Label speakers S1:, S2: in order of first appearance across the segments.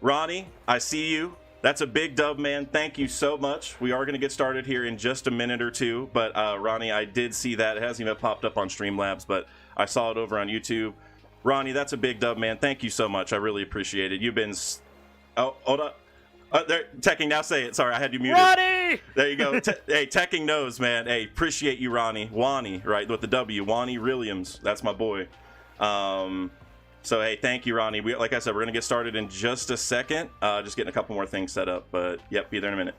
S1: Ronnie, I see you. That's a big dub, man. Thank you so much. We are going to get started here in just a minute or two, but Ronnie, I did see that. It hasn't even popped up on Streamlabs, but I saw it over on YouTube. Ronnie, that's a big dub, man. Thank you so much. I really appreciate it. You've been... Oh, hold up. There, Teching, now say it. Sorry, I had you muted.
S2: Ronnie!
S1: There you go. Hey, Teching knows, man. Hey, appreciate you, Ronnie. Wani, right, with the W. Wani Williams. That's my boy. So, hey, thank you, Ronnie. Like I said, we're going to get started in just a second. Just getting a couple more things set up. But, yep, be there in a minute.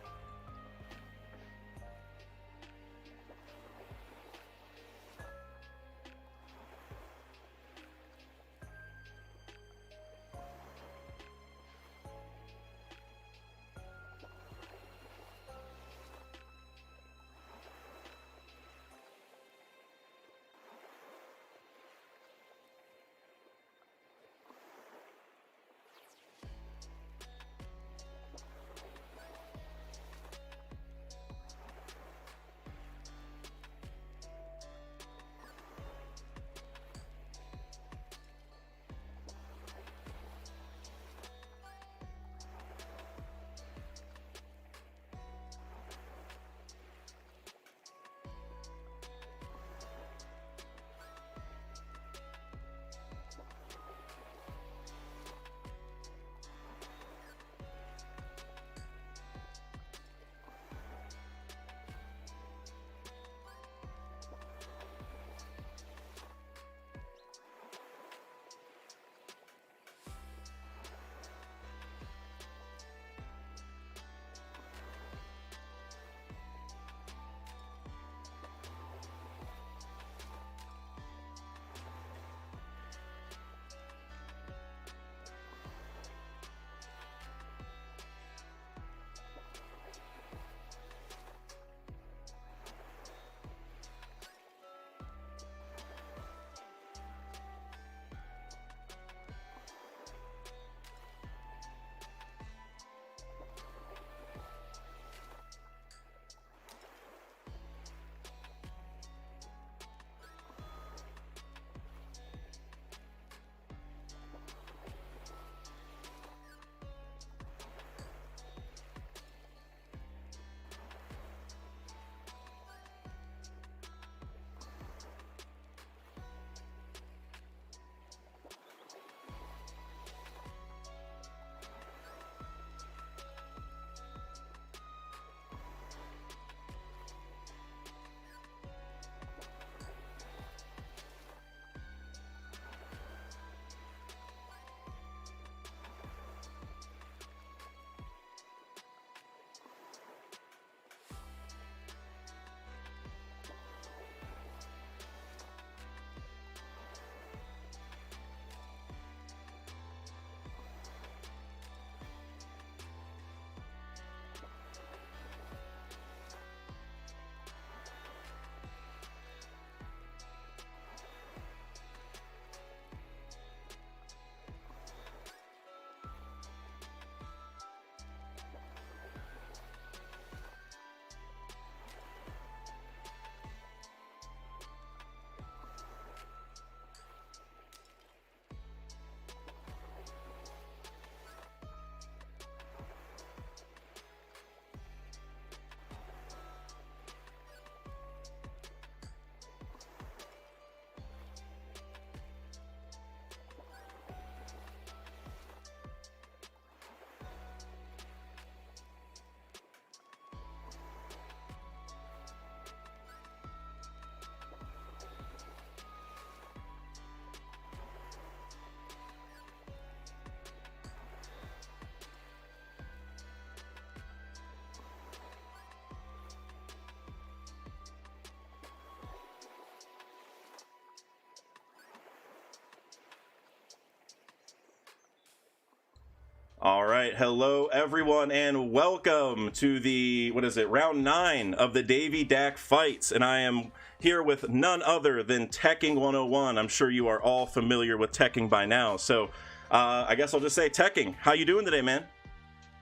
S1: All right, hello everyone, and welcome to the, round 9 of the Davy Dak fights, and I am here with none other than Tekking 101. I'm sure you are all familiar with Tekking by now, so I guess I'll just say, Tekking, how you doing today, man?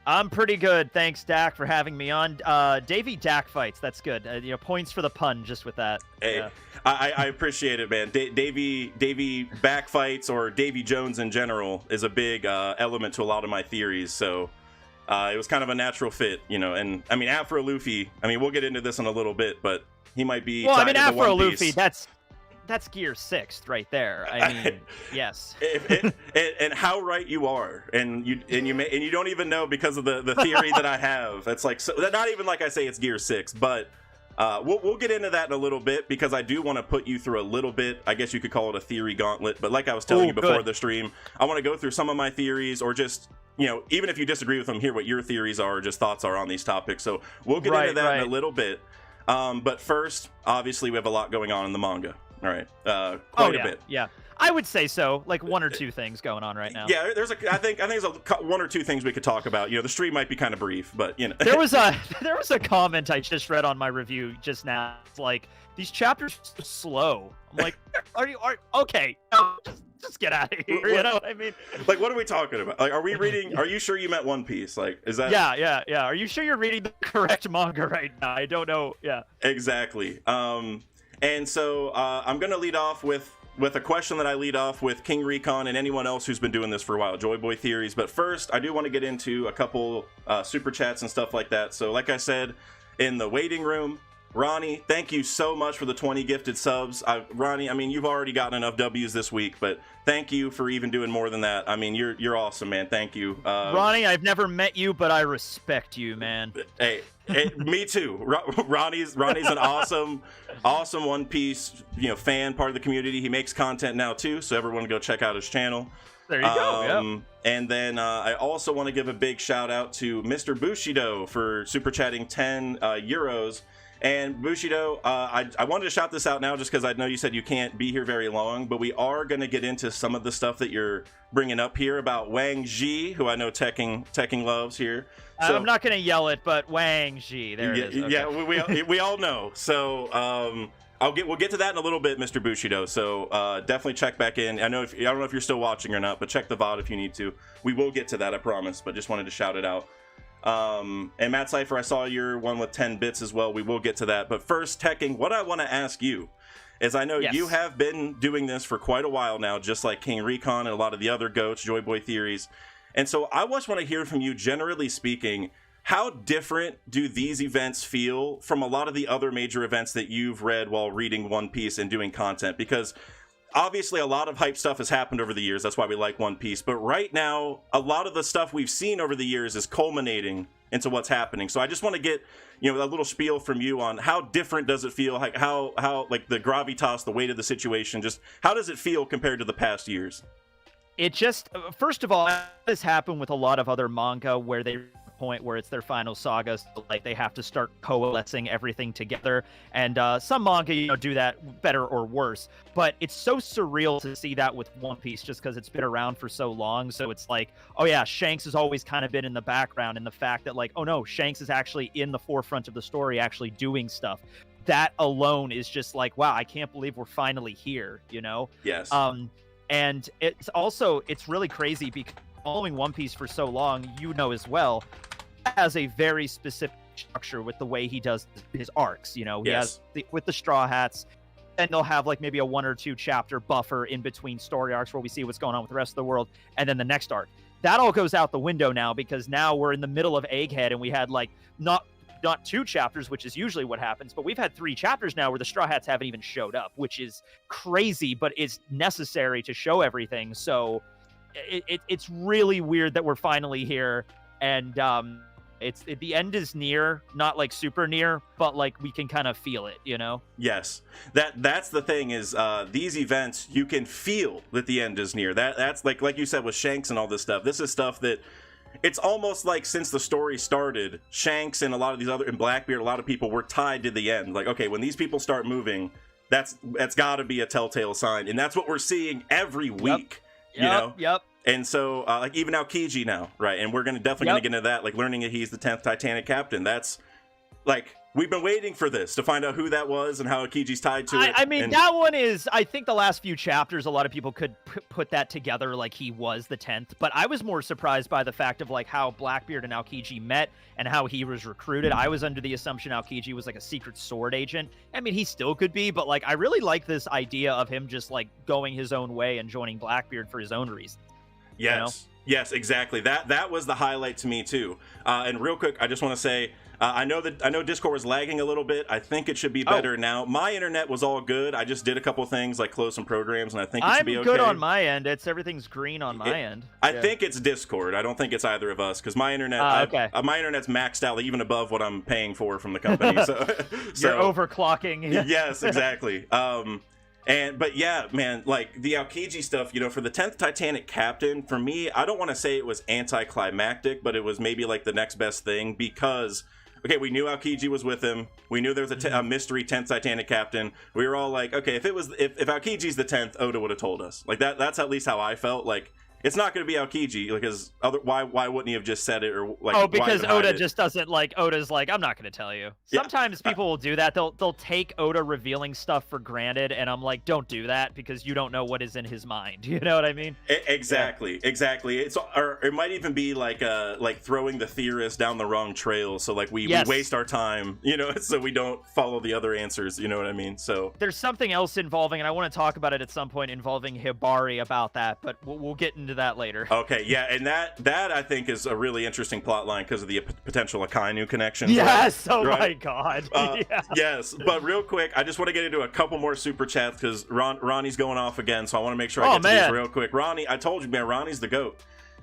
S2: I'm pretty good. Thanks, Dak, for having me on. Davy Dak fights. That's good. Points for the pun just with that.
S1: Hey,
S2: yeah.
S1: I appreciate it, man. Davy back fights, or Davy Jones in general, is a big element to a lot of my theories. So it was kind of a natural fit, And I mean, Afro Luffy. I mean, we'll get into this in a little bit, but he might be.
S2: Well,
S1: tied
S2: I mean,
S1: to
S2: Afro
S1: One
S2: Luffy.
S1: Piece.
S2: That's Gear 6th right there. I mean, yes.
S1: And how right you are, and you don't even know because of the theory that I have. It's like, so, not even like I say it's Gear 6, but we'll get into that in a little bit, because I do want to put you through a little bit. I guess you could call it a theory gauntlet, but like I was telling you before the stream, I want to go through some of my theories, or just even if you disagree with them, hear what your theories are, or just thoughts are on these topics. So we'll get into that in a little bit. But first, obviously, we have a lot going on in the manga. All right, quite a bit.
S2: Yeah, I would say so. Like one or two things going on right now.
S1: Yeah, I think there's one or two things we could talk about. The stream might be kind of brief, but
S2: there was a comment I just read on my review just now. It's like, these chapters are so slow. I'm like, are okay? No, just get out of here. You know what I mean?
S1: Like, what are we talking about? Like, are we reading? Are you sure you meant One Piece? Like, is that?
S2: Yeah. Are you sure you're reading the correct manga right now? I don't know. Yeah.
S1: Exactly. And so I'm going to lead off with a question that I lead off with King Recon and anyone else who's been doing this for a while, Joy Boy Theories. But first, I do want to get into a couple super chats and stuff like that. So like I said, in the waiting room, Ronnie, thank you so much for the 20 gifted subs. Ronnie, I mean, you've already gotten enough W's this week, but thank you for even doing more than that. I mean, you're awesome, man. Thank you.
S2: Ronnie, I've never met you, but I respect you, man.
S1: Hey, me too. Ronnie's an awesome One Piece fan, part of the community. He makes content now too, so everyone go check out his channel.
S2: There you go. Yep.
S1: And then I also want to give a big shout out to Mr. Bushido for super chatting 10 euros. And Bushido, I wanted to shout this out now just because I know you said you can't be here very long, but we are going to get into some of the stuff that you're bringing up here about Wang Ji, who I know Tekking loves here. So,
S2: I'm not going to yell it, but Wang Ji, there it is. Okay.
S1: Yeah, we all know. So we'll get to that in a little bit, Mr. Bushido. So definitely check back in. I don't know if you're still watching or not, but check the VOD if you need to. We will get to that, I promise. But just wanted to shout it out. And Matt Cypher, I saw your one with 10 bits as well. We will get to that. But first, Tekking, what I want to ask you is, I know you have been doing this for quite a while now, just like King Recon and a lot of the other goats, Joy Boy Theories. And so I just want to hear from you, generally speaking, how different do these events feel from a lot of the other major events that you've read while reading One Piece and doing content? Because obviously a lot of hype stuff has happened over the years. That's why we like One Piece. But right now, a lot of the stuff we've seen over the years is culminating into what's happening. So I just want to get, a little spiel from you on how different does it feel? Like how like the gravitas, the weight of the situation, just how does it feel compared to the past years?
S2: It just, first of all, this happened with a lot of other manga where they point where it's their final saga, so like they have to start coalescing everything together, and some manga do that better or worse, but it's so surreal to see that with One Piece just because it's been around for so long. So it's like, oh yeah, Shanks has always kind of been in the background, and the fact that like, oh no, Shanks is actually in the forefront of the story, actually doing stuff, that alone is just like, wow, I can't believe we're finally here.
S1: Yes.
S2: And it's really crazy because following One Piece for so long, as well, has a very specific structure with the way he does his arcs. He has with the Straw Hats, and they'll have like maybe a 1 or 2 chapter buffer in between story arcs where we see what's going on with the rest of the world, and then the next arc. That all goes out the window now because now we're in the middle of Egghead, and we had like not 2 chapters, which is usually what happens, but we've had 3 chapters now where the Straw Hats haven't even showed up, which is crazy, but it's necessary to show everything. So it's really weird that we're finally here, and the end is near, not like super near, but like we can kind of feel it, Yes, that's the thing is these events, you can feel that the end is near. That's like you said with Shanks and all this stuff. This is stuff that it's almost like since the story started, Shanks and a lot of these other, and Blackbeard, a lot of people were tied to the end. Like, okay, when these people start moving, that's got to be a telltale sign, and that's what we're seeing every week. Yep.
S1: And so, like even Aokiji now, right? And we're definitely gonna get into that, like learning that he's the 10th Titanic captain. That's like we've been waiting for this to find out who that was and how Aokiji's tied to it.
S2: I mean, that one is, I think the last few chapters, a lot of people could put that together like he was the 10th, but I was more surprised by the fact of like how Blackbeard and Aokiji met and how he was recruited. I was under the assumption Aokiji was like a secret sword agent. I mean, he still could be, but like, I really like this idea of him just like going his own way and joining Blackbeard for his own reasons.
S1: Yes.
S2: You know?
S1: Yes, exactly. That was the highlight to me too. And real quick, I just want to say, I know Discord was lagging a little bit. I think it should be better now. My internet was all good. I just did a couple things like close some programs, and I think it should be okay.
S2: I'm good on my end. Everything's green on my end.
S1: I think it's Discord. I don't think it's either of us because my internet. My internet's maxed out, like, even above what I'm paying for from the company. So
S2: you're overclocking.
S1: Yes, exactly. But yeah, man, like the Aokiji stuff, you know, for the 10th Titanic captain, for me, I don't want to say it was anticlimactic, but it was maybe like the next best thing because, okay, we knew Aokiji was with him. We knew there was a mystery 10th Titanic captain. We were all like, okay, if Aokiji's the 10th, Oda would have told us. Like that's at least how I felt. Like, it's not going to be Aokiji, because why wouldn't he have just said it, or like?
S2: Oh, because Oda just doesn't like. Oda's like, I'm not going to tell you. Sometimes people will do that. They'll take Oda revealing stuff for granted, and I'm like, don't do that because you don't know what is in his mind. You know what I mean? Exactly.
S1: Or it might even be like throwing the theorist down the wrong trail, so like we waste our time, you know, so we don't follow the other answers. You know what I mean? So
S2: there's something else involving, and I want to talk about it at some point involving Hibari about that, but we'll get into that later.
S1: Okay, yeah, and that I think is a really interesting plot line because of the potential Akainu connection.
S2: Yes, right? My God.
S1: Yes, but real quick, I just want to get into a couple more super chats because Ronnie's going off again, so I want to make sure I get to these real quick. Ronnie, I told you, man, Ronnie's the GOAT.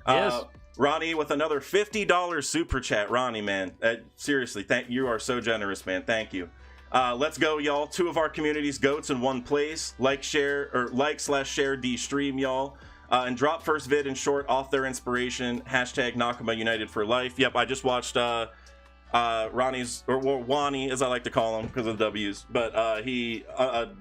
S2: Yes.
S1: Ronnie with another $50 super chat. Ronnie, man, seriously, you are so generous, man. Thank you. Let's go, y'all. 2 of our community's GOATs in one place. Like/share the stream, y'all. And drop first vid in short off their inspiration. Hashtag Nakama United for life. Yep, I just watched Ronnie's, or Wani as I like to call him because of the W's, but he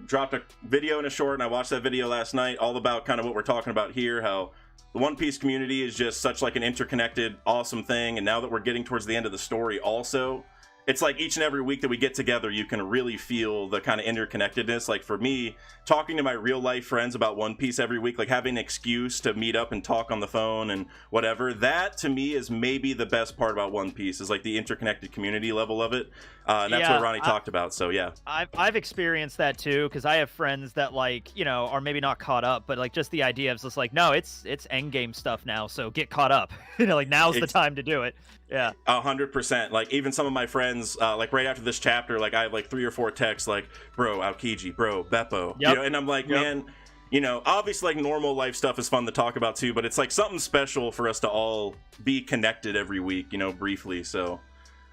S1: dropped a video in a short, and I watched that video last night, all about kind of what we're talking about here, how the One Piece community is just such like an interconnected, awesome thing, and now that we're getting towards the end of the story also, it's like each and every week that we get together, you can really feel the kind of interconnectedness. Like for me, talking to my real life friends about One Piece every week, like having an excuse to meet up and talk on the phone and whatever, that to me is maybe the best part about One Piece, is like the interconnected community level of it. And that's what Ronnie talked about. So yeah,
S2: I've experienced that too, because I have friends that, like, you know, are maybe not caught up, but like just the idea of just like, no, it's endgame stuff now, so get caught up. You know, like now's the time to do it. Yeah,
S1: 100%. Like even some of my friends, like right after this chapter, like I have like 3 or 4 texts like, bro, Aokiji, bro, Beppo, you know, and I'm like, man, you know, obviously like normal life stuff is fun to talk about too, but it's like something special for us to all be connected every week, you know, briefly. So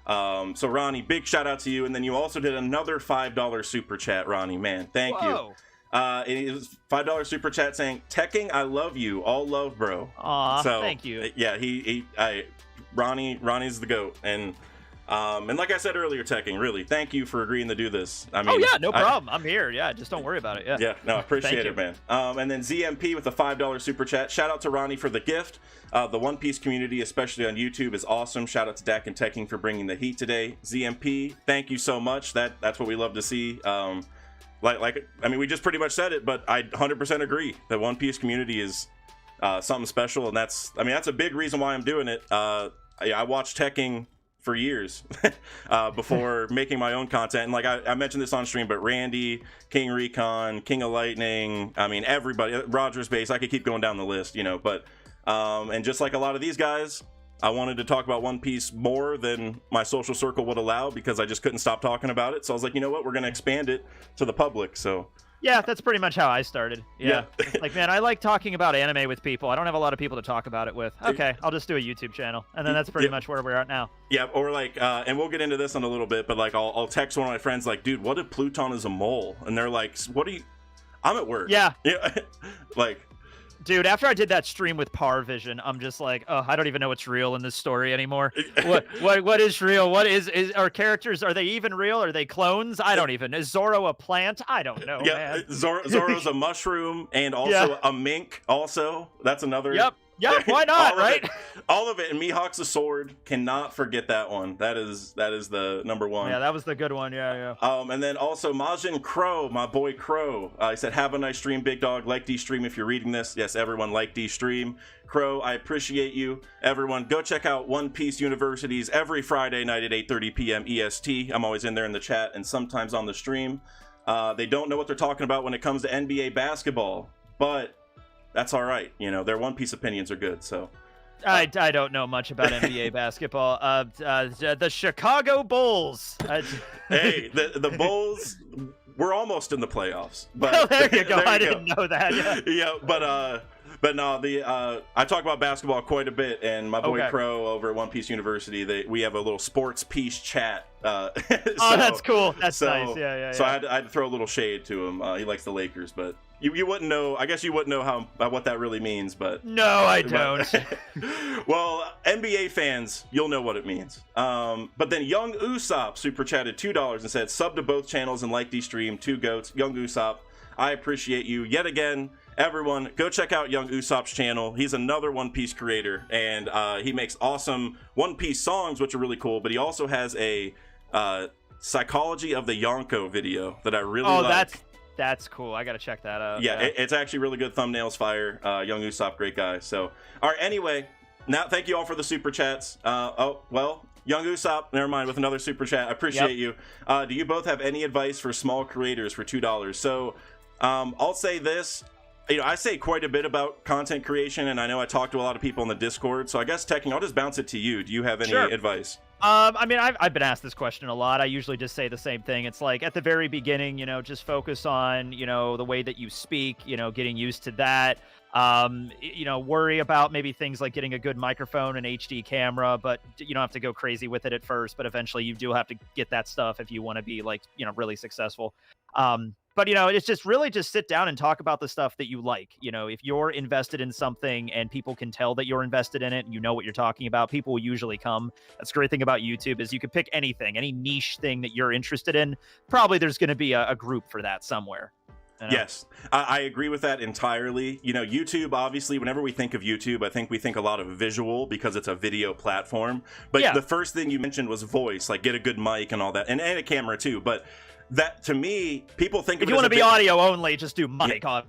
S1: so Ronnie, big shout out to you. And then you also did another $5 super chat, Ronnie, man, thank you. It was $5 super chat saying, Tekking, I love you, all love, bro.
S2: Aw, so, thank you.
S1: Yeah, Ronnie's the GOAT, and like I said earlier, Tekking, really, thank you for agreeing to do this. I mean,
S2: no problem. I'm here. Yeah, just don't worry about it.
S1: Yeah, no, I appreciate it, man. And then ZMP with a $5 super chat. Shout out to Ronnie for the gift. The One Piece community, especially on YouTube, is awesome. Shout out to Dak and Tekking for bringing the heat today. ZMP, thank you so much. That's what we love to see. I mean, we just pretty much said it, but I 100% agree. The One Piece community is something special, and that's a big reason why I'm doing it. I watched Tekking for years before making my own content, and like I mentioned this on stream, but Randy, King Recon, King of Lightning, I mean everybody, Rogers Base, I could keep going down the list, you know, but and just like a lot of these guys, I wanted to talk about One Piece more than my social circle would allow because I just couldn't stop talking about it. So I was like, you know what, we're going to expand it to the public. So
S2: yeah, that's pretty much how I started. Yeah. Like, man, I like talking about anime with people. I don't have a lot of people to talk about it with. Okay, I'll just do a YouTube channel. And then that's pretty much where we're at now.
S1: Yeah, or like, and we'll get into this in a little bit, but like I'll text one of my friends like, dude, what if Pluton is a mole? And they're like, what are you? I'm at work. Yeah. Like,
S2: dude, after I did that stream with Par Vision, I'm just like, oh, I don't even know what's real in this story anymore. What is real? What is our characters? Are they even real? Are they clones? I don't even. Is Zoro a plant? I don't know. Yeah, man.
S1: Zoro's a mushroom and also a mink. Also, that's another.
S2: Yep. Yeah, why not, right?
S1: All of it. And Mihawk's a sword. Cannot forget that one. That is the number one.
S2: Yeah, that was the good one. Yeah.
S1: And then also Majin Crow, my boy Crow. He said, "Have a nice stream, big dog. Like D stream if you're reading this." Yes, everyone like D stream. Crow, I appreciate you. Everyone, go check out One Piece Universities every Friday night at 8:30 p.m. EST. I'm always in there in the chat and sometimes on the stream. They don't know what they're talking about when it comes to NBA basketball, but that's all right. You know, their One Piece opinions are good. So
S2: I don't know much about NBA basketball. The Chicago Bulls.
S1: Hey, the Bulls. We're almost in the playoffs. But
S2: oh, there you go. I didn't know that.
S1: Yeah, but no, I talk about basketball quite a bit, and my boy Crow over at One Piece University, we have a little sports piece chat.
S2: Oh, that's cool. That's nice. Yeah.
S1: So I had to throw a little shade to him. He likes the Lakers, but you wouldn't know. I guess you wouldn't know what that really means, but
S2: no, I don't.
S1: Well, NBA fans, you'll know what it means. But then Young Usopp super chatted $2 and said, "Sub to both channels and like the stream. 2 goats." Young Usopp, I appreciate you yet again. Everyone, go check out Young Usopp's channel. He's another One Piece creator, and he makes awesome One Piece songs, which are really cool. But he also has a Psychology of the Yonko video that I really like.
S2: That's cool. I gotta check that out.
S1: Yeah, it's actually really good. Thumbnails fire. Young Usopp, great guy. So, all right. Anyway, now thank you all for the super chats. Young Usopp, never mind, with another super chat. I appreciate you. Do you both have any advice for small creators for $2? So, I'll say this. You know, I say quite a bit about content creation, and I know I talk to a lot of people in the Discord. So I guess, Tekking, I'll just bounce it to you. Do you have any advice?
S2: I mean, I've been asked this question a lot. I usually just say the same thing. It's like at the very beginning, you know, just focus on, you know, the way that you speak, you know, getting used to that. You know, worry about maybe things like getting a good microphone and HD camera, but you don't have to go crazy with it at first. But eventually you do have to get that stuff if you want to be like, you know, really successful. But, you know, it's just really just sit down and talk about the stuff that you like. You know, if you're invested in something and people can tell that you're invested in it and you know what you're talking about, people will usually come. That's the great thing about YouTube is you can pick anything, any niche thing that you're interested in. Probably there's going to be a group for that somewhere. You know?
S1: Yes, I agree with that entirely. You know, YouTube, obviously, whenever we think of YouTube, I think we think a lot of visual because it's a video platform. But the first thing you mentioned was voice, like get a good mic and all that, and a camera too. But that, to me, people think of it as
S2: if you want to be audio only, just do mic on.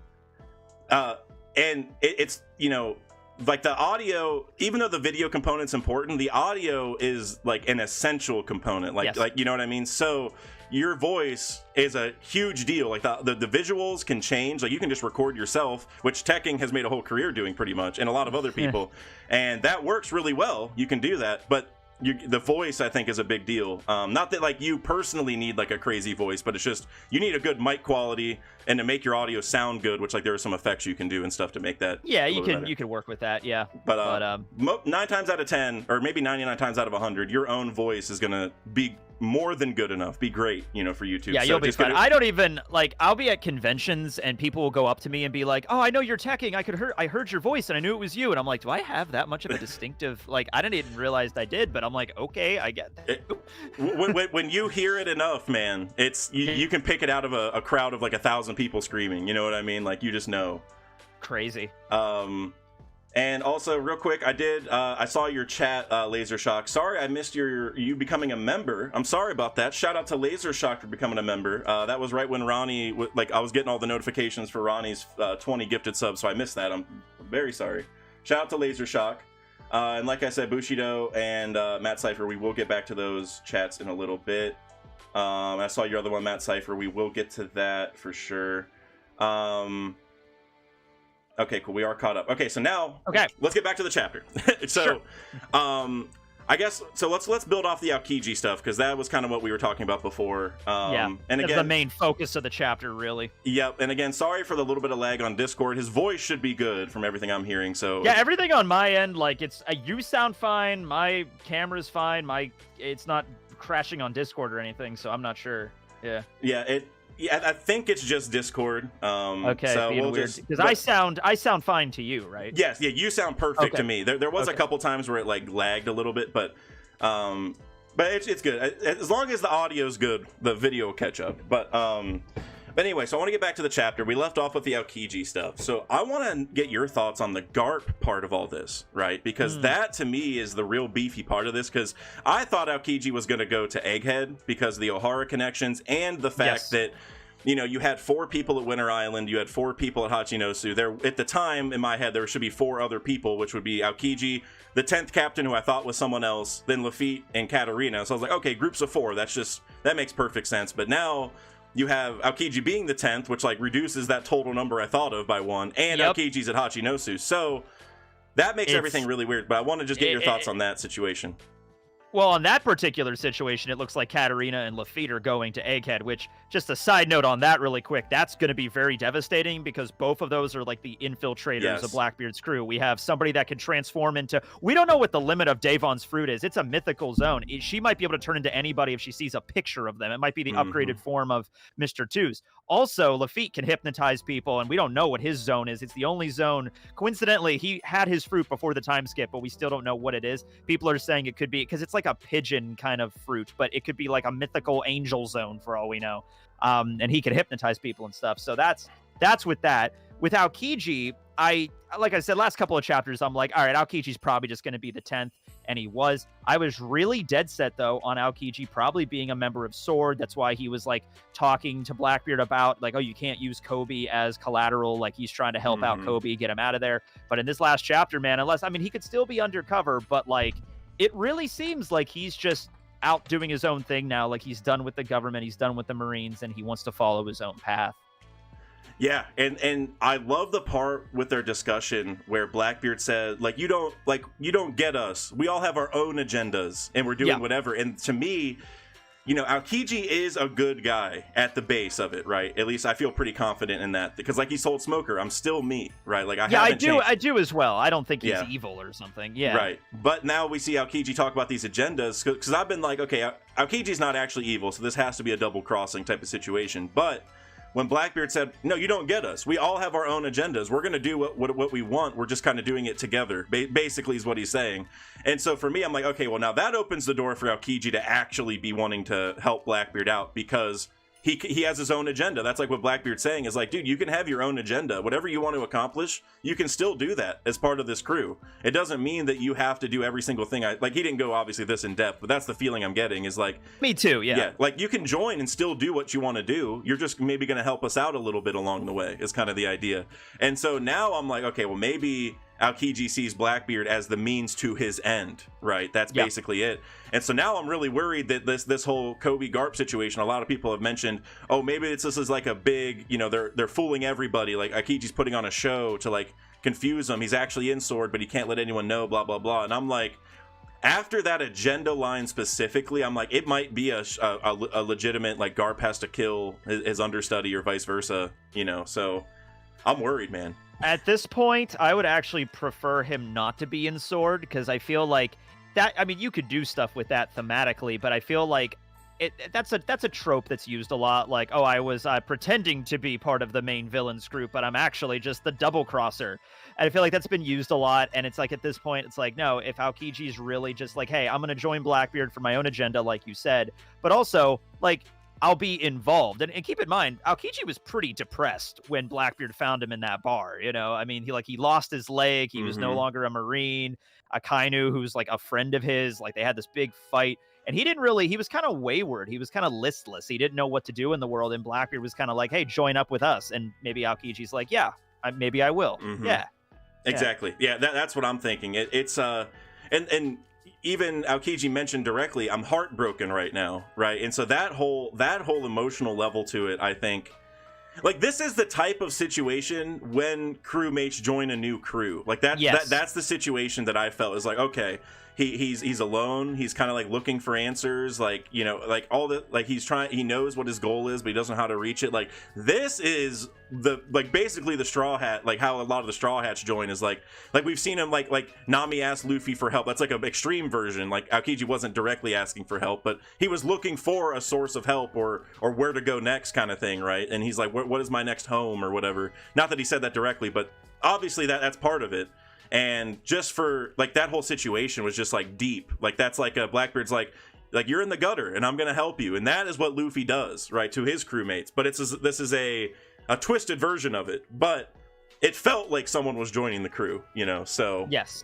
S1: And it's, you know, like the audio, even though the video component's important, the audio is like an essential component. Like, you know what I mean? So your voice is a huge deal. Like the visuals can change. Like you can just record yourself, which Tekking has made a whole career doing pretty much, and a lot of other people. And that works really well. You can do that. But the voice, I think, is a big deal. Not that like you personally need like a crazy voice, but it's just you need a good mic quality and to make your audio sound good, which like there are some effects you can do and stuff to make that.
S2: Yeah, you can work with that. Yeah,
S1: but 9 times out of 10, or maybe 99 times out of 100, your own voice is gonna be more than good enough, be great, you know, for YouTube.
S2: Yeah, so you'll be fine. I don't even like. I'll be at conventions and people will go up to me and be like, "Oh, I know you're Tekking. I heard your voice and I knew it was you." And I'm like, "Do I have that much of a distinctive?" Like, I didn't even realize I did, but I'm like, "Okay, I get that."
S1: When you hear it enough, man, it's you can pick it out of a crowd of like 1,000 people screaming. You know what I mean? Like you just know.
S2: Crazy.
S1: And also, real quick, I saw your chat, Laser Shock. Sorry I missed you becoming a member. I'm sorry about that. Shout out to Laser Shock for becoming a member. That was right when Ronnie, I was getting all the notifications for Ronnie's 20 gifted subs, so I missed that. I'm very sorry. Shout out to Laser Shock. And like I said, Bushido and Matt Cypher, we will get back to those chats in a little bit. I saw your other one, Matt Cypher. We will get to that for sure. Okay, cool. We are caught up. Okay, so now let's get back to the chapter. So, I guess so. Let's build off the Aokiji stuff because that was kind of what we were talking about before.
S2: And again, the main focus of the chapter, really.
S1: Yep. And again, sorry for the little bit of lag on Discord. His voice should be good from everything I'm hearing. So
S2: yeah, everything on my end, like you sound fine. My camera's fine. It's not crashing on Discord or anything. So I'm not sure. Yeah.
S1: Yeah, I think it's just Discord.
S2: Okay,
S1: so
S2: we'll just because I sound fine to you, right?
S1: Yes, yeah, you sound perfect to me. There was a couple times where it like lagged a little bit, but it's good as long as the audio's good, the video will catch up. But But anyway, so I want to get back to the chapter. We left off with the Aokiji stuff. So I want to get your thoughts on the Garp part of all this, right? Because that, to me, is the real beefy part of this. Because I thought Aokiji was going to go to Egghead because of the Ohara connections and the fact that, you know, you had 4 people at Winter Island, you had 4 people at Hachinosu. There, at the time, in my head, there should be 4 other people, which would be Aokiji, the 10th captain, who I thought was someone else, then Lafitte and Katarina. So I was like, okay, groups of 4, that makes perfect sense. But now you have Aokiji being the 10th, which like reduces that total number I thought of by 1, and Aokiji's at Hachinosu. So that makes everything really weird. But I want to just get your thoughts on that situation.
S2: Well, on that particular situation, it looks like Katarina and Lafitte are going to Egghead, which, just a side note on that really quick, that's going to be very devastating because both of those are like the infiltrators of Blackbeard's crew. We have somebody that can transform into... We don't know what the limit of Davon's fruit is. It's a mythical zone. She might be able to turn into anybody if she sees a picture of them. It might be the upgraded form of Mr. Twos. Also, Lafitte can hypnotize people, and we don't know what his zone is. It's the only zone... Coincidentally, he had his fruit before the time skip, but we still don't know what it is. People are saying it could be... Because it's like a pigeon kind of fruit, but it could be like a mythical angel zone for all we know. And he can hypnotize people and stuff. So that's with that. With Aokiji, like I said, last couple of chapters, I'm like, all right, Aokiji's probably just going to be the 10th, and he was. I was really dead set, though, on Aokiji probably being a member of Sword. That's why he was, like, talking to Blackbeard about, like, oh, you can't use Kobe as collateral. Like, he's trying to help out Kobe, get him out of there. But in this last chapter, man, he could still be undercover, but, like, it really seems like he's just out doing his own thing now. Like, he's done with the government, he's done with the Marines, and he wants to follow his own path.
S1: Yeah, and I love the part with their discussion where Blackbeard said, you don't get us. We all have our own agendas, and we're doing whatever. And to me, you know, Aokiji is a good guy at the base of it, right? At least I feel pretty confident in that, because like he told Smoker, I'm still me, right? Like I do
S2: as well. I don't think he's evil or something. Yeah,
S1: right. But now we see Aokiji talk about these agendas, because I've been like, okay, Aokiji's not actually evil, so this has to be a double crossing type of situation. But when Blackbeard said, no, you don't get us. We all have our own agendas. We're going to do what we want. We're just kind of doing it together, basically is what he's saying. And so for me, I'm like, okay, well, now that opens the door for Aokiji to actually be wanting to help Blackbeard out, because he has his own agenda. That's like what Blackbeard's saying is like, dude, you can have your own agenda. Whatever you want to accomplish, you can still do that as part of this crew. It doesn't mean that you have to do every single thing. He didn't go obviously this in depth, but that's the feeling I'm getting is like...
S2: Me too, yeah.
S1: Yeah, like you can join and still do what you want to do. You're just maybe going to help us out a little bit along the way is kind of the idea. And so now I'm like, okay, well, maybe Aokiji sees Blackbeard as the means to his end, right? That's basically it. And so now I'm really worried that this whole Kobe Garp situation, a lot of people have mentioned, oh, maybe this is like a big, you know, they're fooling everybody. Like Aokiji's putting on a show to like confuse him. He's actually in Sword, but he can't let anyone know, blah, blah, blah. And I'm like, after that agenda line specifically, I'm like, it might be a legitimate, like Garp has to kill his understudy or vice versa, you know? So I'm worried, man.
S2: At this point, I would actually prefer him not to be in Sword, because I feel like that, I mean, you could do stuff with that thematically, but I feel like that's a trope that's used a lot. Like, oh, I was pretending to be part of the main villains group, but I'm actually just the double crosser. And I feel like that's been used a lot. And it's like, at this point, it's like, no, if Aokiji's really just like, hey, I'm going to join Blackbeard for my own agenda, like you said, but also like, I'll be involved. And keep in mind, Aokiji was pretty depressed when Blackbeard found him in that bar. You know, I mean, he lost his leg. He was no longer a Marine. Akainu, who's like a friend of his, like they had this big fight. And he was kind of wayward. He was kind of listless. He didn't know what to do in the world. And Blackbeard was kind of like, hey, join up with us. And maybe Aokiji's like, yeah, maybe I will. Yeah.
S1: Exactly. Yeah, that's what I'm thinking. It's and even Aokiji mentioned directly, I'm heartbroken right now, right? And so that whole emotional level to it, I think, like this is the type of situation when crewmates join a new crew. Like that's the situation that I felt is like, okay, he's alone. He's kind of like looking for answers, like, you know, like all the, like he knows what his goal is, but he doesn't know how to reach it. Like this is basically the Straw Hat, like how a lot of the Straw Hats join is like we've seen him like Nami asked Luffy for help. That's like an extreme version. Like Aokiji wasn't directly asking for help, but he was looking for a source of help or where to go next kind of thing, right? And he's like, what is my next home or whatever? Not that he said that directly, but obviously that's part of it. And just for like that whole situation was just like deep. Like that's like Blackbeard's like, like you're in the gutter and I'm gonna help you. And that is what Luffy does, right, to his crewmates. But this is a twisted version of it, but it felt like someone was joining the crew, you know. So
S2: yes.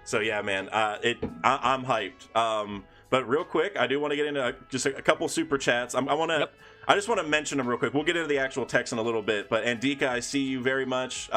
S1: So yeah, man, I'm hyped. But real quick, I do want to get into just a couple super chats. I just want to mention them real quick. We'll get into the actual text in a little bit. But Andika, I see you very much.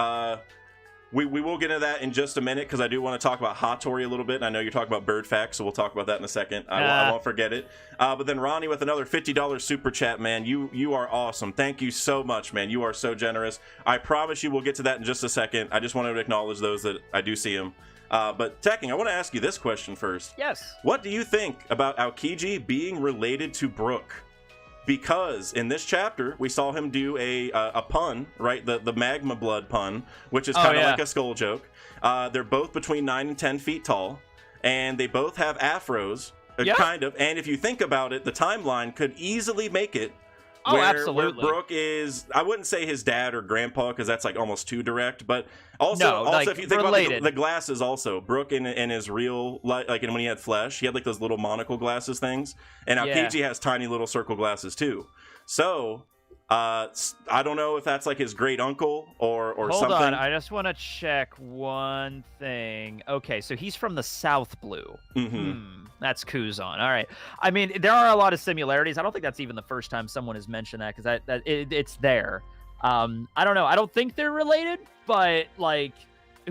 S1: We will get into that in just a minute because I do want to talk about Hattori a little bit. And I know you're talking about bird facts, so we'll talk about that in a second. I won't forget it. But then Ronnie with another $50 super chat, man. You are awesome. Thank you so much, man. You are so generous. I promise you we'll get to that in just a second. I just wanted to acknowledge those that I do see them. But Tekking, I want to ask you this question first.
S2: Yes.
S1: What do you think about Aokiji being related to Brook? Because in this chapter, we saw him do a pun, right? The magma blood pun, which is kind of like a skull joke. They're both between 9 and 10 feet tall, and they both have afros, kind of. And if you think about it, the timeline could easily make it where Brook is, I wouldn't say his dad or grandpa, because that's like almost too direct, but also like, if you think about the glasses also, Brook in his real, like when he had flesh, he had like those little monocle glasses things, and Aokiji has tiny little circle glasses too. So I don't know if that's like his great uncle or something.
S2: Hold on, I just want to check one thing. Okay, so he's from the South Blue. That's Kuzan. All right. I mean, there are a lot of similarities. I don't think that's even the first time someone has mentioned that because it's there. I don't know. I don't think they're related, but like,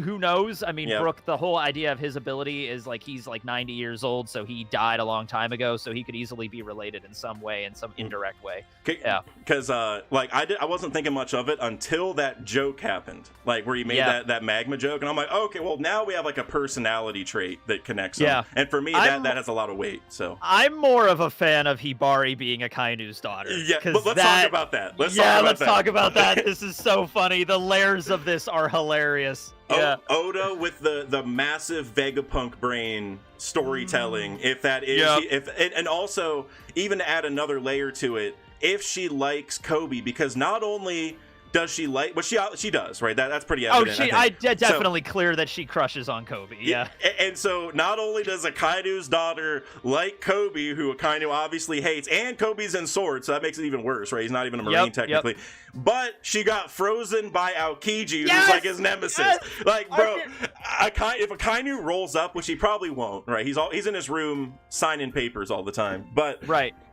S2: who knows? I mean, Brook, the whole idea of his ability is like he's like 90 years old, so he died a long time ago, so he could easily be related in some way, in some indirect way. Yeah.
S1: Because like I wasn't thinking much of it until that joke happened, like where he made that magma joke, and I'm like, okay, well now we have like a personality trait that connects them. And for me, that has a lot of weight. So I'm
S2: more of a fan of Hibari being Akainu's daughter.
S1: Yeah, but let's talk about that. Let's
S2: talk about that. This is so funny. The layers of this are hilarious. Yeah.
S1: Oda with the massive Vegapunk brain storytelling, if that is, and also even to add another layer to it, if she likes Kobe, because not only does she like, but she does, right? That's pretty evident.
S2: I definitely clear that she crushes on Kobe. Yeah.
S1: And so not only does Akainu's daughter like Kobe, who Akainu obviously hates, and Kobe's in Sword, so that makes it even worse, right? He's not even a Marine technically. But she got frozen by Aokiji, who's like his nemesis. Like, bro, if Akainu rolls up, which he probably won't, right? He's in his room signing papers all the time. But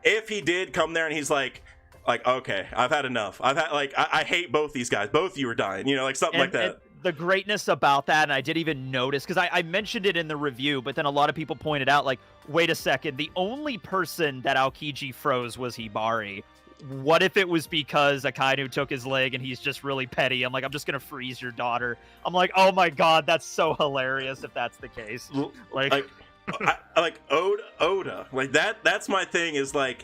S1: if he did come there and he's like, okay, I've had enough. I hate both these guys. Both of you are dying, you know, like something like that.
S2: And the greatness about that, and I didn't even notice, because I mentioned it in the review, but then a lot of people pointed out, like, wait a second, the only person that Aokiji froze was Hibari. What if it was because Akainu took his leg and he's just really petty? I'm like, I'm just going to freeze your daughter. I'm like, oh my god, that's so hilarious if that's the case. Like
S1: Oda. Like, that's my thing, is like,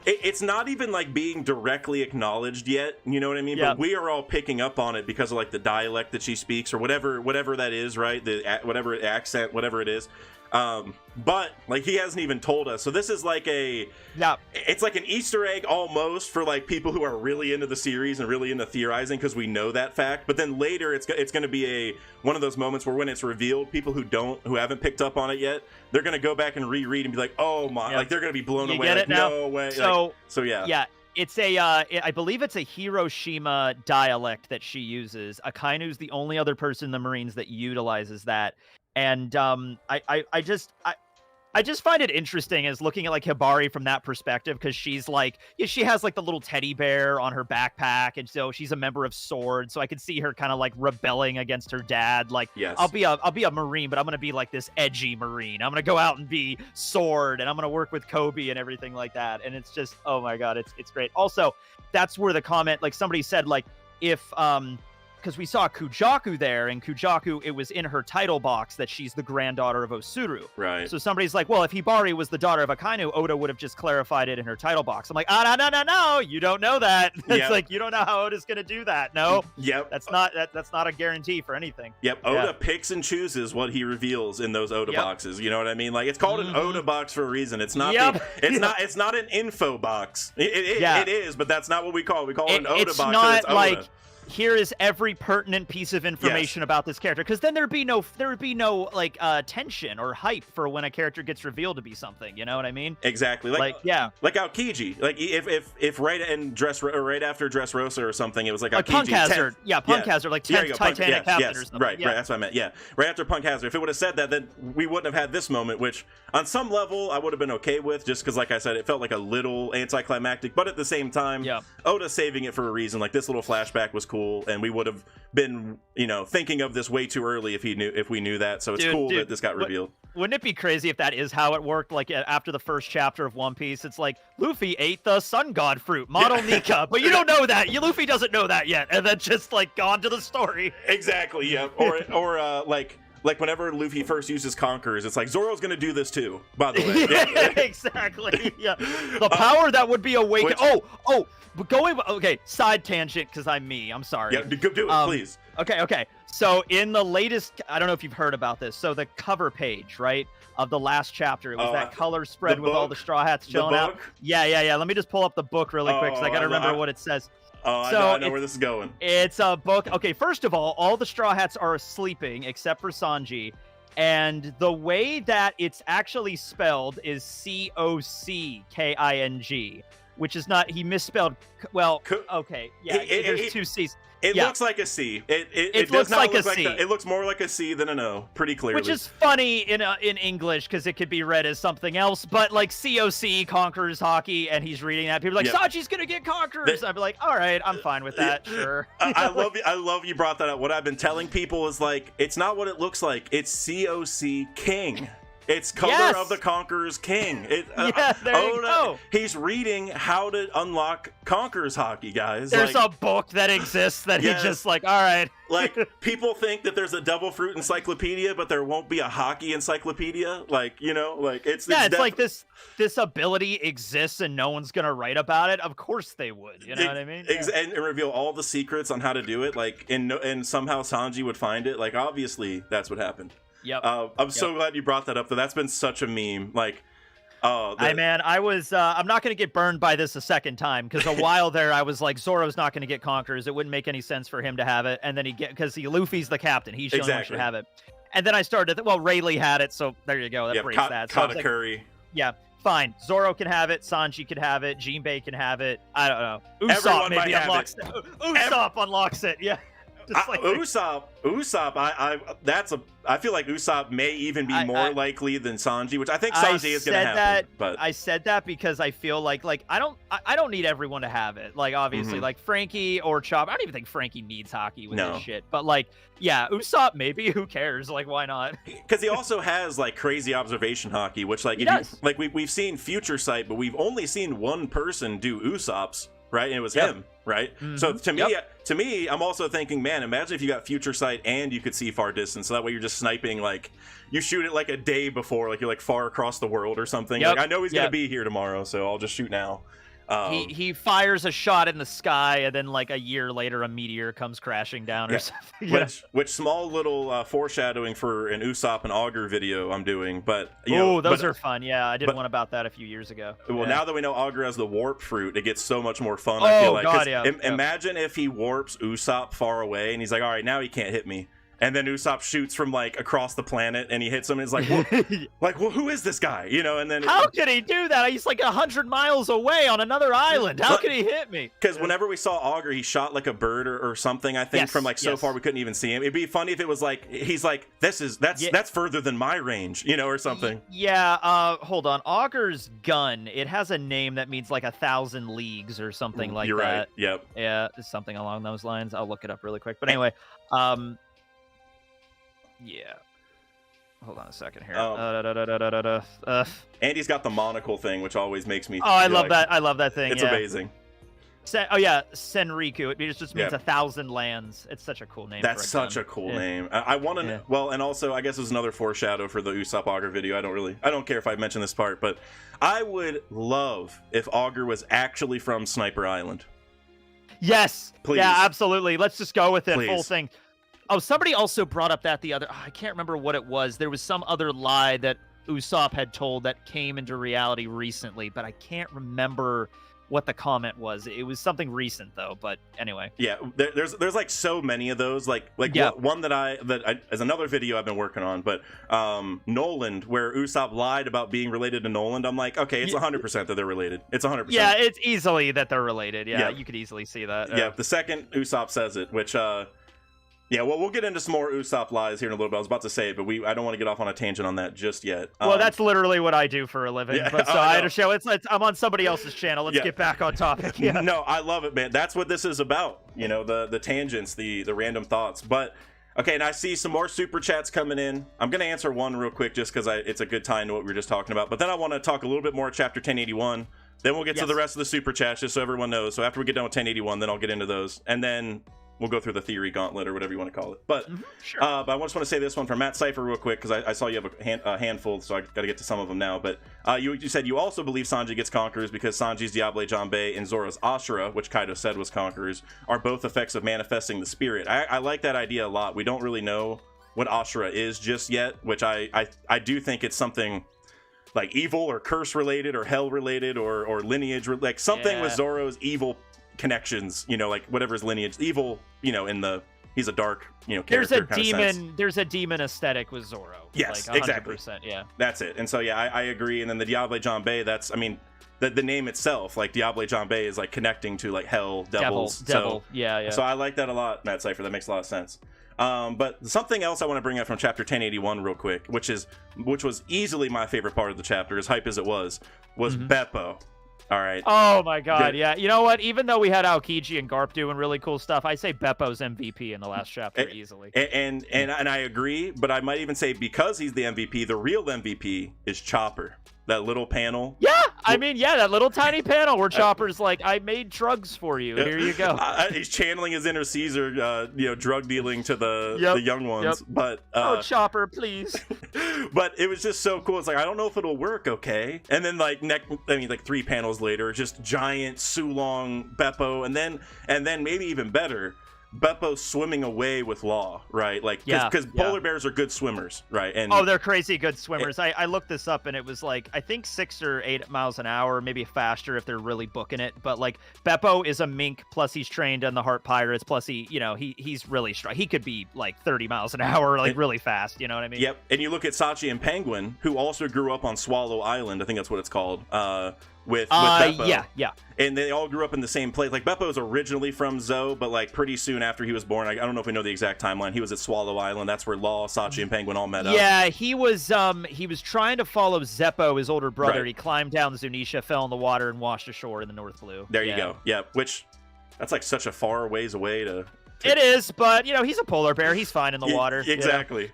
S1: it's not even like being directly acknowledged yet, you know what I mean? But we are all picking up on it because of like the dialect that she speaks, or whatever that is, right? Whatever accent, whatever it is. But like he hasn't even told us, so this is like it's like an Easter egg almost for like people who are really into the series and really into theorizing, because we know that fact. But then later it's going to be one of those moments where when it's revealed, people who haven't picked up on it yet, they're going to go back and reread and be like, oh my, like they're going to be blown away.
S2: Get
S1: like,
S2: it now?
S1: No way.
S2: Yeah. It's I believe it's a Hiroshima dialect that she uses. Akainu's the only other person in the Marines that utilizes that. And I just find it interesting as looking at like Hibari from that perspective, because she's like, she has like the little teddy bear on her backpack, and so she's a member of Sword, so I could see her kind of like rebelling against her dad. Like, I'll be a Marine, but I'm gonna be like this edgy Marine. I'm gonna go out and be Sword, and I'm gonna work with Kobe and everything like that. And it's just, oh my god, it's great. Also, that's where the comment, like somebody said, like if because we saw Kujaku there, and Kujaku, it was in her title box that she's the granddaughter of Osuru.
S1: Right.
S2: So somebody's like, well, if Hibari was the daughter of Akainu, Oda would have just clarified it in her title box. I'm like, no, you don't know that. It's like, you don't know how Oda's going to do that. No.
S1: Yep.
S2: That's not a guarantee for anything.
S1: Yep. Oda picks and chooses what he reveals in those Oda boxes. You know what I mean? Like, it's called an Oda box for a reason. It's not it's not an info box. It is, but that's not what we call it. We call it an Oda box. It's not like Oda.
S2: here is every pertinent piece of information about this character, because then there would be no like tension or hype for when a character gets revealed to be something. You know what I mean?
S1: Exactly. Like Aokiji. Like if right after Dressrosa or something, it was like Aokiji.
S2: Punk Hazard. Punk Hazard, like 10th Titanic captain or something.
S1: Right, that's what I meant. Yeah, right after Punk Hazard. If it would have said that, then we wouldn't have had this moment, which on some level I would have been okay with, just because, like I said, it felt like a little anticlimactic, but at the same time, Oda saving it for a reason. Like, this little flashback was cool, and we would have been, thinking of this way too early if we knew that. So it's cool that this got revealed.
S2: Wouldn't it be crazy if that is how it worked? Like, after the first chapter of One Piece, it's like Luffy ate the sun god fruit, Model Nika, but you don't know that. Luffy doesn't know that yet, and then just like gone to the story.
S1: Exactly. Yeah. Or like whenever Luffy first uses Conquerors, it's like Zoro's gonna do this too. By the way.
S2: Yeah, exactly. Yeah. The power that would be awakened. Okay. Side tangent, because I'm sorry.
S1: Yeah. Go do it, please.
S2: Okay. So in the latest, I don't know if you've heard about this. So the cover page, right, of the last chapter, it was that color spread with all the Straw Hats chilling out. Yeah. Let me just pull up the book really quick, because I got to remember what it says.
S1: I know where this is going.
S2: It's a book. Okay, first of all the Straw Hats are sleeping except for Sanji. And the way that it's actually spelled is Cocking, which is not, he misspelled, there's two C's.
S1: It looks like a C. It
S2: looks
S1: does not
S2: like
S1: look
S2: a
S1: like
S2: C.
S1: It looks more like a C than an O, pretty clearly.
S2: Which is funny in English, because it could be read as something else, but like COC, Conquerors Haki, and he's reading that. People are like, Sanji's gonna get Conquerors. I'd be like, all right, I'm fine with that, sure.
S1: I love you brought that up. What I've been telling people is, like, it's not what it looks like. It's COC King. It's color of the Conqueror's King. There you go. He's reading how to unlock Conqueror's Haki, guys.
S2: There's a book that exists that he just like, all right.
S1: Like, people think that there's a Devil Fruit encyclopedia, but there won't be a Haki encyclopedia. Like, it's
S2: like this ability exists and no one's gonna write about it. Of course they would. You know what I mean?
S1: And reveal all the secrets on how to do it. Like, and somehow Sanji would find it. Like, obviously that's what happened.
S2: Yep.
S1: I'm so glad you brought that up, though. That's been such a meme. Like,
S2: I was. I'm not gonna get burned by this a second time, because a while there I was like, Zoro's not gonna get Conquerors. It wouldn't make any sense for him to have it, and then because Luffy's the captain. He's the only one should have it. And then I started. Rayleigh had it, so there you go. That breaks that. So
S1: Katakuri.
S2: Yeah. Fine. Zoro can have it. Sanji can have it. Jinbei can have it. I don't know. Usopp maybe unlocks it. Usopp unlocks it. Yeah.
S1: Usopp, I feel like Usopp may even be more likely than Sanji, which I think Sanji is going to happen. But
S2: I said that because I feel like I don't need everyone to have it. Like, obviously, like Franky or Chop. I don't even think Franky needs Haki with this shit. But Usopp maybe. Who cares? Like, why not?
S1: Because he also has like crazy observation Haki, which we've seen Future Sight, but we've only seen one person do Usopp's. Right, and it was him, right? Mm-hmm. So to me, I'm also thinking, man, imagine if you got Future Sight and you could see far distance. So that way you're just sniping, like, you shoot it like a day before, like you're like far across the world or something. Like, I know he's gonna be here tomorrow, so I'll just shoot now.
S2: He fires a shot in the sky, and then like a year later, a meteor comes crashing down or something.
S1: Which small little foreshadowing for an Usopp and Augur video I'm doing, but
S2: those are fun. Yeah, I did one about that a few years ago.
S1: Well, now that we know Augur has the warp fruit, it gets so much more fun. I feel like.
S2: God, yeah.
S1: Imagine if he warps Usopp far away, and he's like, all right, now he can't hit me. And then Usopp shoots from like across the planet, and he hits him. And he's like, well, who is this guy? And then
S2: how could he do that? He's like 100 miles away on another island. How could he hit me?
S1: Because whenever we saw Augur, he shot like a bird or something. I think from so far we couldn't even see him. It'd be funny if it was like he's like, that's further than my range, or something.
S2: Yeah. Hold on. Augur's gun. It has a name that means like 1,000 leagues or something like
S1: You're
S2: that.
S1: Right. Yep.
S2: Yeah, something along those lines. I'll look it up really quick. But anyway, yeah. Hold on a second here.
S1: Andy's got the monocle thing, which always makes me.
S2: I love that. I love that thing.
S1: It's amazing.
S2: Senriku. It just means 1,000 lands. It's such a cool name.
S1: That's such a cool name. I want to. Well, and also, I guess it's another foreshadow for the Usopp Augur video. I don't care if I mention this part, but I would love if Augur was actually from Sniper Island.
S2: Yes.
S1: Please.
S2: Yeah, absolutely. Let's just go with it.
S1: Please.
S2: Full thing. Oh, somebody also brought up that the other. I can't remember what it was. There was some other lie that Usopp had told that came into reality recently, but I can't remember what the comment was. It was something recent though, but anyway.
S1: Yeah, there's like so many of those. Like one that I is another video I've been working on, but Noland, where Usopp lied about being related to Noland. I'm like, okay, it's 100% that they're related. It's 100%.
S2: Yeah, it's easily that they're related. Yeah, you could easily see that.
S1: Yeah, the second Usopp says it, which yeah, well, we'll get into some more Usopp lies here in a little bit. I was about to say it, but I don't want to get off on a tangent on that just yet.
S2: Well, that's literally what I do for a living. Yeah, but so I had to show I'm on somebody else's channel. Let's get back on topic. Yeah.
S1: No, I love it, man. That's what this is about. You know, the tangents, the random thoughts. But okay, and I see some more super chats coming in. I'm gonna answer one real quick just because it's a good tie to what we were just talking about. But then I want to talk a little bit more chapter 1081. Then we'll get to the rest of the super chats just so everyone knows. So after we get done with 1081, then I'll get into those, and then we'll go through the theory gauntlet or whatever you want to call it. But
S2: sure.
S1: But I just want to say this one from Matt Cypher real quick, because I saw you have a handful, so I got to get to some of them now. But you said you also believe Sanji gets Conquerors because Sanji's Diable Jambe and Zoro's Ashura, which Kaido said was Conquerors, are both effects of manifesting the spirit. I like that idea a lot. We don't really know what Ashura is just yet, which I do think it's something like evil or curse related or hell related or lineage, like something with Zoro's evil connections, you know, like whatever his lineage, evil, you know, he's a dark, you know, character.
S2: There's a demon aesthetic with Zoro.
S1: Yes,
S2: like 100%,
S1: exactly.
S2: Yeah,
S1: that's it. And so yeah, I agree. And then the Diable Jambe, that's, I mean, the name itself, like Diable Jambe, is like connecting to like hell, devils.
S2: Devil. Yeah.
S1: So I like that a lot, Matt Cypher. That makes a lot of sense. But something else I want to bring up from chapter 1081 real quick, which was easily my favorite part of the chapter, as hype as it was Beppo. All right.
S2: Oh my God. Good. Yeah. You know what? Even though we had Aokiji and Garp doing really cool stuff, I say Beppo's MVP in the last chapter easily.
S1: And I agree, but I might even say because he's the MVP, the real MVP is Chopper. That little panel.
S2: Yeah, I mean, that little tiny panel where Chopper's like, "I made drugs for you. Here you go."
S1: He's channeling his inner Caesar, drug dealing to the young ones. But
S2: oh, Chopper, please.
S1: But it was just so cool. It's like, I don't know if it'll work. Okay, and then like 3 panels later, just giant Sulong Beppo, and then maybe even better, Beppo swimming away with Law, right? Like, because polar bears are good swimmers, right? And
S2: they're crazy good swimmers. I looked this up, and it was like, I think 6 or 8 miles an hour, maybe faster if they're really booking it. But like, Beppo is a mink, plus he's trained on the Heart Pirates, plus he's really strong. He could be like 30 miles an hour, like really fast. You know what I mean?
S1: Yep. And you look at Sachi and Penguin, who also grew up on Swallow Island. I think that's what it's called. With Beppo.
S2: Yeah.
S1: And they all grew up in the same place. Like, Beppo's originally from Zou, but like pretty soon after he was born, I don't know if we know the exact timeline, he was at Swallow Island. That's where Law, Sachi, and Penguin all met up.
S2: Yeah, he was trying to follow Zeppo, his older brother.
S1: Right.
S2: He climbed down Zunisha, fell in the water, and washed ashore in the North Blue.
S1: There you go. Yeah, which that's like such a far ways away to...
S2: It is, but he's a polar bear. He's fine in the water.
S1: Exactly.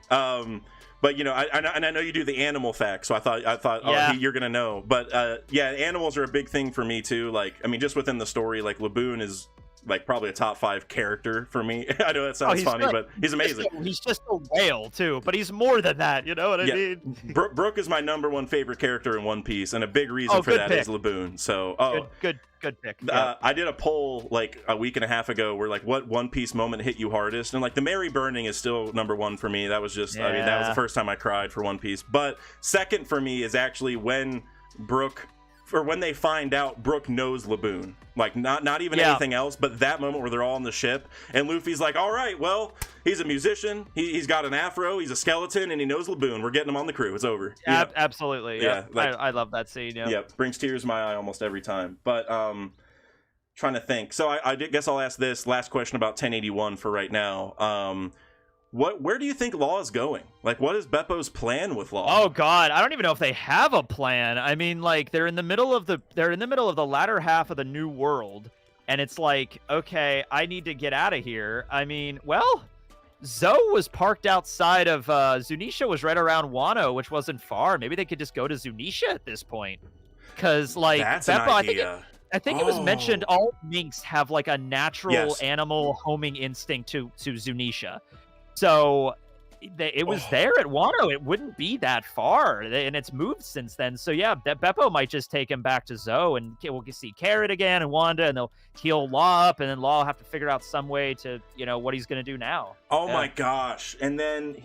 S1: But I know you do the animal fact, so I thought you're gonna know. But animals are a big thing for me too. Like, I mean, just within the story, like Laboon is like probably a top 5 character for me. I know that sounds funny, but he's amazing.
S2: He's just a whale too, but he's more than that. You know what I mean?
S1: Brook is my #1 favorite character in One Piece, and a big reason for that is Laboon. So
S2: good pick. Yeah.
S1: I did a poll like a week and a half ago where like, what One Piece moment hit you hardest, and like the Mary burning is still #1 for me. That was just I mean, that was the first time I cried for One Piece. But second for me is actually when when they find out Brook knows Laboon, like not even anything else, but that moment where they're all on the ship and Luffy's like, all right, well, he's a musician, he's got an afro, he's a skeleton, and he knows Laboon. We're getting him on the crew. It's over.
S2: Absolutely. Yeah. Like, I love that scene. Yeah. Brings
S1: tears to my eye almost every time. But trying to think. So I guess I'll ask this last question about 1081 for right now. Where do you think Law is going? Like, what is Beppo's plan with Law?
S2: Oh God, I don't even know if they have a plan. I mean, like, they're in the middle of the latter half of the New World, and it's like, okay, I need to get out of here. I mean, well, Zou was parked outside of Zunisha was right around Wano, which wasn't far. Maybe they could just go to Zunisha at this point, because like
S1: that's
S2: Beppo,
S1: an idea.
S2: I think it was mentioned all minks have like a natural animal homing instinct to Zunisha. So it was there at Wano. It wouldn't be that far, and it's moved since then. So yeah, Beppo might just take him back to Zou, and we'll see Carrot again and Wanda, and they'll heal Law up, and then Law will have to figure out some way to, what he's going to do now.
S1: Oh my gosh. And then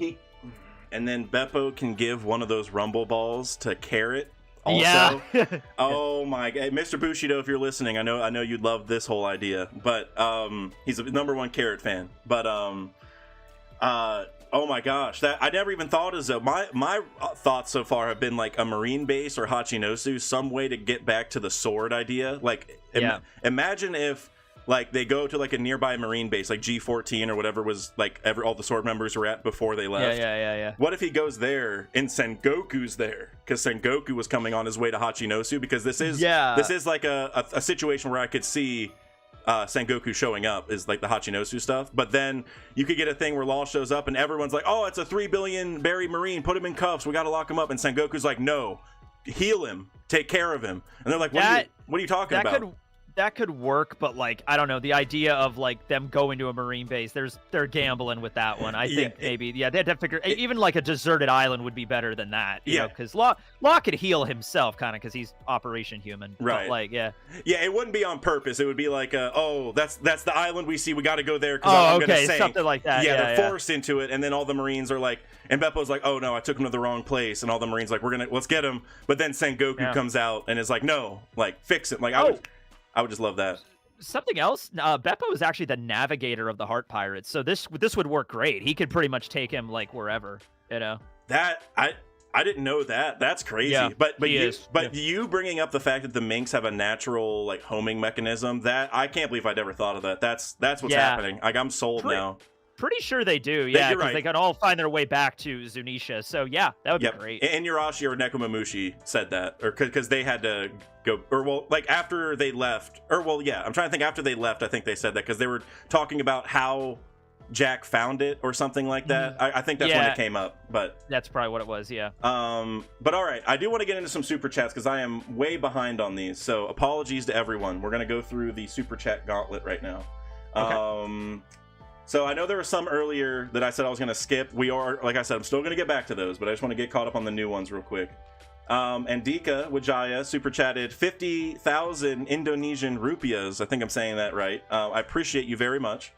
S1: Beppo can give one of those rumble balls to Carrot. also.
S2: Yeah.
S1: Oh my god, Mr. Bushido, if you're listening, I know you'd love this whole idea. But he's a #1 carrot fan. But oh my gosh, that I never even thought as though my thoughts so far have been like a marine base or Hachinosu, some way to get back to the sword idea. Like, imagine if like they go to like a nearby marine base, like G14 or whatever was like all the sword members were at before they left.
S2: Yeah.
S1: What if he goes there and Sengoku's there? Because Sengoku was coming on his way to Hachinosu. Because this is like a situation where I could see Sengoku showing up is like the Hachinosu stuff. But then you could get a thing where Law shows up and everyone's like, oh, it's a 3 billion berry marine, put him in cuffs, we gotta lock him up. And Sengoku's like, no, heal him, take care of him. And they're like, what are you talking about?
S2: That could work, but like I don't know, the idea of like them going to a marine base, they're gambling with that one. I think maybe they'd have to figure even like a deserted island would be better than that. You know, because Law could heal himself kind of because he's Operation Human.
S1: Right.
S2: But like
S1: it wouldn't be on purpose. It would be like that's the island we see. We got to go there because I'm gonna sink.
S2: Something like that.
S1: Yeah, they're forced into it, and then all the Marines are like, and Beppo's like, oh no, I took him to the wrong place, and all the Marines like, let's get him. But then Sengoku comes out and is like, no, like fix it. Like I would just love that.
S2: Something else, Beppo is actually the navigator of the Heart Pirates, so this would work great. He could pretty much take him like wherever, you know.
S1: That I didn't know that. That's crazy.
S2: Yeah,
S1: but you bringing up the fact that the Minks have a natural like homing mechanism, that I can't believe I'd ever thought of that. That's what's happening. Like I'm sold now.
S2: Pretty sure they do, because they can all find their way back to Zunisha. So yeah, that would be great.
S1: And Yurashi or Nekomamushi said that, or because they had to go, or well, like after they left, or well, yeah, I'm trying to think. After they left, I think they said that because they were talking about how Jack found it or something like that. I think that's when it came up, but
S2: that's probably what it was. Yeah.
S1: But all right, I do want to get into some super chats because I am way behind on these. So apologies to everyone. We're gonna go through the super chat gauntlet right now.
S2: Okay.
S1: So I know there were some earlier that I said I was going to skip. We are, like I said, I'm still going to get back to those, but I just want to get caught up on the new ones real quick. Andika Wijaya super chatted 50,000 Indonesian rupiahs. I think I'm saying that right. I appreciate you very much.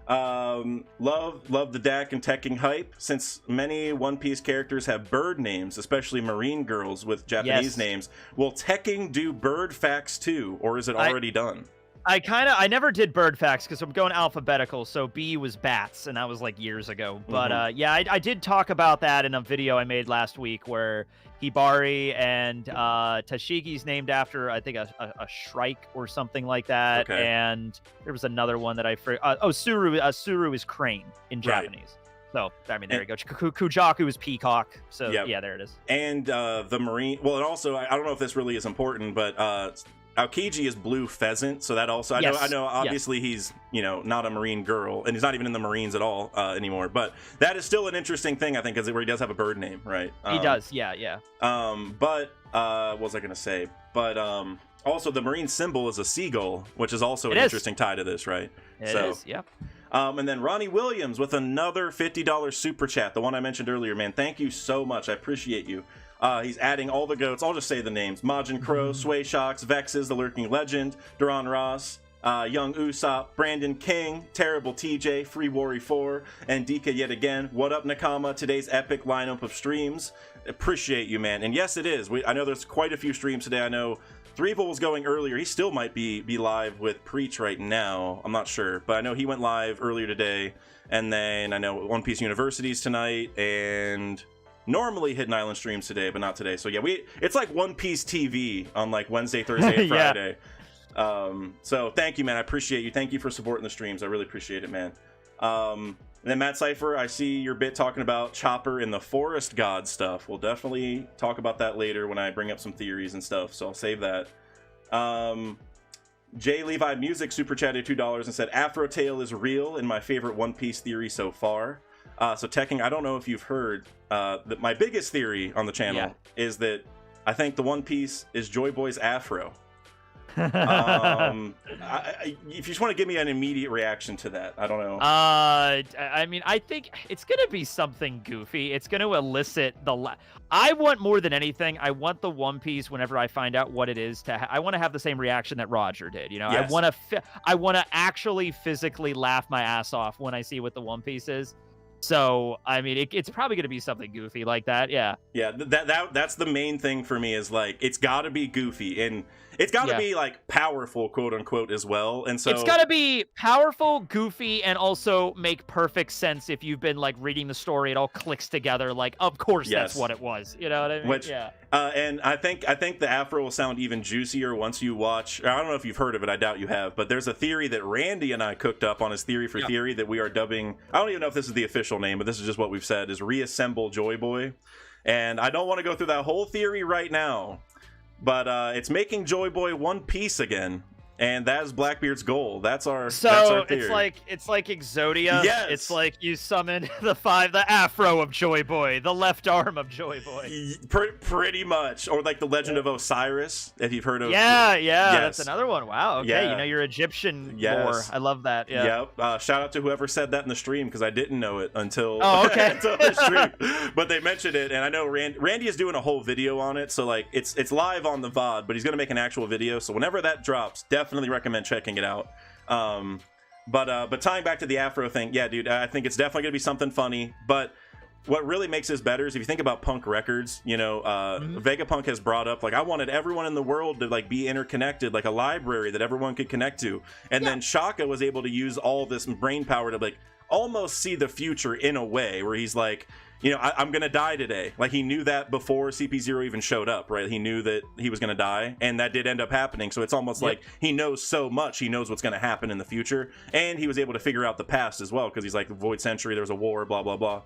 S1: Love the Dak and Tekking hype. Since many One Piece characters have bird names, especially marine girls with Japanese names, will Tekking do bird facts too, or is it already done?
S2: I never did bird facts because I'm going alphabetical, so B was bats, and that was like years ago. But I did talk about that in a video I made last week where Hibari and Tashigi's named after, I think, a shrike or something like that. Okay. And there was another one that I forgot. Suru is crane in Japanese. So, I mean, there you go. Kujaku is peacock. So, yeah, there it is.
S1: And the marine... Well, and also, I don't know if this really is important, but... Aokiji is blue pheasant, so that also I know obviously he's not a marine girl, and he's not even in the Marines at all anymore. But that is still an interesting thing, I think, because where he does have a bird name, right?
S2: He does, yeah.
S1: But what was I gonna say? But also the Marine symbol is a seagull, which is also an interesting tie to this, right?
S2: It is, yeah.
S1: And then Ronnie Williams with another $50 super chat, the one I mentioned earlier, man. Thank you so much, I appreciate you. He's adding all the goats. I'll just say the names. Majin Crow, Sway Shocks, Vexes, The Lurking Legend, Duran Ross, Young Usopp, Brandon King, Terrible TJ, Free Worry 4, and Dika yet again. What up, Nakama? Today's epic lineup of streams. Appreciate you, man. And yes, it is. I know there's quite a few streams today. I know Threevil was going earlier. He still might be live with Preach right now. I'm not sure. But I know he went live earlier today. And then I know One Piece University's tonight, and... normally Hidden Island streams today, but not today. So yeah, it's like One Piece TV on like Wednesday, Thursday, and Friday. So thank you, man. I appreciate you. Thank you for supporting the streams. I really appreciate it, man. And then Matt Cypher, I see your bit talking about Chopper and the Forest God stuff. We'll definitely talk about that later when I bring up some theories and stuff. So I'll save that. Jay Levi Music super chatted $2 and said Afro Tail is real and my favorite One Piece theory so far. So Tekking, I don't know if you've heard that my biggest theory on the channel is that I think the One Piece is Joy Boy's afro. If you just want to give me an immediate reaction to that, I don't know.
S2: I mean, I think it's gonna be something goofy. It's gonna elicit I want more than anything. I want the One Piece whenever I find out what it is I want to have the same reaction that Roger did. Yes. I want to actually physically laugh my ass off when I see what the One Piece is. So I mean, it's probably going to be something goofy like that. Yeah.
S1: Yeah, that's the main thing for me is like it's got to be goofy and it's got to be like powerful, quote unquote, as well. And so
S2: it's got to be powerful, goofy, and also make perfect sense. If you've been like reading the story, it all clicks together. Like, of course, that's what it was. You know what I mean?
S1: Which, and I think the afro will sound even juicier once you watch. I don't know if you've heard of it. I doubt you have. But there's a theory that Randy and I cooked up on his theory for theory that we are dubbing. I don't even know if this is the official name, but this is just what we've said: is reassemble Joy Boy. And I don't want to go through that whole theory right now. But it's making Joy Boy one piece again, and that is Blackbeard's goal. That's our theory.
S2: It's like Exodia.
S1: Yes.
S2: It's like you summon the afro of Joy Boy, the left arm of Joy Boy.
S1: Pretty much, or like the Legend of Osiris, if you've heard of.
S2: Yeah, that's another one. Wow. Okay,
S1: yeah.
S2: You know your Egyptian lore. I love that. Yeah.
S1: Yep. Shout out to whoever said that in the stream because I didn't know it until until the stream. But they mentioned it, and I know Randy is doing a whole video on it. So like it's live on the VOD, but he's gonna make an actual video. So whenever that drops, definitely recommend checking it out. But tying back to the afro thing, yeah, dude, I think it's definitely gonna be something funny. But what really makes this better is if you think about punk records, you know, Vegapunk has brought up like I wanted everyone in the world to like be interconnected, like a library that everyone could connect to, and then Shaka was able to use all this brain power to like almost see the future in a way where he's like, you know, I'm gonna die today. Like he knew that before CP0 even showed up, right? He knew that he was gonna die, and that did end up happening. So it's almost like he knows so much. He knows what's gonna happen in the future, and he was able to figure out the past as well because he's like the Void Century. There was a war, blah blah blah.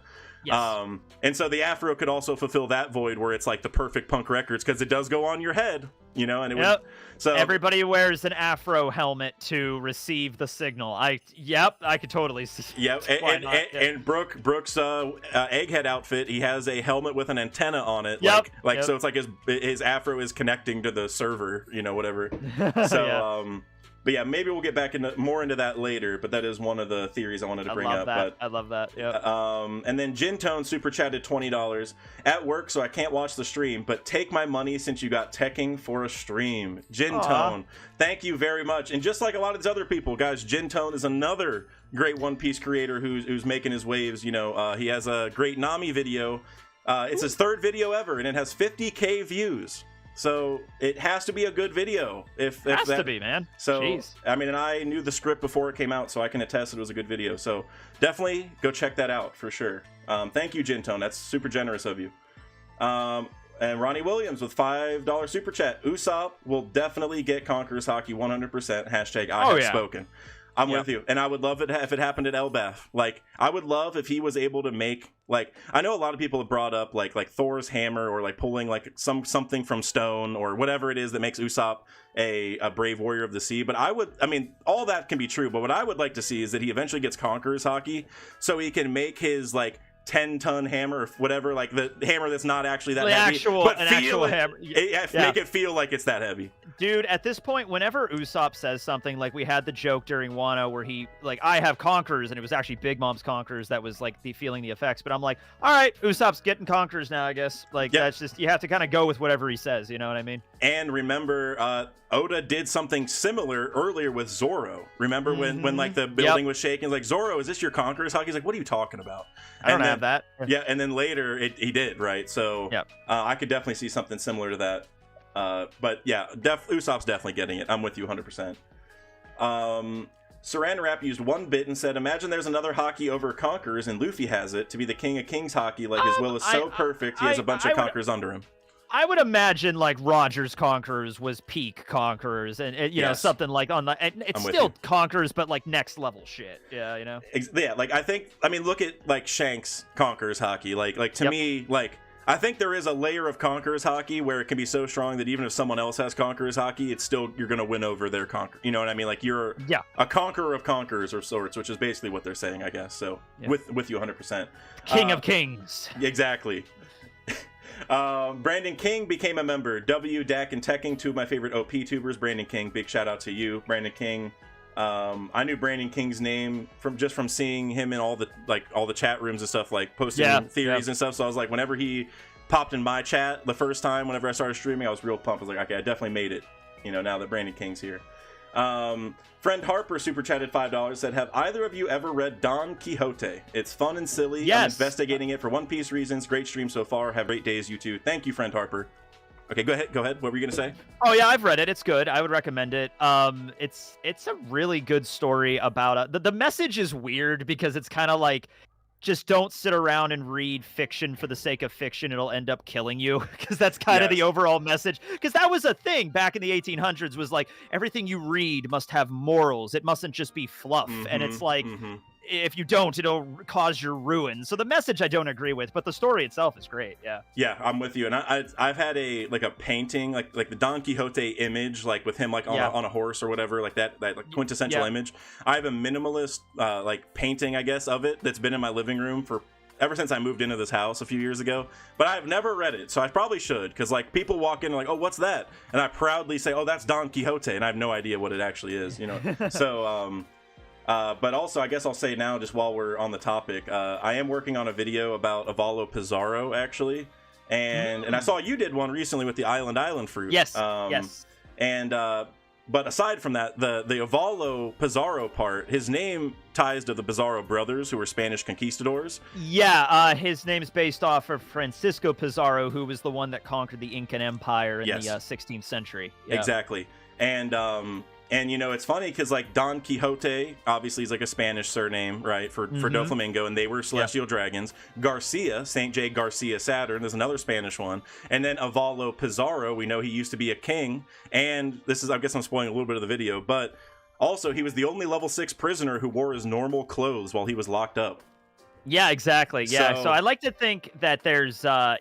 S1: Yes. And so the afro could also fulfill that void where it's like the perfect punk records because it does go on your head, you know, and it would, so
S2: everybody wears an afro helmet to receive the signal. I could totally see.
S1: Yep. And Brook's Egghead outfit, he has a helmet with an antenna on it. So it's like his afro is connecting to the server, you know, whatever. So but yeah, maybe we'll get back more into that later, but that is one of the theories I wanted to bring up.
S2: I love that. Yeah.
S1: And then Jintone super chatted $20 at work, so I can't watch the stream, but take my money since you got teching for a stream. Jintone, thank you very much. And just like a lot of these other people, guys, Jintone is another great One Piece creator who's making his waves. You know, he has a great Nami video. It's his third video ever, and it has 50K views. So it has to be a good video. It has
S2: to be, man.
S1: So
S2: jeez.
S1: I mean, and I knew the script before it came out, so I can attest it was a good video. So definitely go check that out for sure. Thank you, Jintone. That's super generous of you. And Ronnie Williams with $5 super chat. Usopp will definitely get Conqueror's Haki 100%. Hashtag I have spoken. I'm with you, and I would love it if it happened at Elbaf. Like, I would love if he was able to make, like, I know a lot of people have brought up like Thor's hammer or like pulling like something from stone or whatever it is that makes Usopp a brave warrior of the sea. But I mean, all that can be true. But what I would like to see is that he eventually gets Conqueror's Haki, so he can make his like 10-ton hammer or whatever, like the hammer that's not actually that heavy, but an actual hammer. Make it feel like it's that heavy.
S2: Dude, at this point, whenever Usopp says something, like we had the joke during Wano where he, like, I have Conquerors, and it was actually Big Mom's Conquerors that was, like, feeling the effects. But I'm like, all right, Usopp's getting Conquerors now, I guess. Like, that's just, you have to kind of go with whatever he says, you know what I mean?
S1: And remember, Oda did something similar earlier with Zoro. Remember when like, the building was shaking? Like, Zoro, is this your Conqueror's Haki? He's like, what are you talking about?
S2: I don't have that.
S1: Yeah, and then later, he did, right? So, I could definitely see something similar to that. But yeah, Usopp's definitely getting it. I'm with you 100%. Saran Wrap used 1 bit and said, imagine there's another Haki over Conquerors and Luffy has it to be the King of Kings Haki. Like his will is so perfect, he has a bunch of Conquerors under him.
S2: I would imagine like Roger's Conquerors was peak Conquerors and you know, something like on the, and it's still Conquerors, but like next level shit. Yeah, you know?
S1: Yeah, like I mean, look at like Shanks Conquerors Haki. Like to me, like, I think there is a layer of Conqueror's Haki where it can be so strong that even if someone else has Conqueror's Haki, it's still, you're going to win over their Conqueror. You know what I mean? Like, you're a Conqueror of Conquerors or sorts, which is basically what they're saying, I guess. So, with you 100%.
S2: King of Kings.
S1: Exactly. Brandon King became a member. W, Dak, and Tekking, 2 of my favorite OP tubers. Brandon King, big shout out to you, Brandon King. I knew Brandon King's name from seeing him in all the chat rooms and stuff, like posting theories and stuff. So I was like, whenever he popped in my chat the first time, whenever I started streaming, I was real pumped. I was like, okay, I definitely made it. You know, now that Brandon King's here. Friend Harper super chatted $5, said, have either of you ever read Don Quixote? It's fun and silly.
S2: Yes.
S1: I'm investigating it for One Piece reasons. Great stream so far. Have great days, you two. Thank you, Friend Harper. Okay, go ahead. What were you gonna say?
S2: Oh yeah, I've read it. It's good. I would recommend it. It's a really good story about the message is weird because it's kind of like, just don't sit around and read fiction for the sake of fiction. It'll end up killing you, because that's kind of the overall message. Because that was a thing back in the 1800s, was like, everything you read must have morals. It mustn't just be fluff. And it's like, if you don't, it'll cause your ruin. So the message I don't agree with, but the story itself is great. Yeah,
S1: I'm with you. And I've had a painting, like the Don Quixote image, like with him like on a horse or whatever, like that like quintessential image. I have a minimalist like painting, I guess, of it that's been in my living room for ever since I moved into this house a few years ago, but I've never read it, so I probably should, because like people walk in and like, oh, what's that? And I proudly say, oh, that's Don Quixote, and I have no idea what it actually is, you know. So but also, I guess I'll say now, just while we're on the topic, I am working on a video about Avalo Pizarro, actually, and I saw you did one recently with the Island fruit.
S2: Yes.
S1: But aside from that, the Avalo Pizarro part, his name ties to the Pizarro brothers, who were Spanish conquistadors.
S2: Yeah, his name's based off of Francisco Pizarro, who was the one that conquered the Incan Empire in the 16th century. Yeah.
S1: Exactly. And you know, it's funny because like Don Quixote obviously is like a Spanish surname, right, for Doflamingo, and they were celestial dragons. Garcia, Saint J. Garcia Saturn, there's another Spanish one, and then Avalo Pizarro, we know he used to be a king, and this is, I guess I'm spoiling a little bit of the video, but also he was the only level 6 prisoner who wore his normal clothes while he was locked up.
S2: Yeah, exactly. Yeah, so I like to think that there's I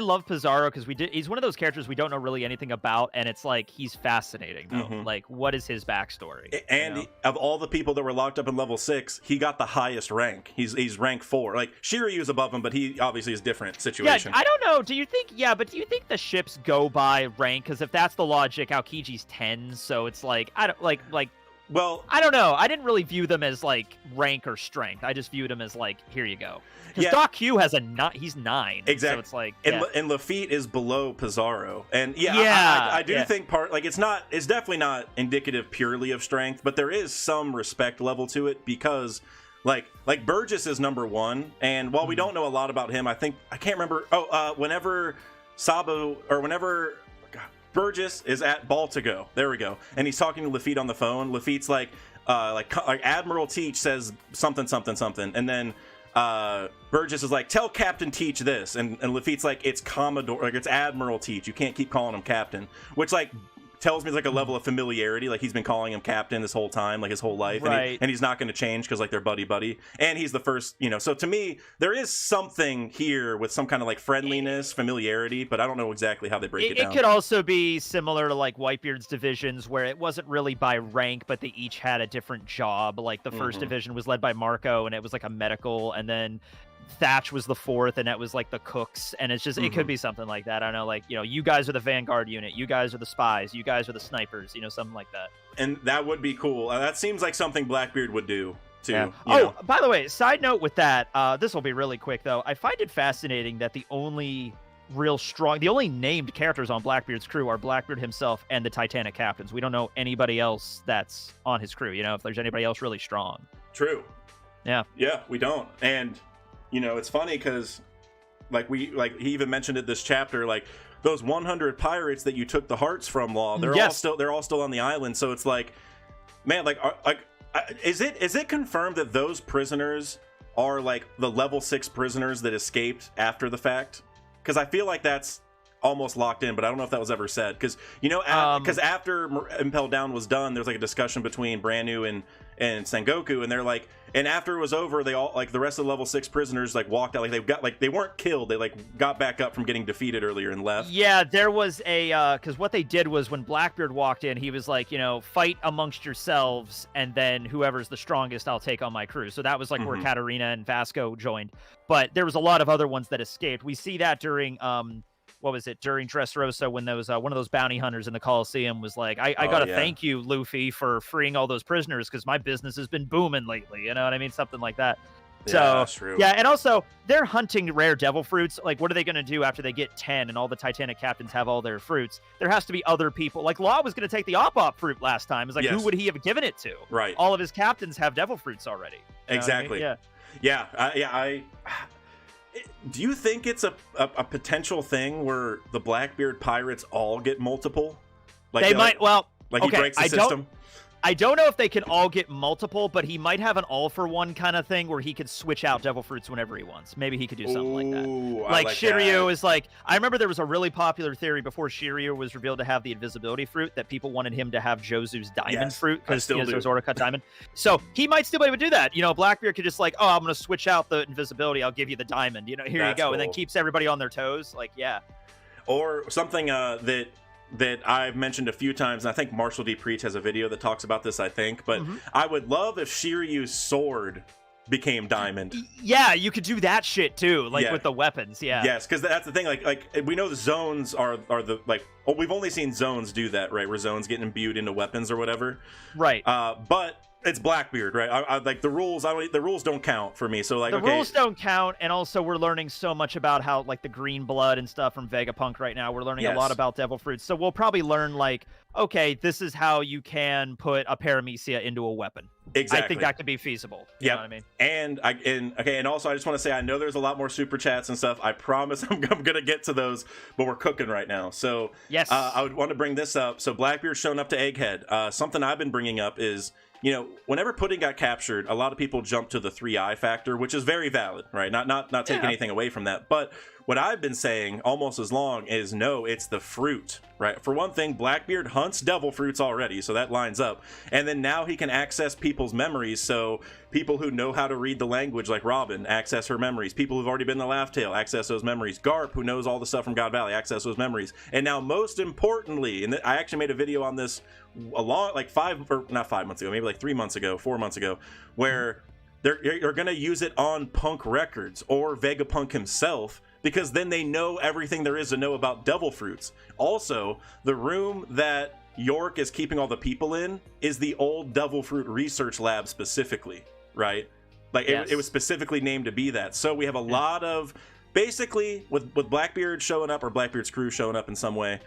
S2: love Pizarro because he's one of those characters we don't know really anything about, and it's like he's fascinating though. Like, what is his backstory?
S1: And of all the people that were locked up in level 6, he got the highest rank. He's rank 4. Like Shiryu's above him, but he obviously is different situation.
S2: Yeah, I don't know. Do you think the ships go by rank? Because if that's the logic, Aokiji's 10, so it's like I don't like. Well, I don't know. I didn't really view them as like rank or strength. I just viewed him as like, here you go. Because Doc Q has he's 9.
S1: Exactly.
S2: So it's like,
S1: and Lafitte is below Pizarro. And I do think it's definitely not indicative purely of strength, but there is some respect level to it, because like Burgess is number 1, and while we don't know a lot about him, I can't remember. Whenever Burgess is at Baltigo, there we go, and he's talking to Lafitte on the phone. Lafitte's like Admiral Teach says something, and then Burgess is like, tell Captain Teach this, and Lafitte's like, it's Commodore, like it's Admiral Teach, you can't keep calling him Captain, which like tells me like a level of familiarity, like he's been calling him Captain this whole time, like his whole life,
S2: right.
S1: and he's not going to change because like they're buddy, and he's the first, you know. So to me, there is something here with some kind of like friendliness, familiarity, but I don't know exactly how they break it down.
S2: It could also be similar to like Whitebeard's divisions, where it wasn't really by rank, but they each had a different job. Like the first division was led by Marco, and it was like a medical, and then Thatch was the 4th, and that was like the cooks, and it's just it could be something like that. I don't know, like, you know, you guys are the vanguard unit, you guys are the spies, you guys are the snipers, you know, something like that.
S1: And that would be cool. That seems like something Blackbeard would do too.
S2: Yeah. By the way, side note with that, this will be really quick though. I find it fascinating that the only named characters on Blackbeard's crew are Blackbeard himself and the Titanic captains. We don't know anybody else that's on his crew, you know, if there's anybody else really strong.
S1: True.
S2: Yeah,
S1: we don't. And you know, it's funny because he even mentioned it this chapter, like those 100 pirates that you took the hearts from, Law, they're all still on the island. So it's like, man, is it confirmed that those prisoners are like the level 6 prisoners that escaped after the fact? Because I feel like that's almost locked in, but I don't know if that was ever said. Because, you know, because after Impel Down was done, there's like a discussion between Brand-New and Sengoku, and they're like, and after it was over, they all, like the rest of the level 6 prisoners, like walked out, like they weren't killed, they like got back up from getting defeated earlier and left.
S2: Yeah, there was a because what they did was when Blackbeard walked in, he was like, you know, fight amongst yourselves, and then whoever's the strongest, I'll take on my crew. So that was like where Katarina and Vasco joined, but there was a lot of other ones that escaped. We see that during during Dressrosa, when those one of those bounty hunters in the Coliseum was like, I gotta thank you, Luffy, for freeing all those prisoners, because my business has been booming lately, you know what I mean? Something like that. So,
S1: that's true.
S2: Yeah, and also, they're hunting rare devil fruits. Like, what are they going to do after they get 10 and all the Titanic captains have all their fruits? There has to be other people. Like, Law was going to take the Op fruit last time. It's like, who would he have given it to?
S1: Right.
S2: All of his captains have devil fruits already.
S1: Exactly.
S2: I mean?
S1: Yeah. Do you think it's a potential thing where the Blackbeard pirates all get multiple? Like
S2: they might. Well,
S1: like
S2: okay,
S1: he breaks the system.
S2: I don't know if they can all get multiple, but he might have an all-for-one kind of thing where he could switch out devil fruits whenever he wants. Maybe he could do something like that. Like Shiryu is like, I remember there was a really popular theory before Shiryu was revealed to have the invisibility fruit that people wanted him to have Josu's diamond fruit because he has his Order Cut diamond. So he might still be able to do that. You know, Blackbeard could just like, oh, I'm going to switch out the invisibility. I'll give you the diamond. You know, here you go. Cool. And then keeps everybody on their toes. Like, yeah.
S1: Or something that I've mentioned a few times, and I think Marshall D. Preach has a video that talks about this, I think, but I would love if Shiryu's sword became diamond.
S2: Yeah, you could do that shit too, like with the weapons,
S1: Yes, because that's the thing, like we know the zones are the, like, we've only seen zones do that, right, where zones get imbued into weapons or whatever.
S2: Right.
S1: But it's Blackbeard, right? I like the rules. The rules don't count for me. So like
S2: the rules don't count, and also we're learning so much about how like the green blood and stuff from Vegapunk right now. We're learning a lot about devil fruits, so we'll probably learn like, okay, this is how you can put a paramecia into a weapon.
S1: Exactly.
S2: I think that could be feasible. You know what I mean?
S1: And also I just want to say I know there's a lot more super chats and stuff. I promise I'm gonna get to those, but we're cooking right now. So
S2: yes,
S1: I would want to bring this up. So Blackbeard's showing up to Egghead. Something I've been bringing up is, you know, whenever Pudding got captured, a lot of people jump to the 3i factor, which is very valid, right? Not taking anything away from that. But what I've been saying almost as long is no, it's the fruit, right? For one thing, Blackbeard hunts devil fruits already, so that lines up. And then now he can access people's memories, so people who know how to read the language, like Robin, access her memories. People who've already been to Laugh Tale, access those memories. Garp, who knows all the stuff from God Valley, access those memories. And now, most importantly, and I actually made a video on this like 4 months ago, where they're going to use it on Punk Records or Vegapunk himself, because then they know everything there is to know about devil fruits. Also, the room that York is keeping all the people in is the old devil fruit research lab specifically, right? Like it was specifically named to be that. So we have a lot of, basically, with Blackbeard showing up, or Blackbeard's crew showing up in some way,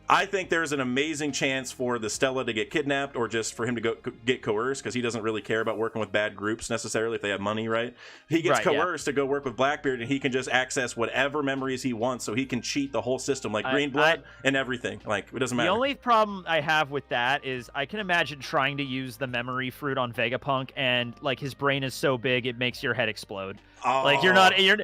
S1: I think there's an amazing chance for the Stella to get kidnapped, or just for him to get coerced, because he doesn't really care about working with bad groups necessarily if they have money, right? He gets coerced to go work with Blackbeard, and he can just access whatever memories he wants, so he can cheat the whole system, like green blood and everything. Like, it doesn't matter.
S2: The only problem I have with that is I can imagine trying to use the memory fruit on Vegapunk, and like his brain is so big it makes your head explode. Oh. Like you're not able,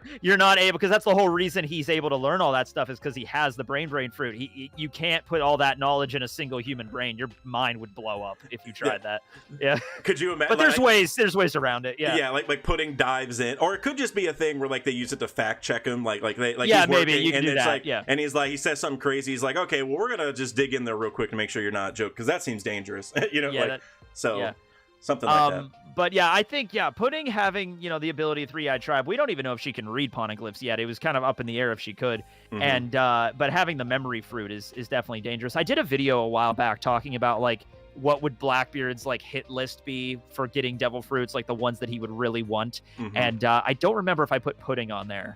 S2: because that's the whole reason he's able to learn all that stuff, is because he has the brain fruit. You can't put all that knowledge in a single human brain. Your mind would blow up if you tried that. Yeah.
S1: Could you imagine?
S2: But there's ways around it. Yeah.
S1: Yeah, like putting dives in, or it could just be a thing where like they use it to fact check him, like he's
S2: maybe
S1: working,
S2: you can
S1: and
S2: do
S1: it's
S2: that.
S1: like, and he's like, he says something crazy. He's like, okay, well, we're gonna just dig in there real quick to make sure you're not a joke, because that seems dangerous. You know, something like that.
S2: But yeah, I think Pudding having, you know, the ability of 3-Eyed Tribe, we don't even know if she can read Poneglyphs yet. It was kind of up in the air if she could. And but having the memory fruit is definitely dangerous. I did a video a while back talking about like what would Blackbeard's like hit list be for getting devil fruits, like the ones that he would really want. And I don't remember if I put Pudding on there.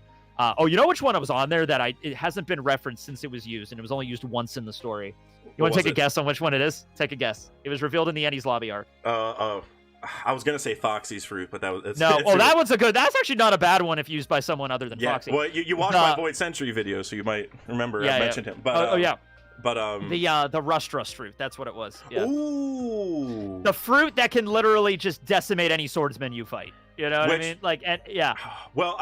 S2: You know which one I was on there that it hasn't been referenced since it was used, and it was only used once in the story. You want to take a guess on which one it is? Take a guess. It was revealed in the Ennie's Lobby arc.
S1: I was gonna say Foxy's fruit, but that was
S2: no. Oh, that one's a good. That's actually not a bad one if used by someone other than Foxy.
S1: Well, you watched my Void Century video, so you might remember I mentioned him. But but
S2: the rust fruit. That's what it was. Yeah.
S1: Ooh.
S2: The fruit that can literally just decimate any swordsman you fight. You know what I mean? Like, and
S1: Well,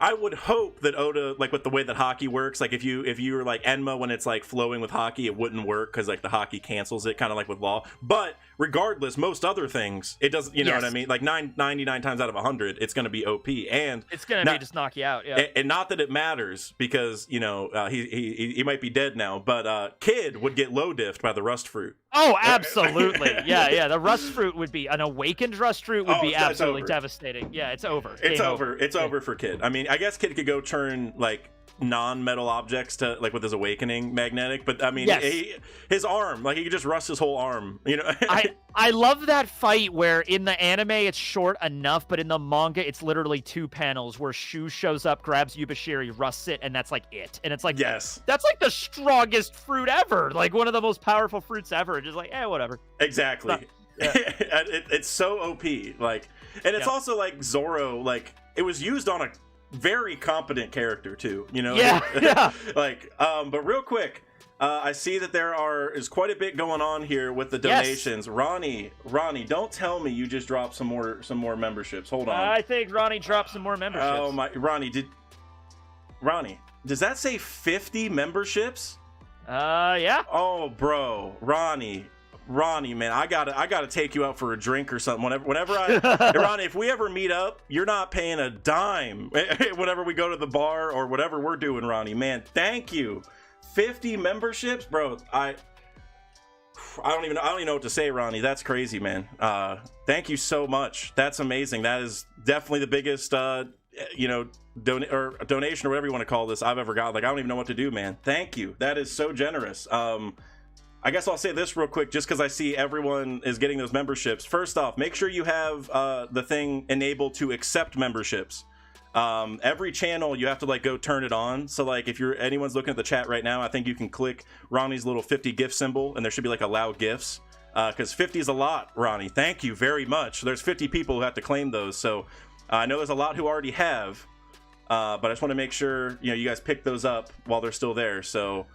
S1: I would hope that Oda, like with the way that Haki works, like if you were like Enma when it's like flowing with Haki, it wouldn't work because like the Haki cancels it, kind of like with Law. But regardless, most other things, it doesn't. You know what I mean? Like 99 times out of 100, it's going to be OP, and
S2: it's going to be just knock you out. Yeah.
S1: And not that it matters, because you know he might be dead now, but Kid would get low diffed by the rust fruit.
S2: Oh, absolutely. Yeah. The rust fruit would be an awakened rust fruit would be absolutely devastating. Yeah, it's over.
S1: It's over for Kid. I mean, I guess Kid could go turn like non-metal objects to like with his awakening magnetic. But I mean,
S2: yes.
S1: his arm, like he could just rust his whole arm. You know,
S2: I love that fight where in the anime it's short enough, but in the manga it's literally 2 panels where Shu shows up, grabs Yubashiri, rusts it, and that's like it. And it's like,
S1: yes,
S2: that's like the strongest fruit ever, like one of the most powerful fruits ever. Just like, whatever.
S1: Exactly. Yeah. It's so OP, like, and it's also like Zoro, like it was used on a very competent character too, you know.
S2: Yeah.
S1: Like but real quick, I see that is quite a bit going on here with the donations. Yes. Ronnie, don't tell me you just dropped some more memberships. Hold on.
S2: I think Ronnie dropped some more memberships.
S1: Oh my, Ronnie, does that say 50 memberships?
S2: Yeah.
S1: Oh bro, Ronnie, man, I gotta take you out for a drink or something. Whenever Ronnie, if we ever meet up, you're not paying a dime whenever we go to the bar or whatever we're doing, Ronnie. Man, thank you. 50 memberships, bro. I don't even know what to say, Ronnie. That's crazy, man. Thank you so much. That's amazing. That is definitely the biggest donation or whatever you want to call this I've ever got. Like, I don't even know what to do, man. Thank you. That is so generous. I guess I'll say this real quick, just because I see everyone is getting those memberships. First off, make sure you have the thing enabled to accept memberships. Every channel you have to like go turn it on. So like if anyone's looking at the chat right now, I think you can click Ronnie's little 50 gift symbol, and there should be like allow gifts. Because 50 is a lot, Ronnie. Thank you very much. There's 50 people who have to claim those. So I know there's a lot who already have, but I just want to make sure you guys pick those up while they're still there. So.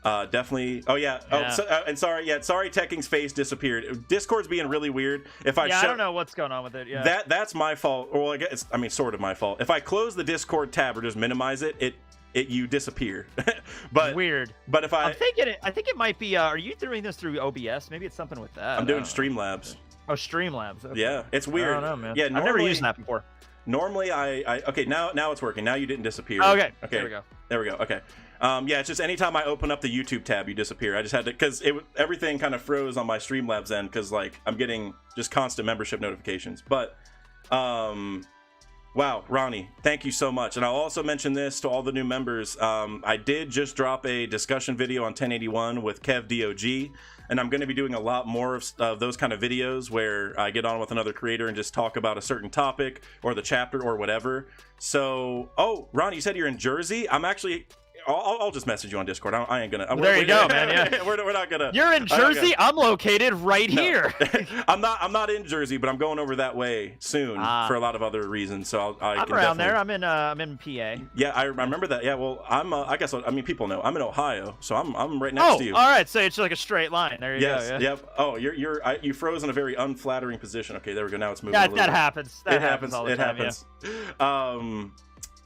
S1: Definitely. Oh yeah. Oh, and sorry. Yeah, sorry. Tekking's face disappeared. Discord's being really weird. I
S2: don't know what's going on with it. Yeah.
S1: That's my fault. Well, I guess sort of my fault. If I close the Discord tab or just minimize it, you disappear. But
S2: weird.
S1: But I
S2: think it might be. Are you doing this through OBS? Maybe it's something with that.
S1: I'm doing Streamlabs.
S2: Oh, Streamlabs. Okay.
S1: Yeah, it's weird.
S2: I don't know, man.
S1: Yeah,
S2: I've never used that before.
S1: Normally, okay. Now it's working. Now you didn't disappear.
S2: Okay. There we go.
S1: Okay. Yeah, it's just anytime I open up the YouTube tab, you disappear. I just had to, because everything kind of froze on my Streamlabs end, because like I'm getting just constant membership notifications. But wow, Ronnie, thank you so much. And I'll also mention this to all the new members. I did just drop a discussion video on 1081 with Kev DOG, and I'm going to be doing a lot more of those kind of videos where I get on with another creator and just talk about a certain topic or the chapter or whatever. So, Ronnie, you said you're in Jersey. I'm actually... I'll just message you on Discord. I ain't gonna.
S2: There you go, man. Yeah,
S1: we're not gonna.
S2: You're in Jersey. I'm located right here.
S1: I'm not in Jersey, but I'm going over that way soon for a lot of other reasons. So
S2: I'm around there. I'm in PA.
S1: Yeah, I remember that. Yeah, well, I guess people know I'm in Ohio, so I'm right next to you.
S2: All right. So it's like a straight line. There you go.
S1: Yes.
S2: Yeah.
S1: Yep. Oh, you froze in a very unflattering position. Okay, there we go. Now it's moving.
S2: That happens. That happens all the time.
S1: Happens. Yeah.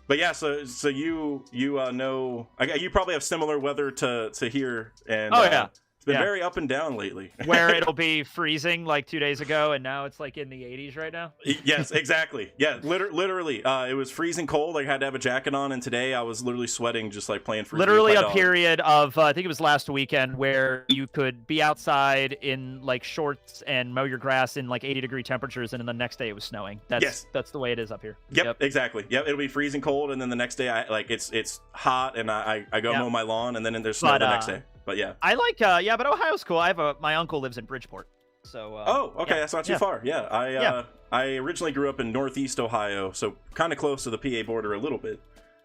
S1: But yeah, so you know, you probably have similar weather to here, and it's been very up and down lately.
S2: Where it'll be freezing like 2 days ago, and now it's like in the 80s right now.
S1: Yes, exactly. Yeah, literally, it was freezing cold. I had to have a jacket on, and today I was literally sweating just like playing freezing.
S2: Literally a period of I think it was last weekend where you could be outside in like shorts and mow your grass in like 80-degree temperatures, and then the next day it was snowing. That's the way it is up here.
S1: Yep, exactly. Yep, it'll be freezing cold, and then the next day it's hot, and I go mow my lawn, and then there's snow the next day. But yeah,
S2: I like but Ohio's cool. My uncle lives in Bridgeport, so
S1: that's not too far. Yeah, I originally grew up in Northeast Ohio, so kind of close to the PA border a little bit.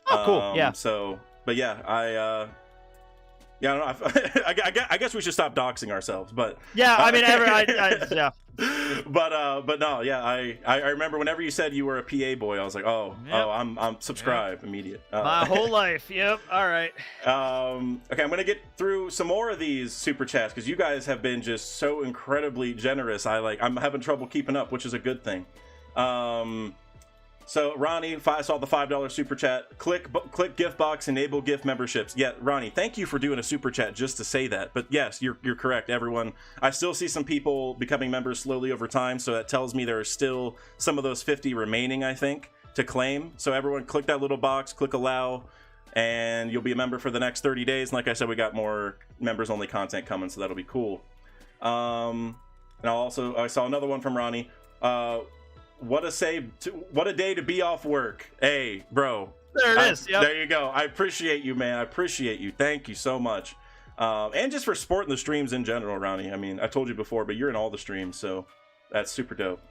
S2: Oh, cool. Yeah.
S1: So, but yeah, I don't know. I guess we should stop doxing ourselves, but
S2: yeah, I mean, yeah.
S1: But no, yeah, I remember whenever you said you were a PA boy, I was like, I'm subscribed immediate.
S2: My whole life. Yep. All right.
S1: Okay, I'm gonna get through some more of these super chats because you guys have been just so incredibly generous. I'm having trouble keeping up, which is a good thing. So Ronnie, I saw the $5 super chat. Click gift box, enable gift memberships. Yeah, Ronnie, thank you for doing a super chat just to say that. But yes, you're correct, everyone. I still see some people becoming members slowly over time, so that tells me there are still some of those 50 remaining, I think, to claim. So everyone, click that little box, click allow, and you'll be a member for the next 30 days. And like I said, we got more members-only content coming, so that'll be cool. And I saw another one from Ronnie. What a day to be off work. Hey, bro,
S2: There it is. Yep.
S1: There you go. I appreciate you, man. I appreciate you. Thank you so much. And just for supporting the streams in general, Ronnie. I mean, I told you before, but you're in all the streams, so that's super dope.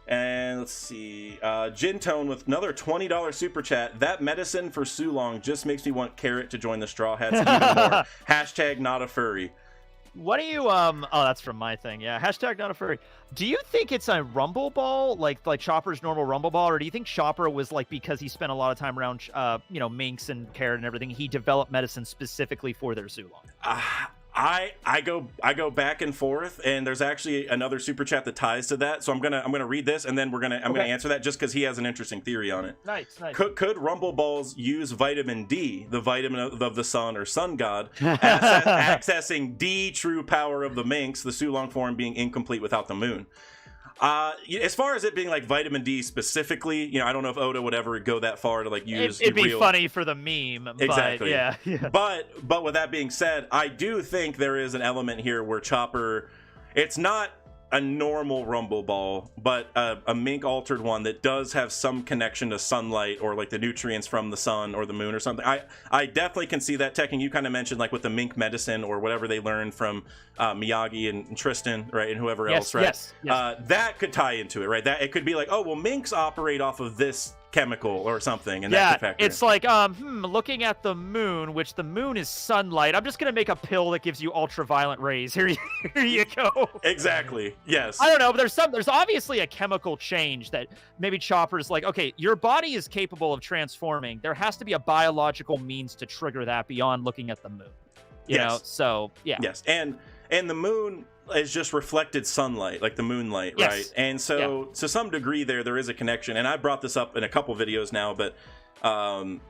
S1: And let's see, Gin Tone with another $20 super chat. That medicine for Sulong just makes me want Carrot to join the Straw Hats even more. Hashtag not a furry.
S2: What do you oh, that's from my thing. Yeah, hashtag not a furry. Do you think it's a rumble ball, like Chopper's normal rumble ball, or do you think Chopper was like, because he spent a lot of time around you know, Minks and Carrot and everything, he developed medicine specifically for their Sulong?
S1: I go back and forth, and there's actually another super chat that ties to that. So I'm gonna read this, and then I'm gonna answer that just because he has an interesting theory on it.
S2: Nice.
S1: Could Rumble Balls use vitamin D, the vitamin of the sun or sun god, accessing D true power of the Minks, the Sulong form being incomplete without the moon? As far as it being like vitamin D specifically, you know, I don't know if Oda would ever go that far to like use.
S2: It'd be funny for the meme.
S1: Exactly.
S2: But, yeah.
S1: But with that being said, I do think there is an element here where Chopper, it's not a normal rumble ball, but a Mink altered one that does have some connection to sunlight or like the nutrients from the sun or the moon or something. I definitely can see that. Tekken, you kind of mentioned like with the Mink medicine or whatever they learned from Miyagi and Tristan, right, and whoever else, right?
S2: Yes.
S1: That could tie into it, right? That it could be like, oh well, Minks operate off of this chemical or something, and that could factor
S2: it's
S1: in.
S2: like looking at the moon, which the moon is sunlight. I'm just gonna make a pill that gives you ultraviolet rays. Here you go.
S1: Exactly. Yes.
S2: I don't know, but there's obviously a chemical change that maybe Chopper's like, okay, your body is capable of transforming. There has to be a biological means to trigger that beyond looking at the moon. You know, so yeah.
S1: Yes, and the moon is just reflected sunlight, like the moonlight, right? And so to some degree there is a connection, and I brought this up in a couple videos now, but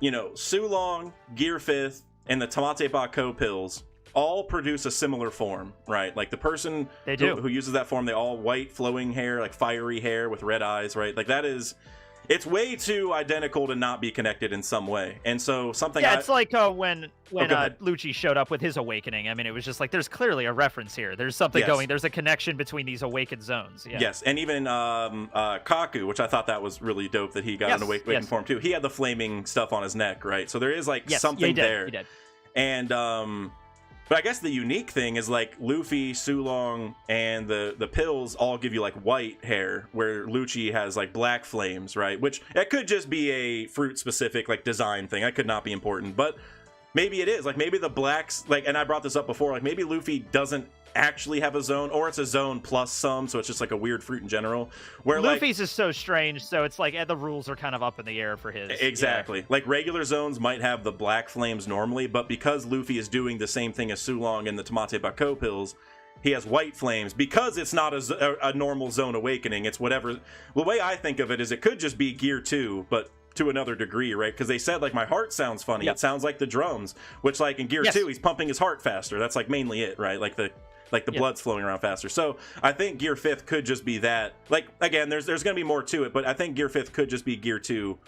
S1: you know, Sulong, Gear 5th, and the Tamate Bako pills all produce a similar form, right? Like the person who uses that form, they all white flowing hair, like fiery hair with red eyes, right? Like that is, it's way too identical to not be connected in some way. And so something
S2: it's like when Lucci showed up with his awakening. I mean, it was just like, there's clearly a reference here. There's something going, there's a connection between these awakened zones. Yeah.
S1: Yes, and even Kaku, which I thought that was really dope that he got an awakened form too. He had the flaming stuff on his neck, right? So there is like something there.
S2: He did.
S1: And but I guess the unique thing is like Luffy, Sulong, and the pills all give you like white hair, where Lucci has like black flames, right? Which it could just be a fruit specific like design thing. That could not be important, but maybe it is. Like maybe the blacks, like, and I brought this up before, like maybe Luffy doesn't actually have a zone, or it's a zone plus some, so it's just like a weird fruit in general. Where
S2: Luffy's is so strange, so it's like the rules are kind of up in the air for his.
S1: Exactly. Yeah. Like regular zones might have the black flames normally, but because Luffy is doing the same thing as Sulong and the Tamate Bako pills, he has white flames because it's not a normal zone awakening. It's whatever. The way I think of it is it could just be Gear 2, but to another degree, right? Because they said like my heart sounds funny. It sounds like the drums, which like in Gear 2 he's pumping his heart faster. That's like mainly it, right? Like the blood's flowing around faster. So I think Gear 5th could just be that. Like again, there's going to be more to it, but I think Gear 5th could just be Gear 2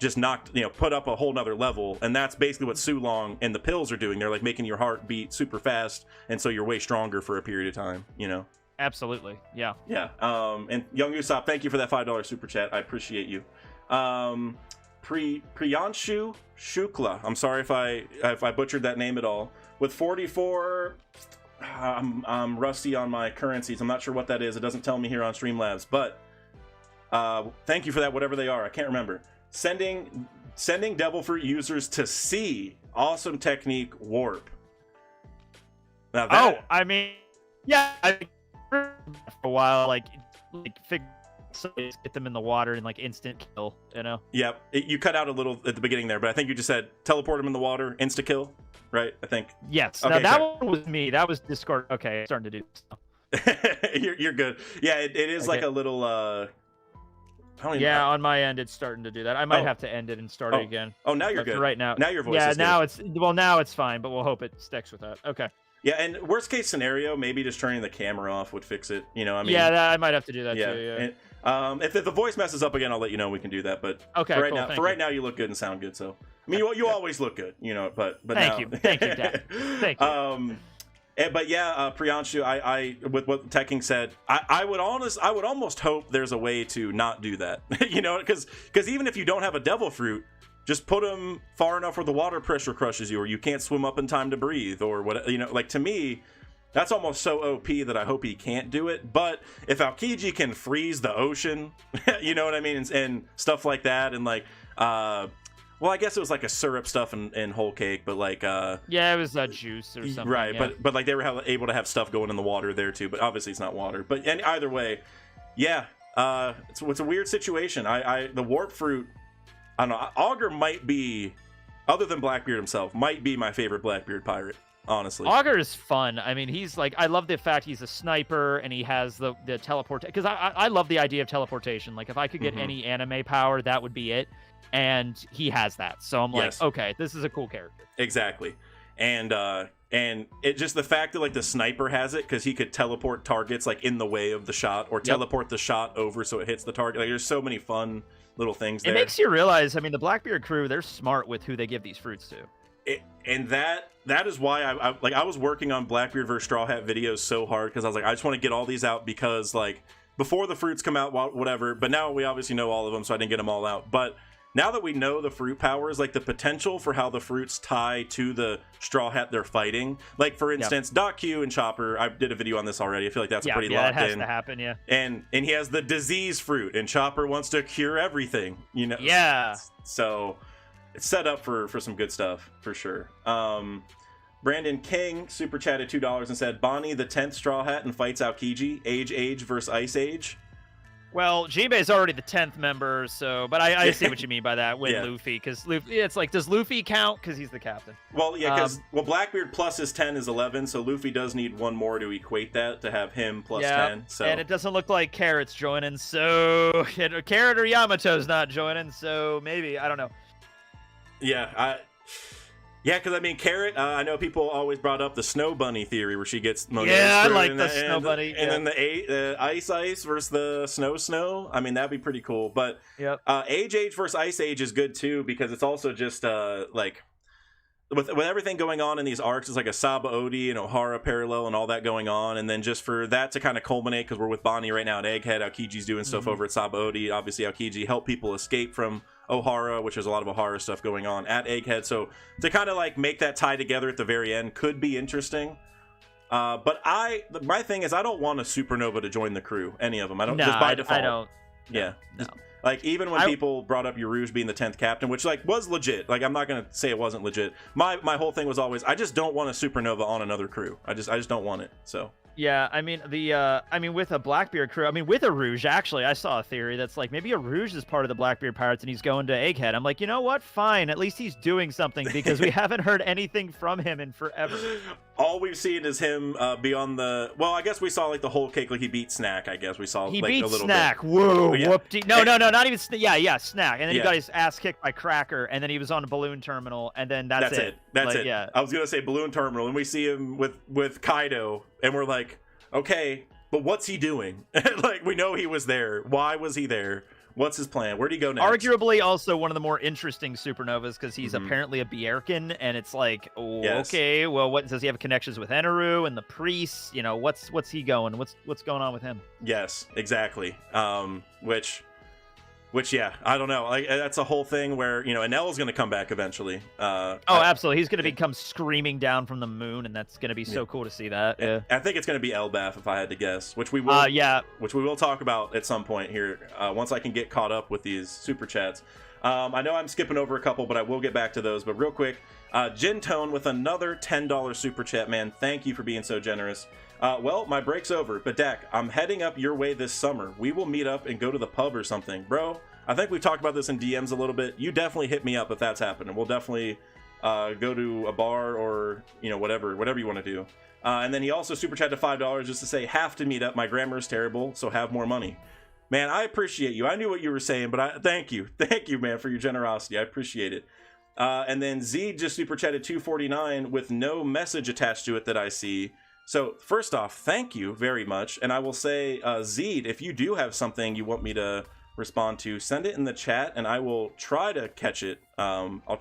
S1: just knocked, you know, put up a whole nother level, and that's basically what Sulong and the pills are doing. They're like making your heart beat super fast, and so you're way stronger for a period of time, you know.
S2: Absolutely. Yeah.
S1: And Young Usopp, thank you for that $5 super chat. I appreciate you. Priyanshu Shukla, I'm sorry if I butchered that name at all, with 44. I'm rusty on my currencies. I'm not sure what that is. It doesn't tell me here on Streamlabs, but thank you for that, whatever they are. I can't remember. Sending Devil Fruit users to C. Awesome technique, warp. Now that,
S2: I mean, yeah, for a while, like figure get them in the water and like instant kill, you know.
S1: Yep. You cut out a little at the beginning there, but I think you just said teleport them in the water, insta kill, right? I think.
S2: Yes. Okay, now that one was me. That was Discord. Okay, I'm starting to do
S1: so. you're good. Yeah, it is like a little.
S2: On my end, it's starting to do that. I might have to end it and start it again.
S1: Oh, now you're good.
S2: Right now.
S1: Now your voice is
S2: now
S1: good.
S2: now it's fine, but we'll hope it sticks with that. Okay.
S1: Yeah, and worst case scenario, maybe just turning the camera off would fix it. You know, I mean.
S2: Yeah, I might have to do that too. Yeah.
S1: And, if the voice messes up again, I'll let you know. We can do that. But
S2: okay,
S1: for right now, you look good and sound good. So I mean, you always look good, you know. But
S2: thank you, Dad. Thank you.
S1: But yeah, Priyanshu, I with what Tekking said, I would almost hope there's a way to not do that, you know, because even if you don't have a devil fruit, just put him far enough where the water pressure crushes you, or you can't swim up in time to breathe, or what, you know, like, to me, that's almost so OP that I hope he can't do it. But if Aokiji can freeze the ocean, you know what I mean, and stuff like that, and like, well, I guess it was like a syrup stuff in Whole Cake, but like,
S2: yeah, it was juice or something,
S1: right?
S2: Yeah.
S1: But like they were able to have stuff going in the water there too. But obviously it's not water. But either way, yeah, it's a weird situation. The warp fruit, I don't know. Augur might be, other than Blackbeard himself, might be my favorite Blackbeard pirate. Honestly,
S2: Augur is fun. I mean, he's like, I love the fact he's a sniper and he has the teleport, because I love the idea of teleportation. Like, if I could get any anime power, that would be it. And he has that, so I'm like, okay, this is a cool character.
S1: Exactly. And it just, the fact that like the sniper has it, because he could teleport targets like in the way of the shot, or teleport the shot over so it hits the target. Like, there's so many fun little things there.
S2: It makes you realize, I mean, the Blackbeard crew, they're smart with who they give these fruits to.
S1: And that is why I was working on Blackbeard versus Straw Hat videos so hard, because I was like, I just want to get all these out, because like before the fruits come out, whatever. But now we obviously know all of them, so I didn't get them all out. But now that we know the fruit powers, like the potential for how the fruits tie to the Straw Hat they're fighting. Like, for instance, Doc Q and Chopper, I did a video on this already. I feel like that's pretty locked in.
S2: Yeah, that has to happen, yeah.
S1: And he has the disease fruit, and Chopper wants to cure everything, you know?
S2: Yeah.
S1: So it's set up for some good stuff, for sure. Brandon King super chatted $2 and said, Bonnie the 10th Straw Hat and fights Aokiji, Age versus Ice Age.
S2: Well, Jinbei's already the 10th member, so, but I see what you mean by that with Luffy, because Luffy, it's like, does Luffy count? Because he's the captain.
S1: Well, yeah, because Blackbeard plus his 10 is 11, so Luffy does need one more to equate that, to have him plus 10. So. And
S2: it doesn't look like Carrot's joining, so Carrot or Yamato's not joining, so maybe, I don't know.
S1: Yeah, because I mean, Carrot, I know people always brought up the Snow Bunny theory, where she gets Monet.
S2: Yeah, I like the Snow Bunny.
S1: And then the Ice versus the Snow. I mean, that'd be pretty cool. But Age versus Ice Age is good too, because it's also just like with everything going on in these arcs, it's like a Saba Odi and Ohara parallel and all that going on, and then just for that to kind of culminate, because we're with Bonnie right now at Egghead, Aokiji's doing stuff over at Saba Odi. Obviously, Aokiji helped people escape from Ohara, which is a lot of Ohara stuff going on at Egghead, so to kind of like make that tie together at the very end could be interesting. But my thing is, I don't want a Supernova to join the crew, any of them. I don't, just by default.
S2: I don't.
S1: Yeah.
S2: No.
S1: Like, even when people brought up Yarouge being the 10th captain, which like was legit, like I'm not gonna say it wasn't legit. My whole thing was always, I just don't want a Supernova on another crew. I just don't want it. So
S2: yeah, I mean with a Blackbeard crew, I mean with a Rouge, actually, I saw a theory that's like maybe a Rouge is part of the Blackbeard pirates and he's going to Egghead. I'm like, you know what? Fine, at least he's doing something, because we haven't heard anything from him in forever.
S1: All we've seen is him be on the. Well, I guess we saw like the whole cake, like he beat Snack. I guess we saw
S2: he
S1: like
S2: beat
S1: a little
S2: Snack.
S1: bit.
S2: Whoa, whoopty. No, not even. Snack, and then he got his ass kicked by Cracker, and then he was on a balloon terminal, and then that's it.
S1: That's it. Yeah, I was gonna say balloon terminal, and we see him with Kaido, and we're like, okay, but what's he doing? Like, we know he was there. Why was he there? What's his plan? Where'd he go next?
S2: Arguably also one of the more interesting Supernovas, because he's apparently a Bjerken, and it's like, okay, well, what does he have connections with Eneru and the priests? You know, what's he going? What's going on with him?
S1: Yes, exactly. Which, yeah, I don't know. Like, that's a whole thing where, you know, Enel's going to come back eventually.
S2: Absolutely. He's going to come screaming down from the moon, and that's going to be so cool to see that. Yeah.
S1: I think it's going to be Elbaf, if I had to guess, which we will. Which we will talk about at some point here, once I can get caught up with these super chats. I know I'm skipping over a couple, but I will get back to those. But real quick, Gintone with another $10 super chat, man. Thank you for being so generous. Well, my break's over, but Dak, I'm heading up your way this summer. We will meet up and go to the pub or something. Bro, I think we've talked about this in DMs a little bit. You definitely hit me up if that's happening. We'll definitely go to a bar or, you know, whatever you want to do. And then he also super chatted $5 just to say, have to meet up. My grammar is terrible, so have more money. Man, I appreciate you. I knew what you were saying, but thank you. Thank you, man, for your generosity. I appreciate it. And then Z just super chatted $2.49 with no message attached to it that I see. So first off, thank you very much. And I will say, Zed, if you do have something you want me to respond to, send it in the chat and I will try to catch it. I'll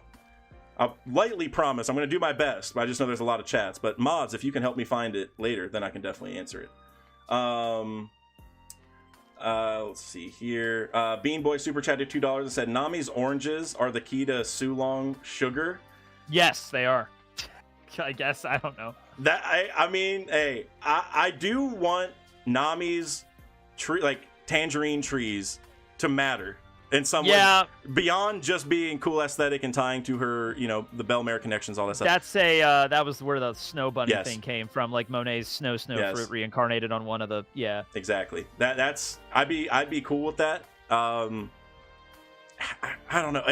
S1: lightly promise I'm going to do my best, but I just know there's a lot of chats. But mods, if you can help me find it later, then I can definitely answer it. Let's see here. Bean Boy super chatted $2 and said Nami's oranges are the key to Sulong sugar.
S2: Yes, they are. I guess, I don't know.
S1: That I mean, hey, I do want Nami's tree, like tangerine trees, to matter in some way beyond just being cool aesthetic and tying to her, you know, the Belle Mare connections, all that stuff.
S2: That's that was where the snow bunny thing came from, like Monet's snow fruit reincarnated on one of the
S1: exactly. That's I'd be cool with that. I don't know.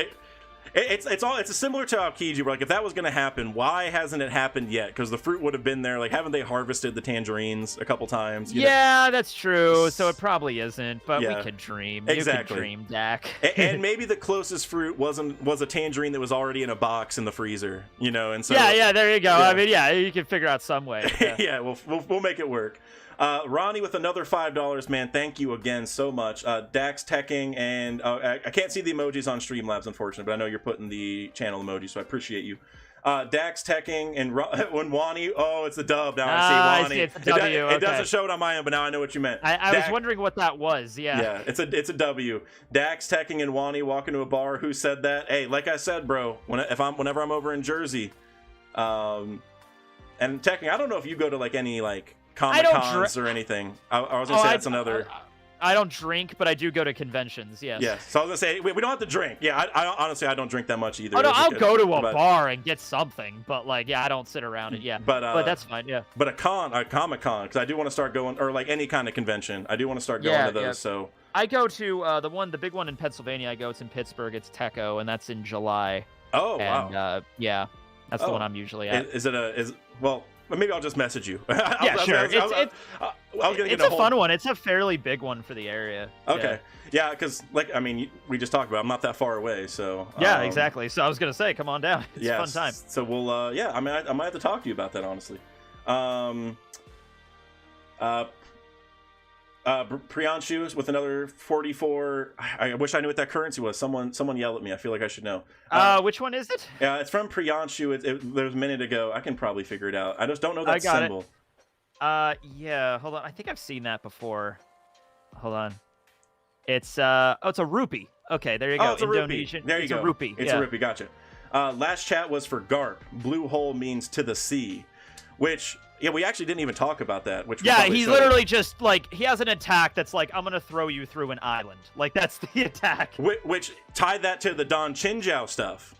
S1: It's similar to Aokiji, where like if that was going to happen, why hasn't it happened yet? Because the fruit would have been there. Like, haven't they harvested the tangerines a couple times? You know?
S2: That's true. So it probably isn't, but we could dream.
S1: Exactly.
S2: You could dream, Dak.
S1: And maybe the closest fruit was a tangerine that was already in a box in the freezer, you know. And so
S2: there you go. I mean, you can figure out some way.
S1: We'll make it work. Ronnie with another $5, man. Thank you again so much. Dax Teching, and I can't see the emojis on Streamlabs, unfortunately, but I know you're putting the channel emoji, so I appreciate you. Dax Teching and when Wani, it's a dub now. I see Wani.
S2: It's a W.
S1: It doesn't show it on my end, but now I know what you meant.
S2: I was wondering what that was. Yeah,
S1: it's a W. Dax Teching and Wani walk into a bar. Who said that? Hey, like I said, bro. Whenever I'm over in Jersey, and Teching, I don't know if you go to like any like Comic-Cons or anything. I was gonna say that's another.
S2: I don't drink, but I do go to conventions. Yes.
S1: Yeah. So I was gonna say we don't have to drink. Yeah. I honestly I don't drink that much either.
S2: Oh no, I'll go to a bar and get something, but like I don't sit around it. Yeah. But that's fine. Yeah.
S1: But a Comic-Con, because I do want to start going, or like any kind of convention, I do want to start going to those. Yeah. So
S2: I go to the big one in Pennsylvania. It's in Pittsburgh. It's Techo, and that's in July.
S1: Oh
S2: and,
S1: wow.
S2: That's the one I'm usually at.
S1: Well, maybe I'll just message you.
S2: Sure. It's a fun one. It's a fairly big one for the area.
S1: Okay. Yeah, because we just talked about I'm not that far away, so.
S2: Yeah, exactly. So I was gonna say, come on down. It's a fun time.
S1: So we'll I might have to talk to you about that, honestly. Priyanshu with another 44. I wish I knew what that currency was. Someone yell at me. I feel like I should know.
S2: Which one is it?
S1: Yeah, it's from Priyanshu. There was a minute ago. I can probably figure it out. I just don't know that symbol.
S2: Hold on. I think I've seen that before. Hold on. It's it's a rupee. Okay, there you go.
S1: It's Indonesian. There you go.
S2: It's a rupee.
S1: It's a rupee. Gotcha. Last chat was for Garp. Blue hole means to the sea, which. Yeah, we actually didn't even talk about that.
S2: He's literally just like, he has an attack that's like, I'm gonna throw you through an island. Like, that's the attack.
S1: Which tied that to the Don Chinjiao stuff,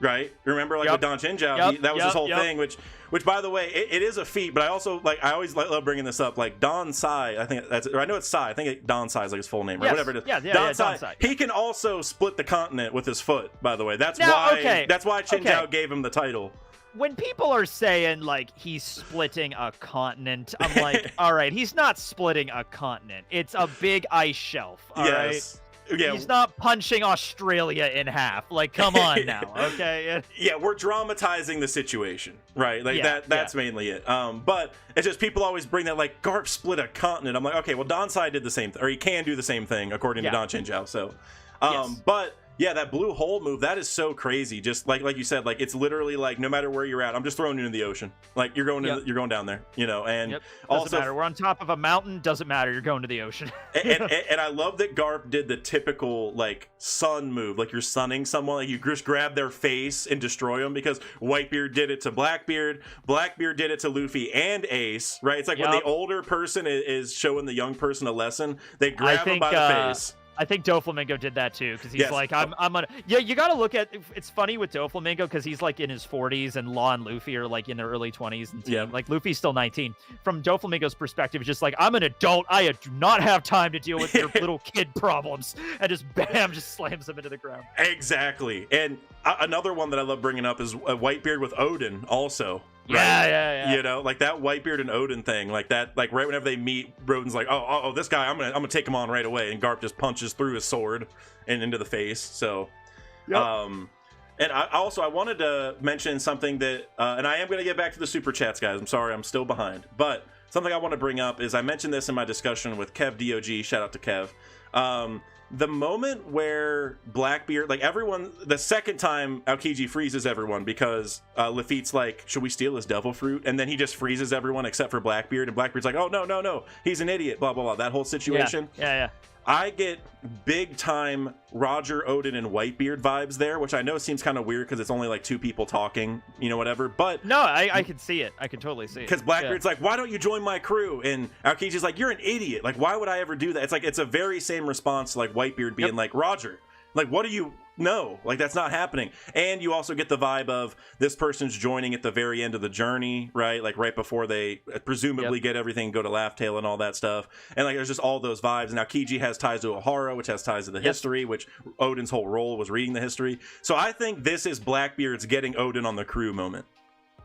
S1: right? Remember, like the Don Chinjiao, that was his whole thing. Which by the way, it is a feat. But I also I always love bringing this up. Like Don Sai, I think that's, or I know it's Sai. I think Don Sai is like his full name, or whatever it is. Don Sai. He can also split the continent with his foot. By the way, that's why Chinjiao gave him the title.
S2: When people are saying, like, he's splitting a continent, I'm like, all right, he's not splitting a continent. It's a big ice shelf, all right? Yeah. He's not punching Australia in half. Like, come on now, okay?
S1: Yeah, we're dramatizing the situation, right? Like, that's mainly it. But it's just people always bring that, like, Garp split a continent. I'm like, okay, well, Don Sai did the same thing, or he can do the same thing, according to Don Chinjiao, so. But... yeah, that blue hole move, that is so crazy. Just like you said, like it's literally like no matter where you're at, I'm just throwing you into the ocean. Like you're going you're going down there, you know. And
S2: doesn't matter. We're on top of a mountain. Doesn't matter. You're going to the ocean.
S1: and I love that Garp did the typical like sun move, like you're sunning someone, like you just grab their face and destroy them. Because Whitebeard did it to Blackbeard, Blackbeard did it to Luffy and Ace, right? It's like when the older person is showing the young person a lesson, they grab them by the face.
S2: I think Doflamingo did that too, because he's like, I'm gonna. Yeah, you got to look at. It's funny with Doflamingo because he's like in his 40s, and Law and Luffy are like in their early 20s, and like Luffy's still 19. From Doflamingo's perspective, it's just like, I'm an adult. I do not have time to deal with your little kid problems, and just just slams him into the ground.
S1: Exactly. And another one that I love bringing up is Whitebeard with Odin also. Right?
S2: Yeah.
S1: You know, like that Whitebeard and Odin thing, like that, like right whenever they meet, Rodin's like, oh, this guy, I'm gonna take him on right away, and Garp just punches through his sword and into the face. So, and I wanted to mention something that, and I am gonna get back to the super chats, guys. I'm sorry, I'm still behind, but something I want to bring up is I mentioned this in my discussion with Kev DOG. Shout out to Kev. the moment where Blackbeard, like everyone, the second time Aokiji freezes everyone because Lafitte's like, should we steal his devil fruit? And then he just freezes everyone except for Blackbeard, and Blackbeard's like, oh, no, he's an idiot, blah, blah, blah. That whole situation.
S2: Yeah.
S1: I get big time Roger, Odin, and Whitebeard vibes there, which I know seems kind of weird because it's only like two people talking, whatever. But
S2: no, I can see it. I can totally see it.
S1: Because Blackbeard's like, why don't you join my crew? And Aokiji's like, you're an idiot. Like, why would I ever do that? It's a very same response to like Whitebeard being like, Roger, like, what do you know? Like, that's not happening. And you also get the vibe of this person's joining at the very end of the journey, right? Like right before they presumably get everything, go to Laugh Tale and all that stuff. And like, there's just all those vibes. And Aokiji has ties to Ohara, which has ties to the history, which Odin's whole role was reading the history. So I think this is Blackbeard's getting Odin on the crew moment.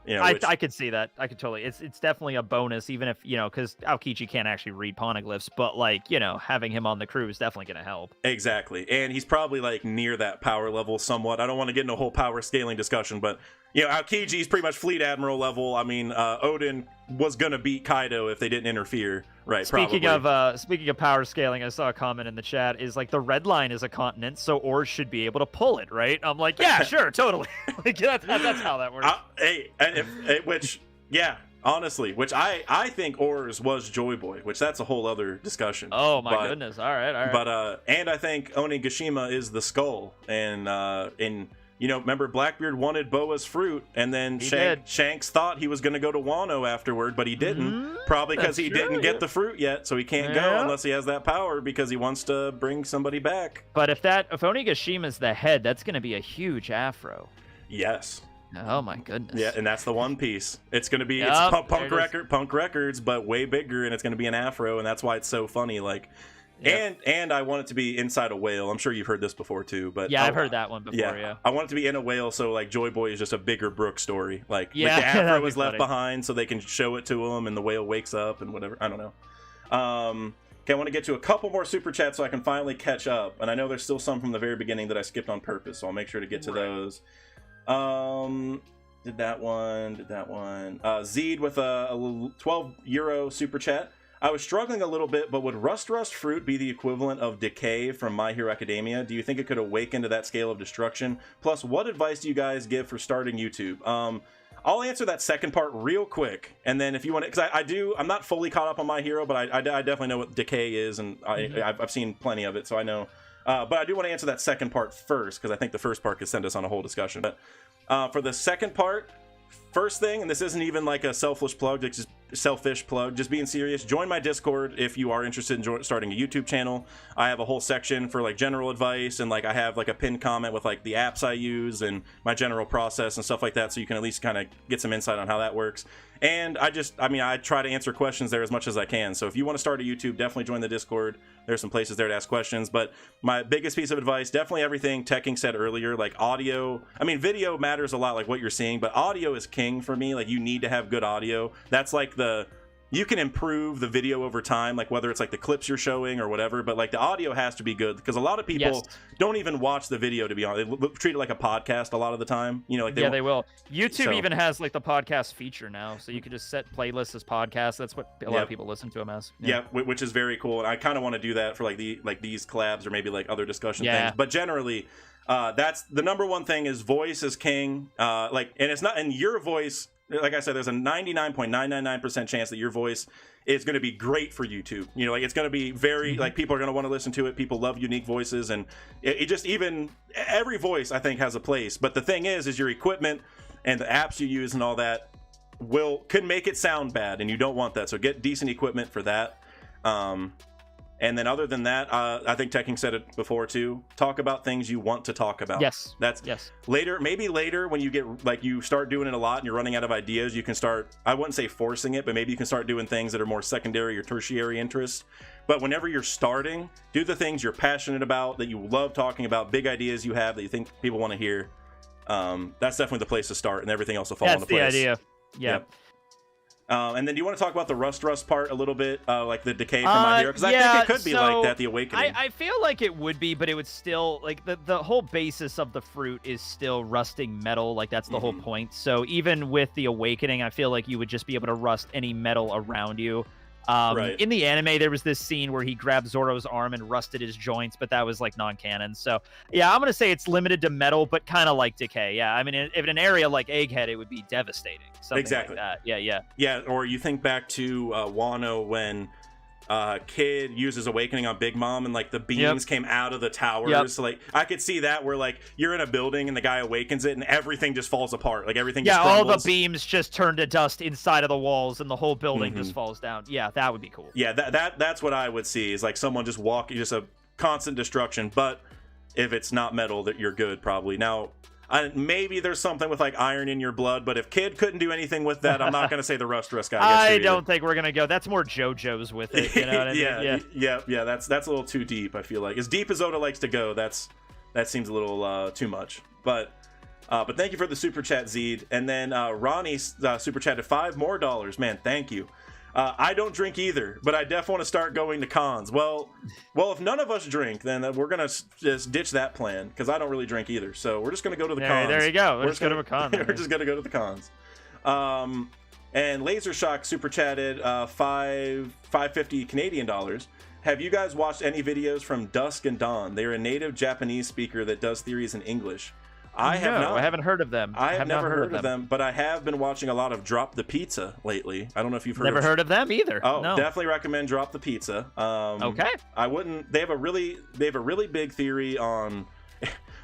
S2: I could see that. I could totally. It's definitely a bonus, even if because Aokiji can't actually read Poneglyphs, but like having him on the crew is definitely going to help.
S1: Exactly, and he's probably like near that power level somewhat. I don't want to get into a whole power scaling discussion, but Aokiji's pretty much fleet admiral level. I mean, Odin was going to beat Kaido if they didn't interfere. Right.
S2: Speaking of power scaling, I saw a comment in the chat is like the red line is a continent, so Oars should be able to pull it, right? I'm like, yeah, sure, totally. Like that's how that works.
S1: Honestly, which I think Oars was Joy Boy, which that's a whole other discussion.
S2: Oh my goodness! All right.
S1: But and I think Onigashima is the skull, and remember Blackbeard wanted Boa's fruit, and then Shanks thought he was going to go to Wano afterward, but he didn't. Probably because he didn't get the fruit yet, so he can't go unless he has that power because he wants to bring somebody back.
S2: But if Onigashima's the head, that's going to be a huge afro.
S1: Yes.
S2: Oh my goodness.
S1: Yeah, and that's the One Piece. It's going to be Punk Records, but way bigger, and it's going to be an afro, and that's why it's so funny. Like. Yep. And I want it to be inside a whale. I'm sure you've heard this before too, but
S2: I've heard that one before. Yeah,
S1: I want it to be in a whale, so like Joy Boy is just a bigger Brook story. Like the afro was left behind, so they can show it to him, and the whale wakes up and whatever. I don't know. Okay, I want to get to a couple more super chats so I can finally catch up. And I know there's still some from the very beginning that I skipped on purpose, so I'll make sure to get to those. Did that one. Zed with a €12 super chat. I was struggling a little bit, but would Rust Fruit be the equivalent of Decay from My Hero Academia? Do you think it could awaken to that scale of destruction? Plus, what advice do you guys give for starting YouTube? I'll answer that second part real quick, and then if you want to, because I'm not fully caught up on My Hero, but I definitely know what Decay is, and I've seen plenty of it, so I know. But I do want to answer that second part first, because I think the first part could send us on a whole discussion. But for the second part, first thing, and this isn't even like a selfish plug, just being serious, join my Discord if you are interested in starting a YouTube channel. I have a whole section for like general advice, and like I have like a pinned comment with like the apps I use and my general process and stuff like that, so you can at least kind of get some insight on how that works. And I try to answer questions there as much as I can. So if you want to start a YouTube, definitely join the Discord. There's some places there to ask questions. But my biggest piece of advice, definitely everything Tekking said earlier, like audio. I mean, video matters a lot, like what you're seeing, but audio is king for me. Like you need to have good audio. That's like you can improve the video over time, like whether it's like the clips you're showing or whatever, but like the audio has to be good, because a lot of people don't even watch the video, to be honest. They treat it like a podcast a lot of the time, they will. YouTube even has like the podcast feature now, so you can just set playlists as podcasts. That's what a lot of people listen to them as. Which is very cool, and I kind of want to do that for these collabs or maybe like other discussion things. But generally, that's the number one thing is voice is king. And it's not, and your voice, like I said, there's a 99.999% chance that your voice is going to be great for YouTube. It's going to be very, like, people are going to want to listen to it. People love unique voices, and it just, even every voice I think has a place. But the thing is your equipment and the apps you use and all that can make it sound bad, and you don't want that. So get decent equipment for that. And then other than that, I think Tekking said it before too. Talk about things you want to talk about. Yes. Maybe later when you get, like, you start doing it a lot and you're running out of ideas, you can start, I wouldn't say forcing it, but maybe you can start doing things that are more secondary or tertiary interests. But whenever you're starting, do the things you're passionate about, that you love talking about, big ideas you have that you think people want to hear. That's definitely the place to start, and everything else will fall into place. That's the idea. Yep. And then do you want to talk about the Rust part a little bit, like the decay from My Hero? Because I think it could be like that, the awakening.
S2: I feel like it would be, but it would still, like, the whole basis of the fruit is still rusting metal. Like, that's the whole point. So even with the awakening, I feel like you would just be able to rust any metal around you.
S1: Right.
S2: In the anime, there was this scene where he grabbed Zoro's arm and rusted his joints, but that was like non-canon. So yeah, I'm gonna say it's limited to metal, but kind of like decay. Yeah, I mean, if in an area like Egghead, it would be devastating. Something
S1: Exactly.
S2: like that. Yeah.
S1: Yeah, or you think back to Wano when Kid uses Awakening on Big Mom and like the beams came out of the towers. So, like I could see that where like you're in a building and the guy awakens it and everything just falls apart. Like everything just
S2: all
S1: crumbles.
S2: the beams just turn to dust inside of the walls and the whole building just falls down. Yeah, that would be cool.
S1: Yeah, that's what I would see is like someone just walking, just a constant destruction. But if it's not metal, that you're good probably. Now maybe there's something with like iron in your blood, but if Kid couldn't do anything with that, I'm not going to say the Rust guy.
S2: I don't think we're going to go. That's more JoJo's with it. You know what I mean?
S1: Yeah. That's a little too deep. I feel like as deep as Oda likes to go, that seems a little too much. But thank you for the super chat, Zed. And then Ronnie super chatted $5 more. Man, thank you. I don't drink either, but I definitely want to start going to cons. Well, if none of us drink, then we're gonna just ditch that plan because I don't really drink either. So we're just gonna go to the cons.
S2: There you go. We're just going to a con.
S1: We're just gonna go to the cons. And Laser Shock super chatted $550 Canadian dollars. Have you guys watched any videos from Dusk and Dawn? They're a native Japanese speaker that does theories in English. I have not.
S2: I haven't heard of them.
S1: I have never heard of them, but I have been watching a lot of Drop the Pizza lately. I don't know if you've heard.
S2: Never heard of them either.
S1: Oh,
S2: no.
S1: Definitely recommend Drop the Pizza.
S2: Okay.
S1: I wouldn't. They have a really big theory on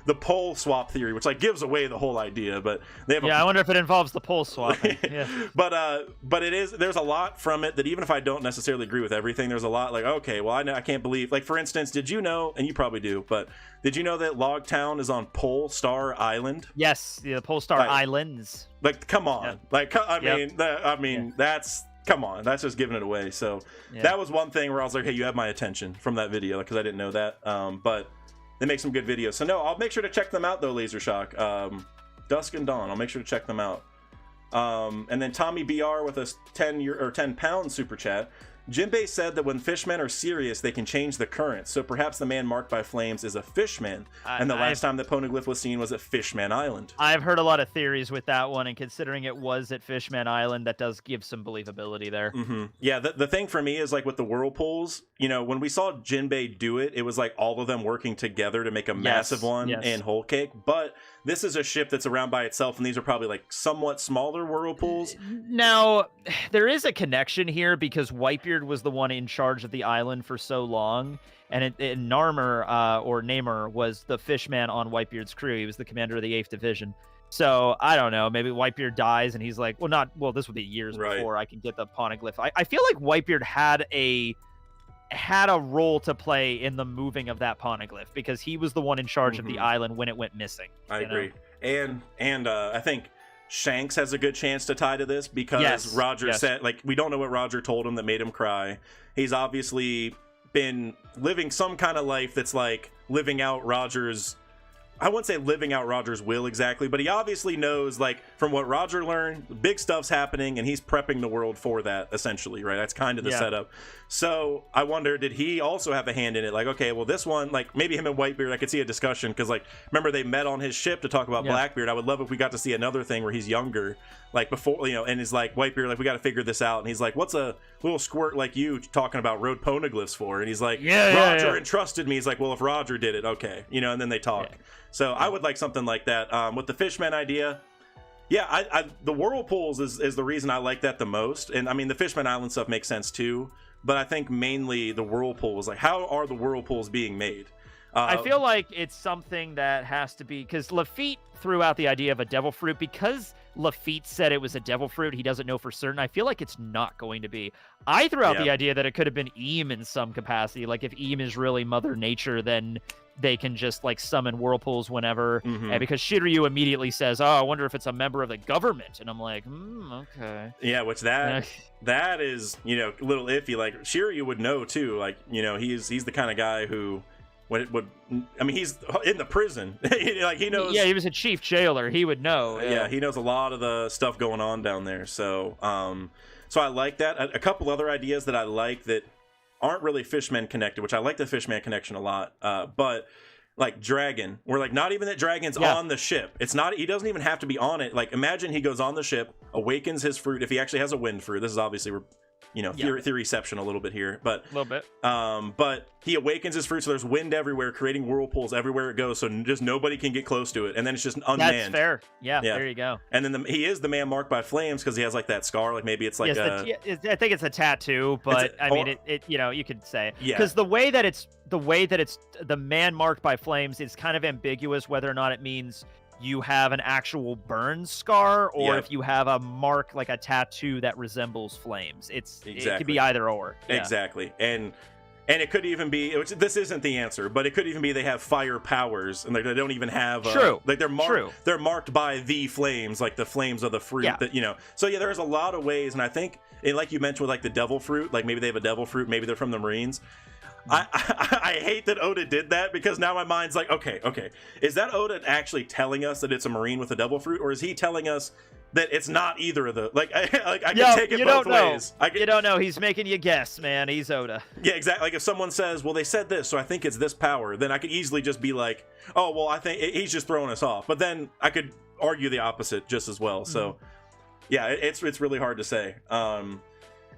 S1: the pole swap theory, which like gives away the whole idea. But they have.
S2: I wonder if it involves the pole swapping. Yeah.
S1: But it is. There's a lot from it that even if I don't necessarily agree with everything, there's a lot like okay, well I can't believe. Like for instance, did you know? And you probably do, but. Did you know that Log Town is on Pole Star Island?
S2: Yes, the Pole Star Islands.
S1: Like, come on. Yeah. Like, I mean, that's come on. That's just giving it away. So that was one thing where I was like, hey, you have my attention from that video because I didn't know that. But they make some good videos. So no, I'll make sure to check them out though. Laser Shock, Dusk and Dawn. I'll make sure to check them out. And then Tommy BR with a 10 pound super chat. Jinbei said that when fishmen are serious, they can change the current. So perhaps the man marked by flames is a fishman. And the last time the Poneglyph was seen was at Fishman Island.
S2: I've heard a lot of theories with that one, and considering it was at Fishman Island, that does give some believability there.
S1: Mm-hmm. Yeah, the thing for me is like with the whirlpools, you know, when we saw Jinbei do it, it was like all of them working together to make a massive one in Whole Cake. But this is a ship that's around by itself, and these are probably like somewhat smaller whirlpools.
S2: Now, there is a connection here because Whitebeard was the one in charge of the island for so long, and Namor was the fishman on Whitebeard's crew. He was the commander of the 8th Division. So I don't know, maybe Whitebeard dies and he's like, this would be years before I can get the Poneglyph. I feel like Whitebeard had a role to play in the moving of that Poneglyph because he was the one in charge of the island when it went missing.
S1: I agree. And I think Shanks has a good chance to tie to this because Roger said, like, we don't know what Roger told him that made him cry. He's obviously been living some kind of life that's like living out Roger's, I wouldn't say living out Roger's will exactly, but he obviously knows, like, from what Roger learned, big stuff's happening, and he's prepping the world for that, essentially, right? That's kind of the setup. So I wonder, did he also have a hand in it? Like, okay, well, this one, like, maybe him and Whitebeard, I could see a discussion, because, like, remember they met on his ship to talk about Blackbeard. I would love if we got to see another thing where he's younger, like, before, you know, and he's like, Whitebeard, like, we got to figure this out. And he's like, what's a little squirt like you talking about road poneglyphs for? And he's like, Roger entrusted me. He's like, well, if Roger did it, okay. You know, and then they talk. So I would like something like that. With the Fishman idea, the whirlpools is the reason I like that the most. And I mean, the Fishman Island stuff makes sense too. But I think mainly the whirlpools, like, how are the whirlpools being made?
S2: I feel like it's something that has to be, because Lafitte threw out the idea of a devil fruit. Because Lafitte said it was a devil fruit, he doesn't know for certain. I feel like it's not going to be. I threw out the idea that it could have been Eam in some capacity. Like, if Eam is really Mother Nature, then they can just, like, summon whirlpools whenever. And because Shiryu immediately says, oh, I wonder if it's a member of the government. And I'm like, okay.
S1: Yeah, which that is, you know, a little iffy. Like, Shiryu would know, too. Like, you know, he's the kind of guy who... he's in the prison. Like, he knows.
S2: Yeah, he was a chief jailer. He would know.
S1: Yeah, he knows a lot of the stuff going on down there. So, so I like that. A couple other ideas that I like that aren't really Fishmen connected, which I like the Fishman connection a lot. But like Dragon, where like not even that Dragon's on the ship. It's not. He doesn't even have to be on it. Like, imagine he goes on the ship, awakens his fruit if he actually has a wind fruit. This is obviously we're theoryception a little bit here, but
S2: a little bit.
S1: But he awakens his fruit, so there's wind everywhere, creating whirlpools everywhere it goes, so just nobody can get close to it, and then it's just unmanned.
S2: That's fair. Yeah, there you go.
S1: And then he is the man marked by flames because he has like that scar, like maybe it's like
S2: I think it's a tattoo, but you could say because the way that it's the man marked by flames is kind of ambiguous whether or not it means you have an actual burn scar or if you have a mark like a tattoo that resembles flames. It could be either or.
S1: Exactly. And it could even be, this isn't the answer, but it could even be they have fire powers and they don't even have they're marked by the flames, like the flames of the fruit that so there's a lot of ways. And I think like you mentioned with like the devil fruit, like maybe they have a devil fruit, maybe they're from the Marines. I hate that Oda did that because now my mind's like, okay, is that Oda actually telling us that it's a Marine with a devil fruit, or is he telling us that it's not either of the I can take it both ways. You
S2: don't know. He's making you guess, man. He's Oda.
S1: Yeah, exactly. Like if someone says, well, they said this, so I think it's this power, then I could easily just be like, oh, well, I think he's just throwing us off. But then I could argue the opposite just as well. So yeah, it's really hard to say.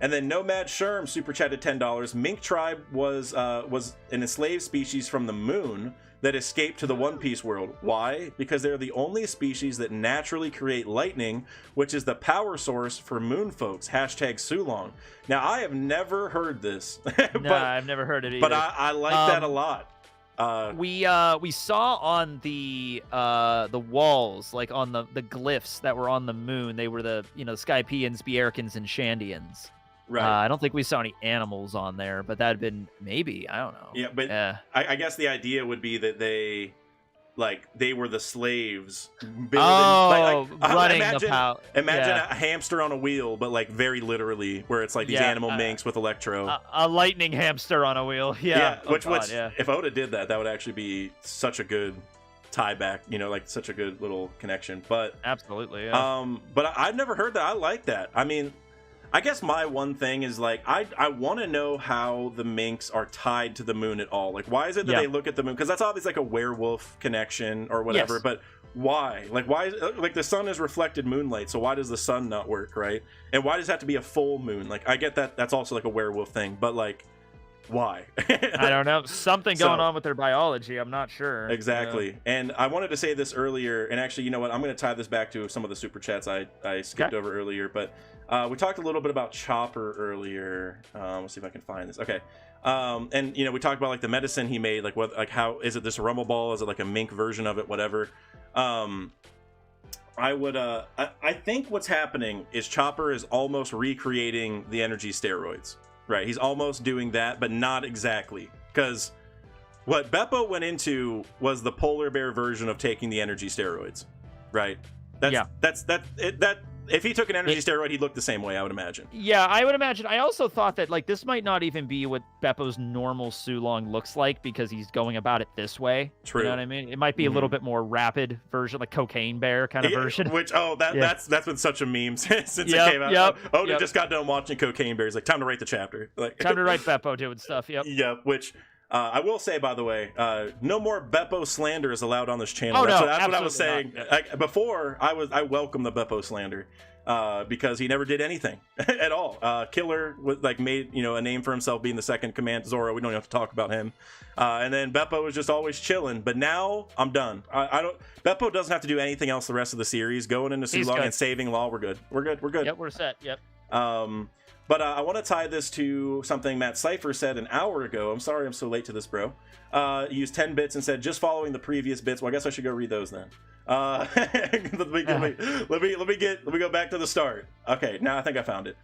S1: And then Nomad Sherm super chatted $10. Mink tribe was an enslaved species from the moon that escaped to the One Piece world. Why? Because they're the only species that naturally create lightning, which is the power source for moon folks. #Sulong. Now, I have never heard this.
S2: I've never heard it either.
S1: But I like that a lot.
S2: We saw on the walls, like on the glyphs that were on the moon, they were the Skypeans, Bjerkins, and Shandians. Right. I don't think we saw any animals on there, but that'd been maybe, I don't know.
S1: Yeah, but I guess the idea would be that they were the slaves building,
S2: running
S1: imagine
S2: the
S1: a hamster on a wheel, but like very literally, where it's like these animal minks with electro.
S2: A lightning hamster on a wheel. Yeah.
S1: If Oda did that would actually be such a good tie back, like such a good little connection. But
S2: absolutely, yeah.
S1: But I've never heard that. I like that. I mean, I guess my one thing is like I want to know how the Minks are tied to the moon at all. Like, why is it that they look at the moon? Because that's obviously like a werewolf connection or whatever. Yes. But why? Like, why? Like, the sun is reflected moonlight, so why does the sun not work, right? And why does it have to be a full moon? Like, I get that that's also like a werewolf thing, but like, why?
S2: I don't know. Something going on with their biology. I'm not sure.
S1: Exactly. And I wanted to say this earlier, and actually, you know what? I'm going to tie this back to some of the super chats I skipped over earlier, but. We talked a little bit about Chopper earlier. Let's see if I can find this. Okay. And we talked about like the medicine he made, how is it this rumble ball? Is it like a mink version of it? Whatever. I think what's happening is Chopper is almost recreating the energy steroids, right? He's almost doing that, but not exactly, because what Beppo went into was the polar bear version of taking the energy steroids, right? If he took an energy steroid, he'd look the same way, I would imagine.
S2: Yeah, I would imagine. I also thought that like this might not even be what Beppo's normal Sulong looks like because he's going about it this way.
S1: True.
S2: You know what I mean? It might be a little bit more rapid version, like cocaine bear kind of version.
S1: That's been such a meme since it came out. Oda just got done watching Cocaine Bear. He's like, time to write the chapter. Like,
S2: time to write Beppo doing stuff. Yep.
S1: Yeah. Which. I will say, by the way, no more Beppo slander is allowed on this channel.
S2: Oh,
S1: that's
S2: no,
S1: what I was saying.
S2: Yeah.
S1: Before, I welcome the Beppo slander because he never did anything at all. Killer made a name for himself being the second command Zoro. We don't have to talk about him. And then Beppo was just always chilling. But now I'm done. Beppo doesn't have to do anything else the rest of the series. Going into Sulong and saving Law, we're good. We're good.
S2: Yep, we're set. Yep.
S1: But I want to tie this to something Matt Cypher said an hour ago. I'm sorry I'm so late to this, bro. He used 10 bits and said, just following the previous bits. Well, I guess I should go read those then. Let me go back to the start. Okay, now I think I found it.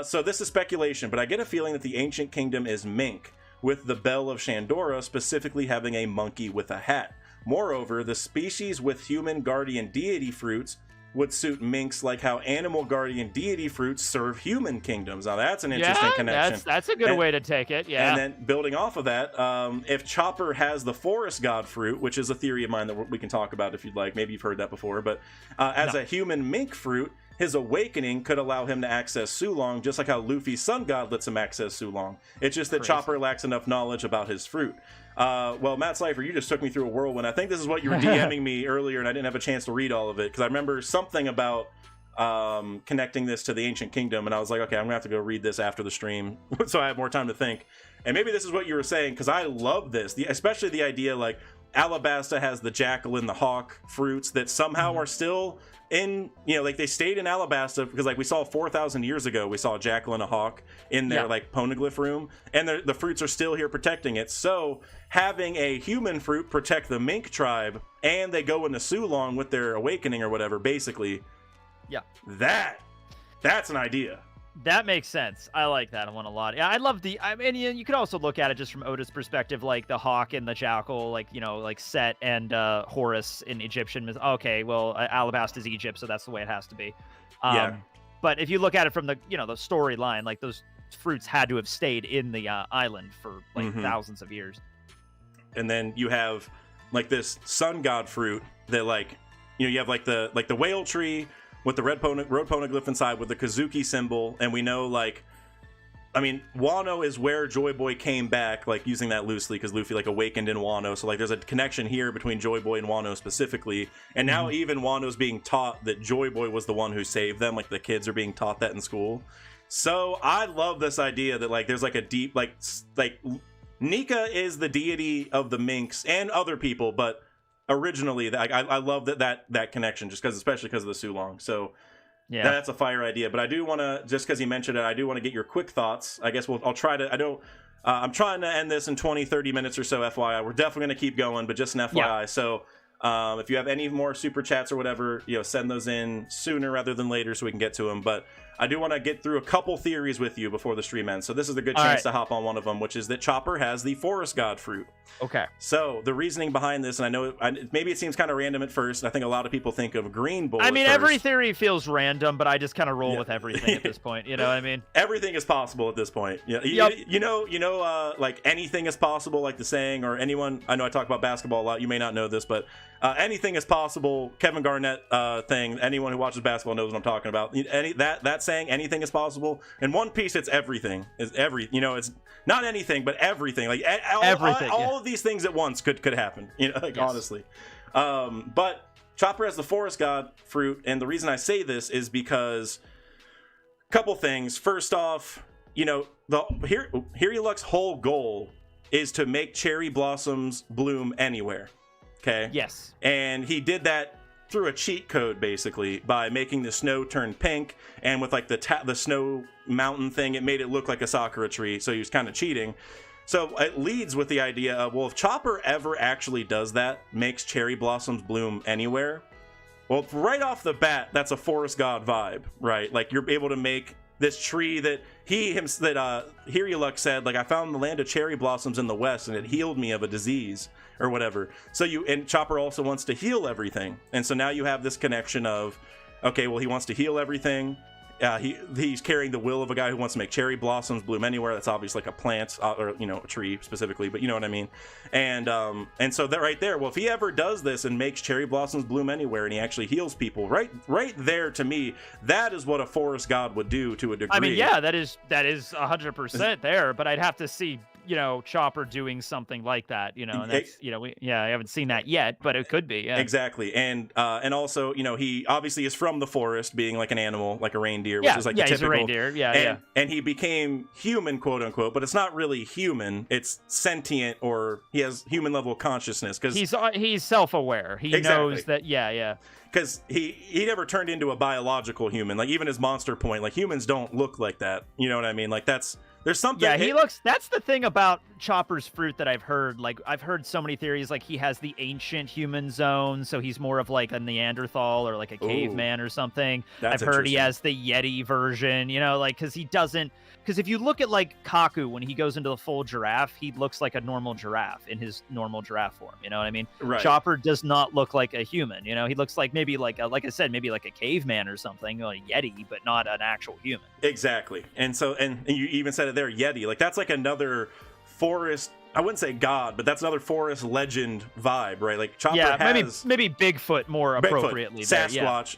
S1: So this is speculation, but I get a feeling that the ancient kingdom is Mink, with the Bell of Shandora specifically having a monkey with a hat. Moreover, the species with human guardian deity fruits would suit Minks, like how animal guardian deity fruits serve human kingdoms. Now that's an interesting connection.
S2: That's a good way to take it. Yeah.
S1: And then building off of that, if Chopper has the forest god fruit, which is a theory of mine that we can talk about if you'd like, maybe you've heard that before, but as a human mink fruit, his awakening could allow him to access Sulong, just like how Luffy's sun god lets him access Sulong. It's just that Chopper lacks enough knowledge about his fruit. Well, Matt Cypher, you just took me through a whirlwind. I think this is what you were DMing me earlier, and I didn't have a chance to read all of it, because I remember something about connecting this to the Ancient Kingdom, and I was like, okay, I'm gonna have to go read this after the stream so I have more time to think. And maybe this is what you were saying, because I love this, especially the idea like Alabasta has the jackal and the hawk fruits that somehow are still in, like they stayed in Alabasta, because like we saw 4,000 years ago, we saw a jackal and a hawk in their like poneglyph room, and the fruits are still here protecting it. So having a human fruit protect the Mink tribe, and they go into Sulong with their awakening or whatever, basically, that's an idea.
S2: That makes sense. I like that one a lot. Yeah, I love I mean, you could also look at it just from Oda's perspective, like the hawk and the jackal, like, like Set and Horus in Egyptian. Okay, well, Alabasta is Egypt, so that's the way it has to be. But if you look at it from the, the storyline, like those fruits had to have stayed in the island for like thousands of years. And
S1: then you have like this sun god fruit that like, you have like the whale tree with the road poneglyph inside with the Kazuki symbol, and we know like, I mean, Wano is where Joy Boy came back, like using that loosely because Luffy like awakened in Wano, so like there's a connection here between Joy Boy and Wano specifically, and now even Wano's being taught that Joy Boy was the one who saved them, like the kids are being taught that in school. So I love this idea that like there's like a deep like Nika is the deity of the Minks and other people, but originally I love that connection, just because, especially because of the Sulong. So yeah, that's a fire idea. But I do want to, just because you mentioned it, I do want to get your quick thoughts. I guess I'll try to, I'm trying to end this in 20-30 minutes or so, FYI. We're definitely going to keep going, but just an FYI. Yeah. So if you have any more super chats or whatever, send those in sooner rather than later so we can get to them. But I do want to get through a couple theories with you before the stream ends. So this is a good chance to hop on one of them, which is that Chopper has the Forest God fruit.
S2: Okay.
S1: So the reasoning behind this, and I know maybe it seems kind of random at first. I think a lot of people think of Green Bull.
S2: I mean, every theory feels random, but I just kind of roll with everything at this point. You know what I mean?
S1: Everything is possible at this point. Like anything is possible, like the saying, or anyone. I know I talk about basketball a lot. You may not know this, but anything is possible. Kevin Garnett thing. Anyone who watches basketball knows what I'm talking about. That saying, anything is possible. In One Piece, it's everything. It's not anything, but everything. Like everything. All of these things at once could happen. Honestly. But Chopper has the Forest God fruit, and the reason I say this is because a couple things. First off, Hiryuluk's whole goal is to make cherry blossoms bloom anywhere. Okay.
S2: Yes.
S1: And he did that through a cheat code, basically, by making the snow turn pink, and with like the snow mountain thing, it made it look like a sakura tree. So he was kind of cheating. So it leads with the idea of, well, if Chopper ever actually does that, makes cherry blossoms bloom anywhere, well, right off the bat, that's a Forest God vibe, right? Like you're able to make this tree that Hiryuluk said, like, I found the land of cherry blossoms in the west and it healed me of a disease or whatever. So and Chopper also wants to heal everything. And so now you have this connection of, okay, well, he wants to heal everything. He's carrying the will of a guy who wants to make cherry blossoms bloom anywhere. That's obviously like a plant or a tree specifically, but you know what I mean. And so that right there, well, if he ever does this and makes cherry blossoms bloom anywhere and he actually heals people, right there, to me, that is what a Forest God would do to a degree.
S2: I mean, yeah, that is 100% there, but I'd have to see Chopper doing something like that, and that's, I haven't seen that yet, but it could be. Yeah.
S1: Exactly. And also, he obviously is from the forest, being like an animal, like a reindeer, which is like the typical.
S2: He's a reindeer.
S1: And he became human, quote unquote, but it's not really human. It's sentient, or he has human level consciousness, because
S2: he's self-aware. He knows that.
S1: Because he never turned into a biological human. Like even his monster point, like humans don't look like that. You know what I mean? Like there's something.
S2: Yeah, that's the thing about Chopper's fruit that I've heard. Like, I've heard so many theories, like he has the ancient human zone, so he's more of like a Neanderthal or like a caveman or something. I've heard he has the Yeti version, because if you look at like Kaku, when he goes into the full giraffe, he looks like a normal giraffe in his normal giraffe form. You know what I mean?
S1: Right.
S2: Chopper does not look like a human. He looks like maybe like I said, maybe like a caveman or something, like a Yeti, but not an actual human.
S1: Exactly. And so, and you even said it there, Yeti. Like that's like another forest I wouldn't say god, but that's another forest legend vibe, right? Like Chopper has
S2: maybe Bigfoot more appropriately.
S1: Sasquatch,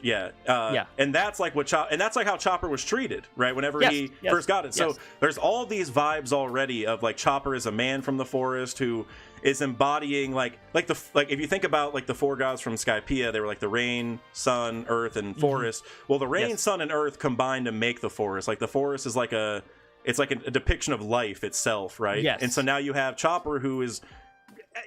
S1: and that's like and that's like how Chopper was treated, right? Whenever he first got it. So there's all these vibes already of like Chopper is a man from the forest who is embodying like if you think about like the four gods from Skypiea, they were like the rain, sun, earth, and forest. Well, the rain, sun, and earth combine to make the forest. Like the forest is like it's like a depiction of life itself, right?
S2: Yes.
S1: And so now you have Chopper who is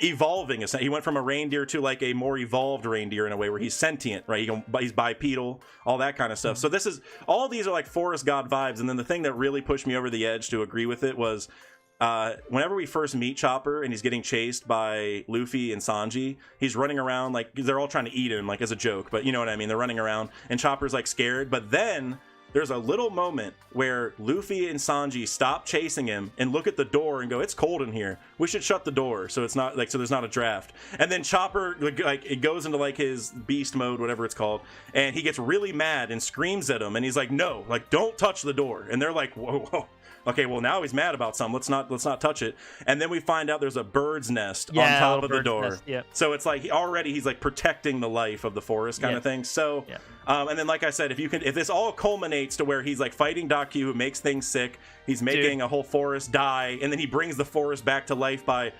S1: evolving. He went from a reindeer to like a more evolved reindeer in a way where he's sentient, right? He's bipedal, all that kind of stuff. So all these are like forest god vibes. And then the thing that really pushed me over the edge to agree with it was whenever we first meet Chopper and he's getting chased by Luffy and Sanji, he's running around like they're all trying to eat him, like as a joke, but you know what I mean? They're running around and Chopper's like scared, but then there's a little moment where Luffy and Sanji stop chasing him and look at the door and go, it's cold in here. We should shut the door so it's not like so there's not a draft. And then Chopper like it goes into like his beast mode, whatever it's called, and he gets really mad and screams at him and he's like, no, like don't touch the door. And they're like, whoa. Okay, well now he's mad about something. Let's not touch it. And then we find out there's a bird's nest on top of the door. So it's like he's like protecting the life of the forest kind of thing. So and then like I said, if this all culminates to where he's like fighting Daku who makes things sick, he's making a whole forest die, and then he brings the forest back to life by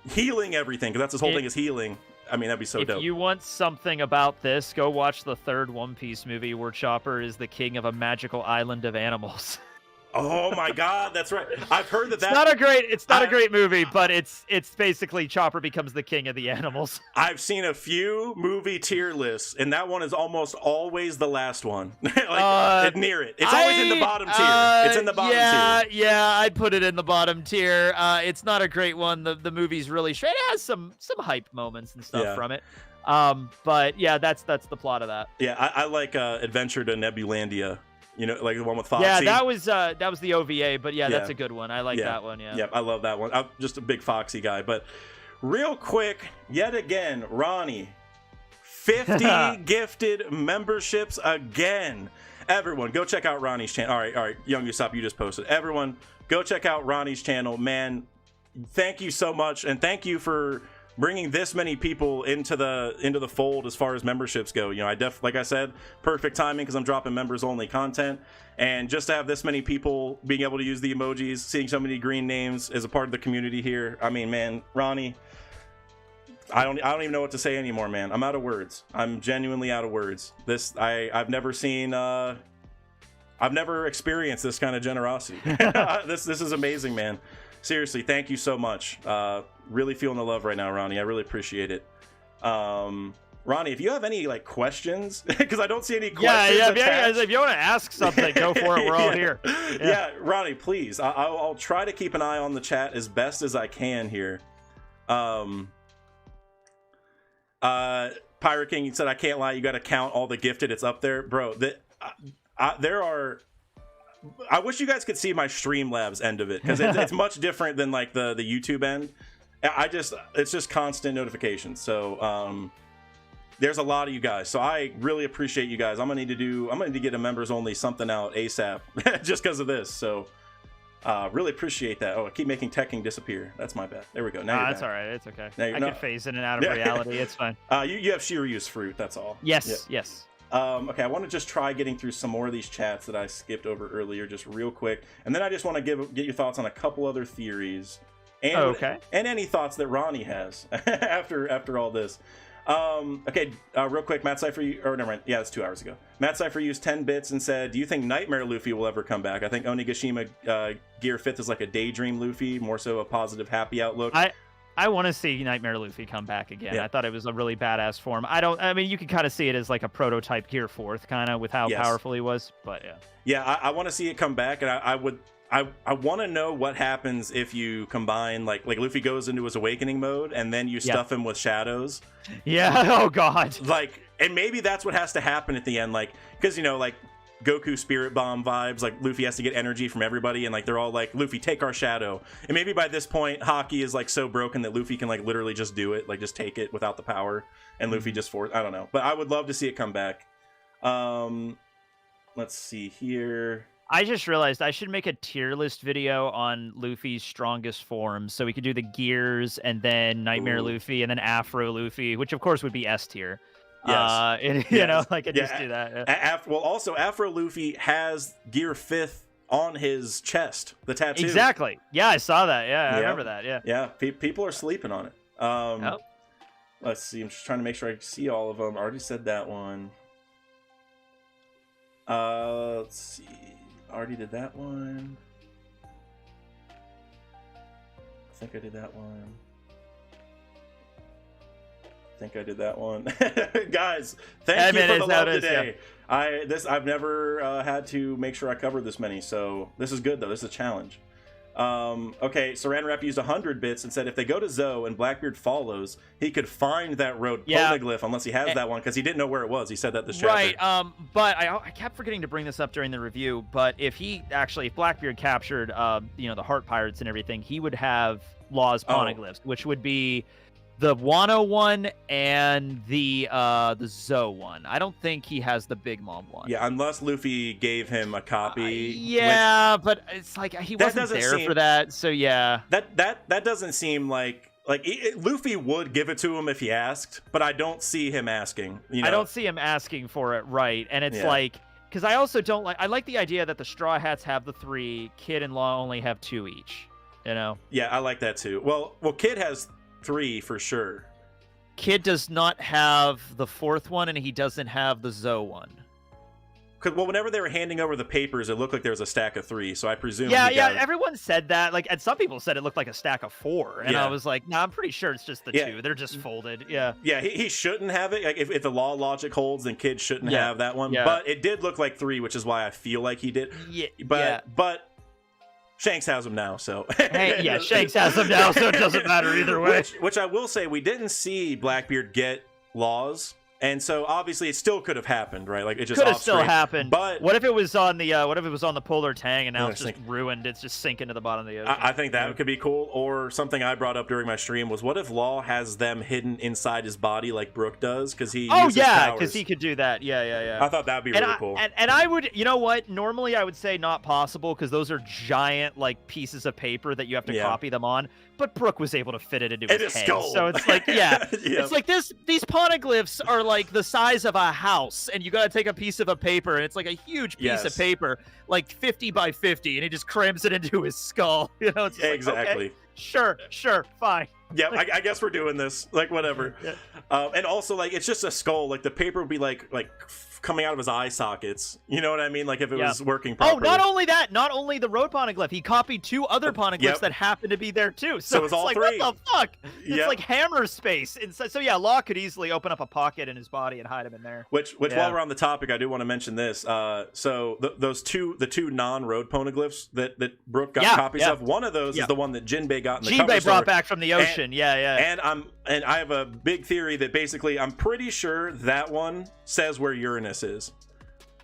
S1: healing everything, because that's his whole thing is healing. I mean, that'd be so dope.
S2: If you want something about this, go watch the third One Piece movie where Chopper is the king of a magical island of animals.
S1: Oh my God, that's right. I've heard that.
S2: It's not a great movie, but it's basically Chopper becomes the king of the animals.
S1: I've seen a few movie tier lists, and that one is almost always the last one. Near it. It's always in the bottom tier. It's in the bottom tier.
S2: Yeah, I'd put it in the bottom tier. It's not a great one. The movie's really straight. It has some hype moments and stuff from it. But yeah, that's the plot of that.
S1: Yeah, I like Adventure to Nebulandia. You know, like the one with Foxy.
S2: Yeah, that was the OVA, but that's a good one. I like that one. Yeah,
S1: I love that one. I'm just a big Foxy guy. But real quick, yet again, Ronnie, 50 gifted memberships again. Everyone, go check out Ronnie's channel. All right, young Usopp, you just posted. Everyone, go check out Ronnie's channel. Man, thank you so much, and thank you for bringing this many people into the fold as far as memberships go. You know, like I said, perfect timing because I'm dropping members only content, and just to have this many people being able to use the emojis, seeing so many green names as a part of the community here. I mean, man, Ronnie, I don't even know what to say anymore, man. I'm out of words. I'm genuinely out of words. I've never seen I've never experienced this kind of generosity. This is amazing, man. Seriously, thank you so much. Really feeling the love right now, Ronnie. I really appreciate it. Ronnie, if you have any like questions, because I don't see any questions.
S2: If you want to ask something, go for it. We're all here.
S1: Yeah, Ronnie, please. I'll try to keep an eye on the chat as best as I can here. Pirate King, you said I can't lie. You got to count all the gifted. It's up there, bro. There are. I wish you guys could see my Streamlabs end of it, because it's much different than like the YouTube end. It's just constant notifications. So there's a lot of you guys. So I really appreciate you guys. I'm gonna need to get a members only something out ASAP just because of this. So really appreciate that. Oh, I keep making Tekking disappear. That's my bad. There we go. Now
S2: that's all right. It's okay. I can phase in and out of reality. It's fine.
S1: You have Shiryu's fruit. That's all.
S2: Yes. Yes.
S1: Okay, I want to just try getting through some more of these chats that I skipped over earlier, just real quick, and then I just want to get your thoughts on a couple other theories, and and any thoughts that Ronnie has after all this. Okay, real quick, Matt Cypher, never mind. Yeah, it's 2 hours ago. Matt Cypher used 10 bits and said, "Do you think Nightmare Luffy will ever come back? I think Onigashima Gear 5th is like a daydream Luffy, more so a positive, happy outlook."
S2: I want to see Nightmare Luffy come back again. I thought it was a really badass form. I mean, you can kind of see it as like a prototype Gear 4th, kind of with how powerful he was. But
S1: I want to see it come back, and I want to know what happens if you combine like Luffy goes into his awakening mode, and then you stuff him with shadows.
S2: Yeah. Oh God.
S1: Like, and maybe that's what has to happen at the end, like, because like Goku Spirit Bomb vibes, like Luffy has to get energy from everybody, and like they're all like, Luffy, take our shadow. And maybe by this point Haki is like so broken that Luffy can like literally just do it, like just take it without the power, and Luffy just I don't know, but I would love to see it come back. Let's see here.
S2: I just realized I should make a tier list video on Luffy's strongest forms. So we could do the Gears and then Nightmare Luffy and then Afro Luffy, which of course would be S tier.
S1: Yes.
S2: And, you know, I could just do that. Yeah.
S1: Well, also Afro Luffy has Gear 5th on his chest, the tattoo.
S2: Exactly. Yeah, I saw that. Yeah, I remember that. Yeah.
S1: Yeah, people are sleeping on it. Let's see. I'm just trying to make sure I see all of them. I already said that one. Let's see. Already did that one. I think I did that one. Guys, thank you for the love today. Yeah. I've never had to make sure I covered this many, so this is good though. This is a challenge. Okay, Saran Wrap used 100 bits and said if they go to Zoe and Blackbeard follows, he could find that road poneglyph unless he has that one, because he didn't know where it was. He said that this chapter.
S2: Right, but I kept forgetting to bring this up during the review, but if Blackbeard captured you know, the Heart Pirates and everything, he would have Law's poneglyphs, which would be the Wano one and the Zoe one. I don't think he has the Big Mom one.
S1: Yeah, unless Luffy gave him a copy.
S2: But it's like he wasn't there for that. So yeah,
S1: that doesn't seem like Luffy would give it to him if he asked, but I don't see him asking. You know?
S2: I don't see him asking for it, right? And it's like, because I also don't like. I like the idea that the Straw Hats have the 3, Kid and Law only have 2 each. You know? Yeah,
S1: I like that too. Well, Kid has 3 for sure.
S2: Kid does not have the 4th one, and he doesn't have the Zoe one.
S1: Well, whenever they were handing over the papers, it looked like there was a stack of 3, so I presume.
S2: Yeah, everyone said that. Like, and some people said it looked like a stack of 4, and I was like, no, I'm pretty sure it's just the 2. They're just folded. Yeah.
S1: Yeah, he shouldn't have it. Like, if the law logic holds, then Kid shouldn't have that one. Yeah. But it did look like 3, which is why I feel like he did.
S2: Yeah.
S1: But Shanks has them now, so.
S2: Hey, Shanks has them now, so it doesn't matter either way.
S1: Which I will say, we didn't see Blackbeard get Laws. And so obviously it still could have happened, right? Like it just
S2: could have still happened.
S1: But
S2: what if it was on the polar tang and now it's just ruined? It's just sinking to the bottom of the ocean.
S1: I think that could be cool. Or something I brought up during my stream was, what if Law has them hidden inside his body like Brook does? Because he uses powers.
S2: Because he could do that. Yeah.
S1: I thought that'd be really cool.
S2: And I would, you know what? Normally I would say not possible because those are giant like pieces of paper that you have to copy them on. But Brook was able to fit it into his head.
S1: Skull.
S2: So it's like, it's like these poneglyphs are like the size of a house, and you got to take a piece of a paper, and it's like a huge piece of paper, like 50 by 50, and he just crams it into his skull. You know, it's just
S1: exactly.
S2: Like, okay, sure, fine.
S1: Yeah, I guess we're doing this. Like, whatever. And also, like, it's just a skull. Like, the paper would be like coming out of his eye sockets. You know what I mean? Like, if it was working properly.
S2: Oh, not only that, not only the road poneglyph, he copied 2 other poneglyphs that happened to be there too. So
S1: it was all
S2: like,
S1: 3.
S2: What the fuck? It's like hammer space. So yeah, Law could easily open up a pocket in his body and hide him in there.
S1: Which while we're on the topic, I do want to mention this. So the two non-road poneglyphs that Brook got copies of, one of those is the one that Jinbei got in the cover
S2: Jinbei brought back from the ocean.
S1: And I have a big theory that basically I'm pretty sure that one says where Uranus is.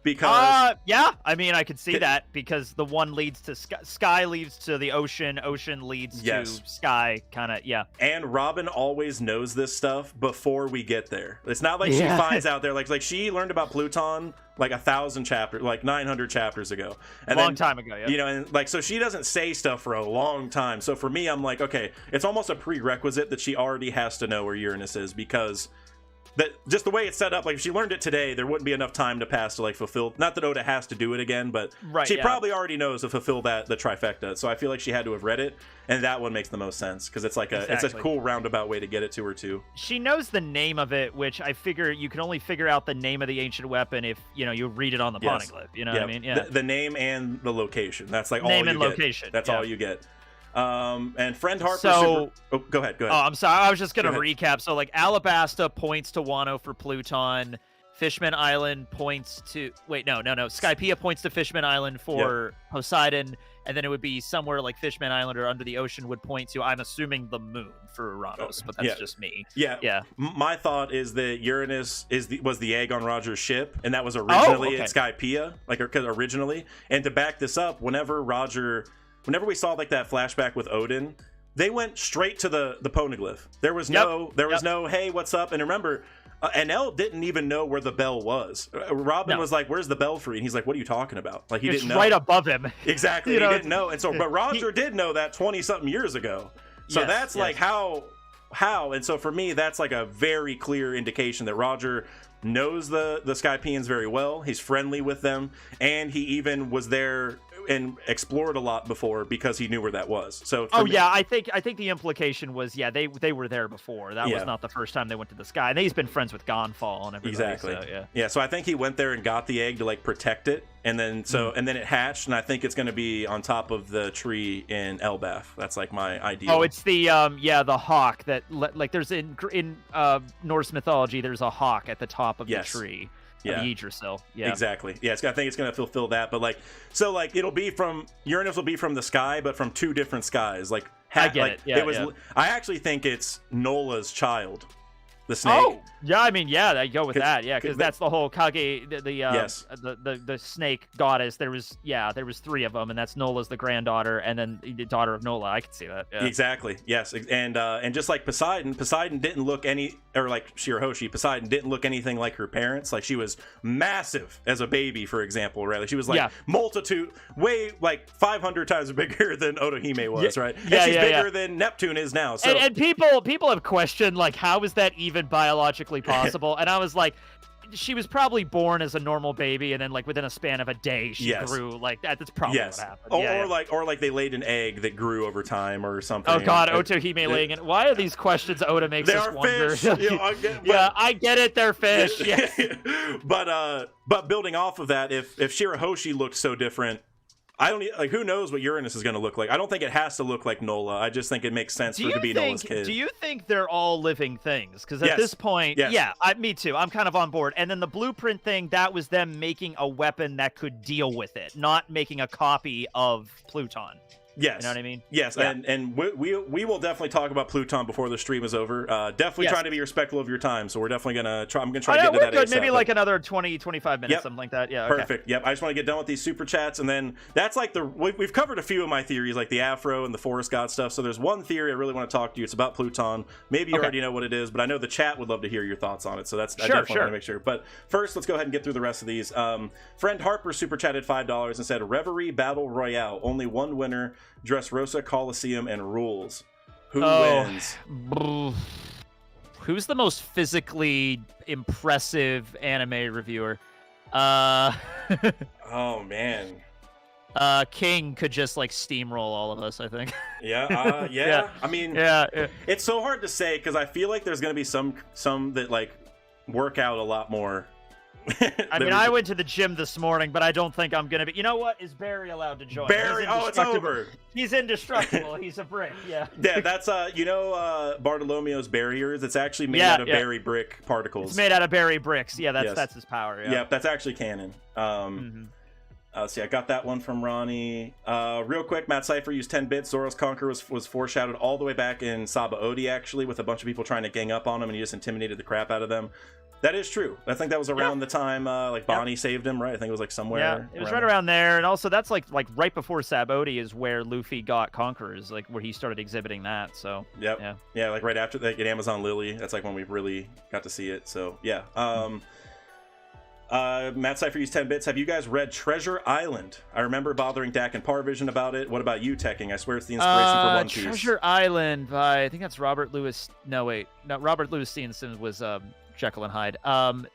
S1: Because
S2: I mean, I could see that because the one leads to sky leads to the ocean leads to sky, kind of.
S1: And Robin always knows this stuff before we get there. It's not like she finds out there, like she learned about Pluton like 1,000 chapters, like 900 chapters ago, and
S2: long time ago.
S1: You know, and like so she doesn't say stuff for a long time. So for me, I'm like, okay, it's almost a prerequisite that she already has to know where Uranus is, because that just the way it's set up, like if she learned it today, there wouldn't be enough time to pass to like fulfill. Not that Oda has to do it again, but she probably already knows to fulfill the trifecta. So I feel like she had to have read it, and that one makes the most sense because it's like it's a cool roundabout way to get it to her too.
S2: She knows the name of it, which I figure you can only figure out the name of the ancient weapon if you read it on the poneglyph. You know what I mean? Yeah.
S1: The name and the location. That's like all
S2: name
S1: you
S2: and
S1: get.
S2: location.
S1: That's all you get. And Friend Harper.
S2: So,
S1: go ahead.
S2: Oh, I'm sorry. I was just gonna recap. So, like, Alabasta points to Wano for Pluton. Fishman Island points to Skypiea points to Fishman Island for Poseidon, and then it would be somewhere like Fishman Island or Under the Ocean would point to, I'm assuming, the moon for Uranus, but that's just me.
S1: Yeah. My thought is that Uranus was the egg on Roger's ship, and that was originally at Skypiea, originally. And to back this up, whenever we saw like that flashback with Odin, they went straight to the poneglyph. There was no hey, what's up? And remember, And L didn't even know where the bell was. Robin was like, "Where's the belfry?" And he's like, "What are you talking about?" Like, he didn't know.
S2: Right above him.
S1: Exactly. He didn't know. And so, but Roger did know that 20-something years ago. So that's like how. And so for me, that's like a very clear indication that Roger knows the Skypeans very well. He's friendly with them, and he even was there and explored a lot before because he knew where that was. So
S2: I think the implication was they were there before. That was not the first time they went to the sky. And he's been friends with Gonfall and everybody.
S1: Exactly.
S2: So,
S1: so I think he went there and got the egg to like protect it, and then and then it hatched, and I think it's going to be on top of the tree in Elbaf. That's like my idea.
S2: Oh, it's the the hawk that like there's in Norse mythology. There's a hawk at the top of the tree. Yeah, Yggdrasil. Yeah, exactly.
S1: Yeah, I think it's going to fulfill that. But it'll be from Uranus will be from the sky, but from two different skies. Like
S2: I get it. Yeah,
S1: I actually think it's Nola's child, the snake.
S2: Oh, yeah. I mean, I go with that. Yeah, because that's the whole Kage, the snake goddess. There was 3 of them, and that's Nola's the granddaughter, and then the daughter of Nola. I can see that. Yeah.
S1: Exactly. Yes, and just like Poseidon didn't look like Shirahoshi. Poseidon didn't look anything like her parents. Like, she was massive as a baby, for example. Right? Like, she was like way like 500 times bigger than Otohime was. Right? And she's bigger than Neptune is now. So
S2: and people have questioned, like, how is that even biologically possible? And I was like, she was probably born as a normal baby, and then like within a span of a day she grew. Like that's probably what happened.
S1: Or like they laid an egg that grew over time or something.
S2: Oh god, Otohime laying it. Why are these questions Oda makes us wonder?
S1: Fish.
S2: I get it, they're fish.
S1: But building off of that, if Shirahoshi looked so different, I don't like. Who knows what Uranus is going to look like? I don't think it has to look like Nola. I just think it makes sense for it to be Nola's kid.
S2: Do you think they're all living things? Because at this point, me too. I'm kind of on board. And then the blueprint thing, that was them making a weapon that could deal with it, not making a copy of Pluton.
S1: Yes.
S2: You know what I mean?
S1: Yes, and we will definitely talk about Pluton before the stream is over. Definitely trying to be respectful of your time, so we're definitely going to try. I'm going to try to get to that ASAP.
S2: Maybe like another 20, 25 minutes, something like that. Yeah, okay.
S1: Perfect. Yep, I just want to get done with these super chats, and then that's like we've covered a few of my theories, like the Afro and the Forest God stuff, so there's one theory I really want to talk to you. It's about Pluton. Maybe you already know what it is, but I know the chat would love to hear your thoughts on it, so that's I definitely want to make sure. But first, let's go ahead and get through the rest of these. Friend Harper super chatted $5 and said, Reverie Battle Royale, only one winner, Dressrosa Coliseum and rules. Who wins?
S2: Who's the most physically impressive anime reviewer?
S1: Oh man.
S2: King could just like steamroll all of us, I think.
S1: Yeah. I mean, it's so hard to say because I feel like there's gonna be some that like work out a lot more.
S2: I mean, I went to the gym this morning, but I don't think I'm gonna be. You know what? Is Barry allowed to join?
S1: Barry, it's over.
S2: He's indestructible. He's a brick. Yeah.
S1: Yeah, that's Bartolomeo's barriers. It's actually made out of berry brick particles.
S2: It's made out of berry bricks. Yeah, that's his power. Yeah,
S1: that's actually canon. Let's see, I got that one from Ronnie. Real quick, Matt Cypher used 10 bits. Zoro's Conqueror was foreshadowed all the way back in Saba Odi, actually, with a bunch of people trying to gang up on him, and he just intimidated the crap out of them. That is true. I think that was around the time Bonnie saved him, right? I think it was like somewhere.
S2: Yeah, it was right around there, and also that's like right before Saboti is where Luffy got Conquerors, like where he started exhibiting that. So yeah,
S1: like right after like at Amazon Lily, that's like when we really got to see it. So yeah. Matt Cypher used 10 bits. Have you guys read Treasure Island? I remember bothering Dak and Parvision about it. What about you, Tekking? I swear it's the inspiration for One Piece.
S2: Treasure Island by I think that's Robert Louis. No, Robert Louis Stevenson was Jekyll and Hyde.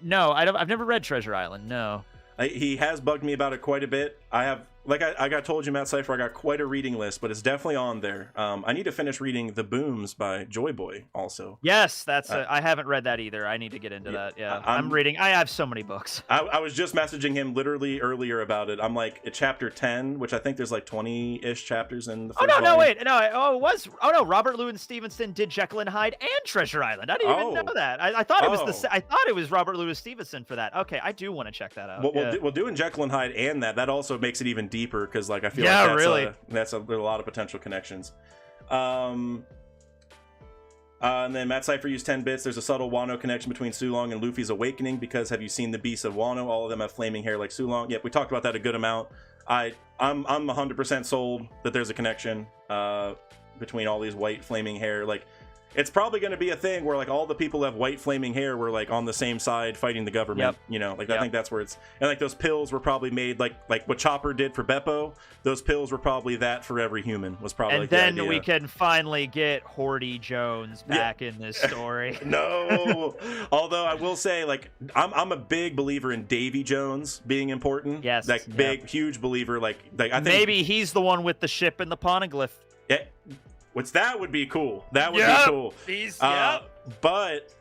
S2: No, I've never read Treasure Island. No.
S1: He has bugged me about it quite a bit. I have, like I got told you, Matt Cypher, I got quite a reading list, but it's definitely on there. I need to finish reading The Booms by Joy Boy also.
S2: Yes, that's I haven't read that either. I need to get into that. Yeah, I'm reading. I have so many books.
S1: I was just messaging him literally earlier about it. I'm like at chapter 10, which I think there's like 20-ish chapters in the first volume.
S2: Robert Louis Stevenson did Jekyll and Hyde and Treasure Island. I didn't even know that. I thought it was I thought it was Robert Louis Stevenson for that. Okay, I do want to check that out.
S1: Well, doing Jekyll and Hyde and that also makes it even deeper because like I feel that's a lot of potential connections. And then Matt Cypher used 10 bits. There's a subtle Wano connection between Sulong and Luffy's awakening because have you seen the Beasts of Wano? All of them have flaming hair like Sulong. Yep, we talked about that a good amount. I'm 100% sold that there's a connection between all these white flaming hair. Like it's probably going to be a thing where like all the people who have white flaming hair were like on the same side fighting the government. You know, like I think that's where it's, and like those pills were probably made like what Chopper did for Beppo. Those pills were probably that for every human was probably. And like
S2: then
S1: the idea.
S2: We can finally get Horty Jones back in this story.
S1: No, although I will say like I'm a big believer in Davy Jones being important.
S2: Yes,
S1: like big huge believer. Like I think
S2: maybe he's the one with the ship and the Poneglyph.
S1: Yeah. That would be cool. That would be cool. But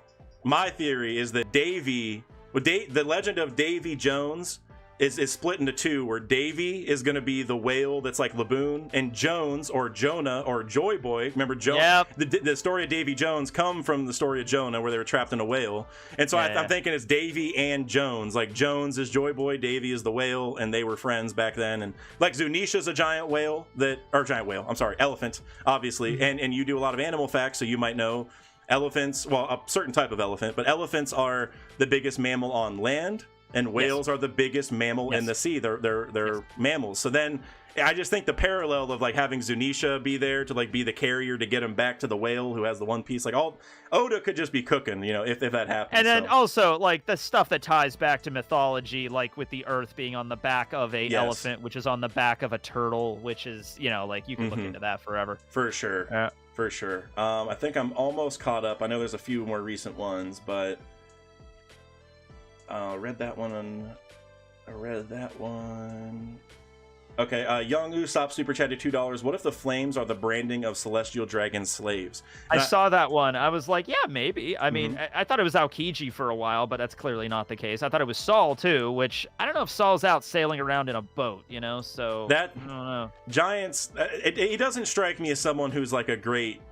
S1: my theory is that Davy, the legend of Davy Jones is split into two, where Davy is going to be the whale that's like Laboon, and Jones or Jonah or Joy Boy. Remember Jonah? The story of Davy Jones come from the story of Jonah, where they were trapped in a whale. And so I'm thinking it's Davy and Jones. Like Jones is Joy Boy, Davy is the whale, and they were friends back then. And like Zunisha's a giant whale elephant, obviously. And you do a lot of animal facts, so you might know elephants. Well, a certain type of elephant, but elephants are the biggest mammal on land. And whales are the biggest mammal in the sea. They're mammals. So then I just think the parallel of like having Zunisha be there to like be the carrier to get him back to the whale who has the one piece. Like Oda could just be cooking, you know, if that happens.
S2: And then also like the stuff that ties back to mythology, like with the earth being on the back of a elephant, which is on the back of a turtle, which is, you know, like you can look into that forever.
S1: For sure. For sure. I think I'm almost caught up. I know there's a few more recent ones, but I read that one. Okay, Young Usopp super chatted $2. What if the flames are the branding of celestial dragon slaves?
S2: I saw that one. I was like, yeah, maybe. I mean, I thought it was Aokiji for a while, but that's clearly not the case. I thought it was Saul too, which I don't know if Saul's out sailing around in a boat, you know. So
S1: that
S2: I don't know.
S1: Giants. He doesn't strike me as someone who's like a great,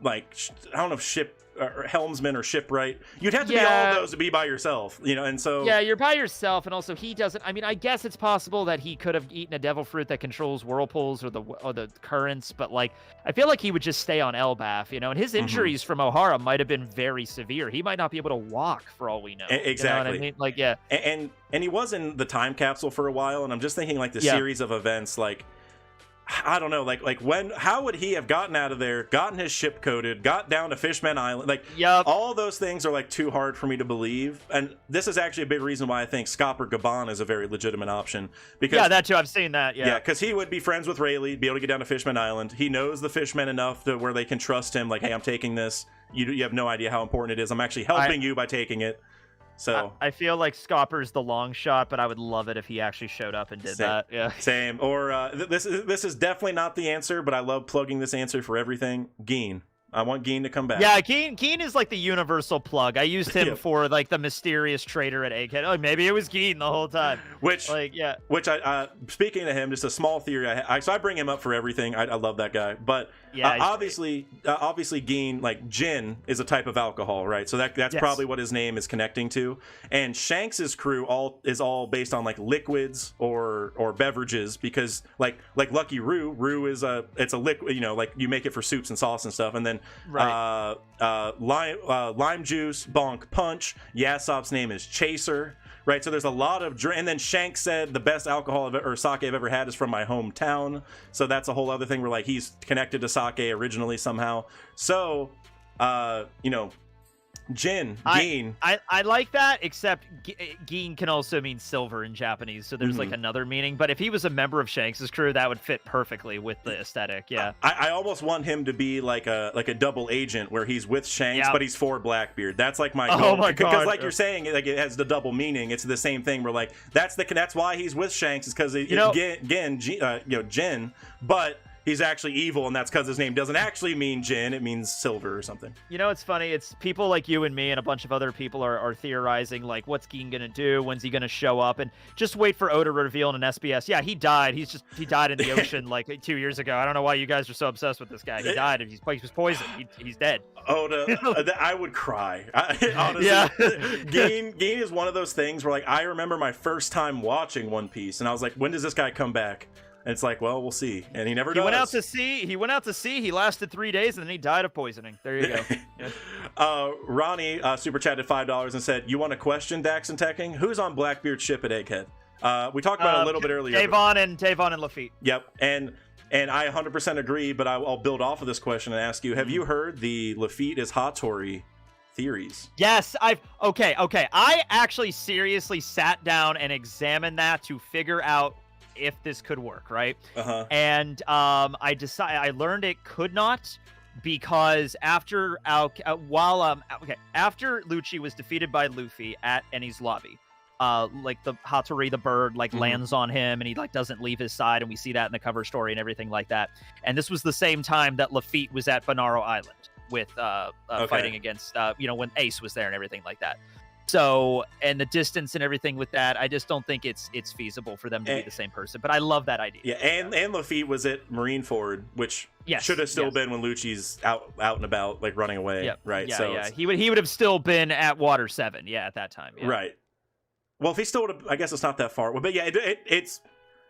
S1: like I don't know if ship. Or helmsman or shipwright. You'd have to be all those to be by yourself, you know, and so
S2: you're by yourself, and also he doesn't. I mean, I guess it's possible that he could have eaten a devil fruit that controls whirlpools or the currents, but like I feel like he would just stay on Elbaf, you know, and his injuries from Ohara might have been very severe. He might not be able to walk for all we know.
S1: Exactly.
S2: You know what I mean? Like
S1: and he was in the time capsule for a while, and I'm just thinking like the series of events, like I don't know, like how would he have gotten out of there, gotten his ship coated, got down to Fishman Island? Like, all those things are like too hard for me to believe. And this is actually a big reason why I think Scopper Gaban is a very legitimate option. Because
S2: that too, I've seen that. Yeah,
S1: because he would be friends with Rayleigh, be able to get down to Fishman Island. He knows the fishmen enough to where they can trust him. Like, hey, I'm taking this. You have no idea how important it is. I'm actually helping you by taking it. So
S2: I feel like Scopper's the long shot, but I would love it if he actually showed up and did that. Yeah,
S1: same. Or this is definitely not the answer, but I love plugging this answer for everything. Geen. I want Geen to come back.
S2: Yeah, Geen is like the universal plug. I used him for like the mysterious traitor at Egghead. Oh, maybe it was Geen the whole time.
S1: Which I speaking to him, just a small theory. So I bring him up for everything. I love that guy. But obviously Geen, like gin, is a type of alcohol, right? So that's probably what his name is connecting to. And Shanks's crew is all based on like liquids or beverages, because like Lucky Roo is it's a liquid, you know, like you make it for soups and sauce and stuff, and then lime juice, bonk punch. Yasop's name is Chaser, right? So there's a lot of and then Shank said the best alcohol or sake I've ever had is from my hometown. So that's a whole other thing where like he's connected to sake originally somehow. So you know, Geen.
S2: I like that, except Geen can also mean silver in Japanese, so there's like another meaning. But if he was a member of Shanks' crew, that would fit perfectly with the aesthetic. Yeah,
S1: I almost want him to be like a double agent where he's with Shanks, but he's for Blackbeard. That's like my goal.
S2: Oh my god!
S1: Because like you're saying, like it has the double meaning. It's the same thing. Where like that's why he's with Shanks, is because Jin, but he's actually evil, and that's because his name doesn't actually mean gin, it means silver or something.
S2: You know, it's funny, it's people like you and me and a bunch of other people are theorizing, like, what's Geen gonna do, when's he gonna show up, and just wait for Oda to reveal in an SBS. Yeah, he died. He died in the ocean like 2 years ago. I don't know why you guys are so obsessed with this guy. He died, and he was poisoned. He's dead.
S1: Oda, I would cry. Honestly, Geen is one of those things where, like, I remember my first time watching One Piece, and I was like, when does this guy come back? And it's like, well, we'll see. And he never does.
S2: He went out to sea. He lasted 3 days, and then he died of poisoning. There you
S1: go. Ronnie super chatted $5 and said, you want to question Dax and Tekking? Who's on Blackbeard's ship at Egghead? We talked about it a little bit earlier.
S2: Tavon and Lafitte.
S1: Yep. And And I 100% agree, but I'll build off of this question and ask you, have you heard the Lafitte is Hattori theories?
S2: Yes, okay. I actually seriously sat down and examined that to figure out if this could work, right? And I learned it could not, because after after Lucci was defeated by Luffy at Enies Lobby, like the Hattori the bird lands on him and he doesn't leave his side, and we see that in the cover story and everything like that. And this was the same time that Lafitte was at Bonaro Island with fighting against when Ace was there and everything like that. So, and the distance and everything with that, I just don't think it's feasible for them to be the same person. But I love that idea.
S1: Yeah, and Lafitte was at Marineford, which should have still been when Lucci's out and about, running away, right?
S2: Yeah,
S1: so
S2: yeah. He would have still been at Water 7, at that time. Yeah.
S1: Right. Well, if he still would have, I guess it's not that far. But yeah, it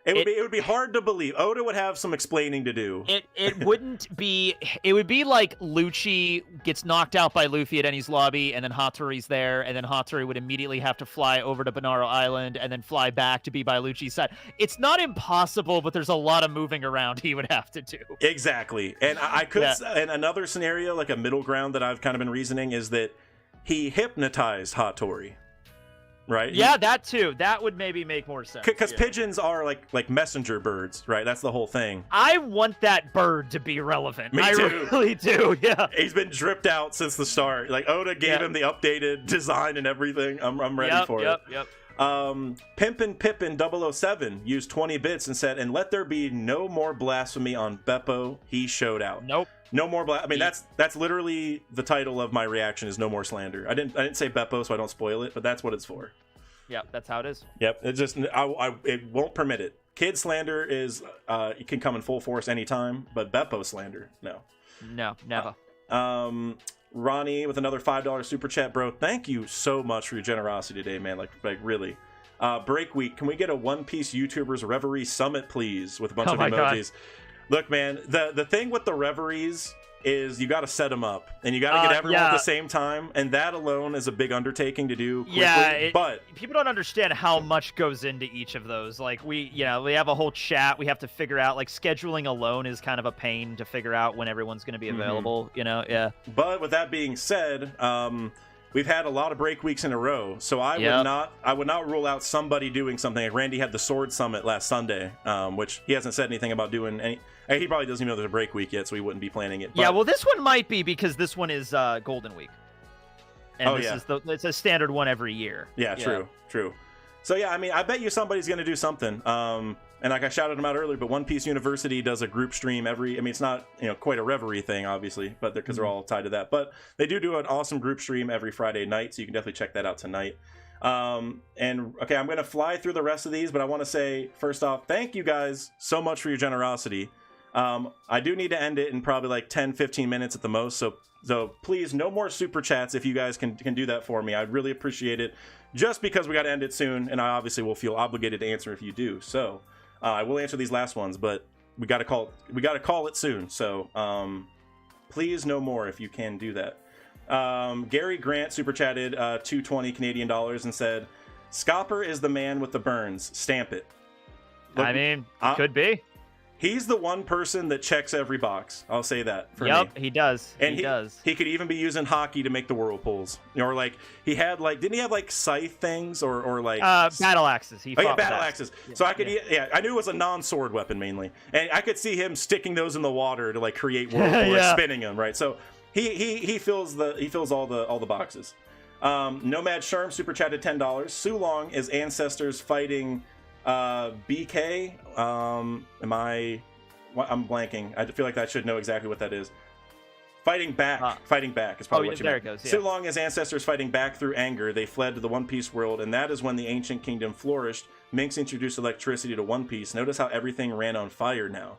S1: would be hard to believe. Oda would have some explaining to do.
S2: It wouldn't be. It would be like Lucci gets knocked out by Luffy at Enies Lobby, and then Hattori's there, and then Hattori would immediately have to fly over to Bonaro Island and then fly back to be by Lucci's side. It's not impossible, but there's a lot of moving around he would have to do.
S1: Exactly, and I could. And another scenario, like a middle ground that I've kind of been reasoning, is that he hypnotized Hattori. Right?
S2: Yeah, that too. That would maybe make more sense.
S1: Because pigeons are like messenger birds, right? That's the whole thing.
S2: I want that bird to be relevant.
S1: Me too.
S2: I really do, yeah.
S1: He's been dripped out since the start. Oda gave him the updated design and everything. I'm ready for it.
S2: Yep.
S1: Pimpin' Pippin 007 used 20 bits and said, "And let there be no more blasphemy on Beppo. He showed out."
S2: Nope.
S1: No more I mean, that's literally the title of my reaction, is no more slander. I didn't say Beppo, so I don't spoil it, but that's what it's for.
S2: Yep, that's how it is.
S1: Yep, it just it won't permit it. Kid slander is it can come in full force anytime, but Beppo slander, no.
S2: No, never.
S1: Ronnie with another $5 super chat, bro. Thank you so much for your generosity today, man. Like really. Break week, can we get a One Piece YouTubers Reverie Summit, please, with a bunch of emojis? God. Look, man, the thing with the reveries is you got to set them up, and you got to get everyone at the same time, and that alone is a big undertaking to do quickly. But
S2: people don't understand how much goes into each of those. We have a whole chat. We have to figure out, scheduling alone is kind of a pain to figure out when everyone's going to be available,
S1: But with that being said, we've had a lot of break weeks in a row, so I would not rule out somebody doing something. Like Randy had the Sword Summit last Sunday, which he hasn't said anything about doing any. He probably doesn't even know there's a break week yet, so he wouldn't be planning it. But,
S2: yeah, well, this one might be because this one is Golden Week, and it's a standard one every year.
S1: Yeah, true. So yeah, I mean, I bet you somebody's going to do something. And I shouted them out earlier, but One Piece University does a group stream every. I mean, it's not quite a reverie thing, obviously, but because they're all tied to that. But they do an awesome group stream every Friday night, so you can definitely check that out tonight. And okay, I'm going to fly through the rest of these, but I want to say first off, thank you guys so much for your generosity. I do need to end it in probably 10-15 minutes at the most, so please, no more super chats if you guys can do that for me. I'd really appreciate it, just because we got to end it soon, and I obviously will feel obligated to answer if you do. So I will answer these last ones, but we got to call it soon. So please, no more if you can do that. Gary Grant super chatted $220 Canadian and said, "Scopper is the man with the burns. Stamp it." Look,
S2: I mean, could be.
S1: He's the one person that checks every box. I'll say that for me.
S2: Yep, he does.
S1: And
S2: he does.
S1: He could even be using Haki to make the whirlpools. Or he had didn't he have scythe things or
S2: battle axes? He fought
S1: battle axes. Yeah, so I could I knew it was a non-sword weapon mainly, and I could see him sticking those in the water to create whirlpools, spinning them, right? So he fills all the boxes. Nomad Sherm super chatted $10. Sulong is ancestors fighting BK. I'm blanking. I feel like I should know exactly what that is. Fighting back is probably what you meant.
S2: There it goes.
S1: So long as ancestors fighting back through anger, they fled to the One Piece world, and that is when the ancient kingdom flourished. Minks introduced electricity to One Piece. Notice how everything ran on fire now.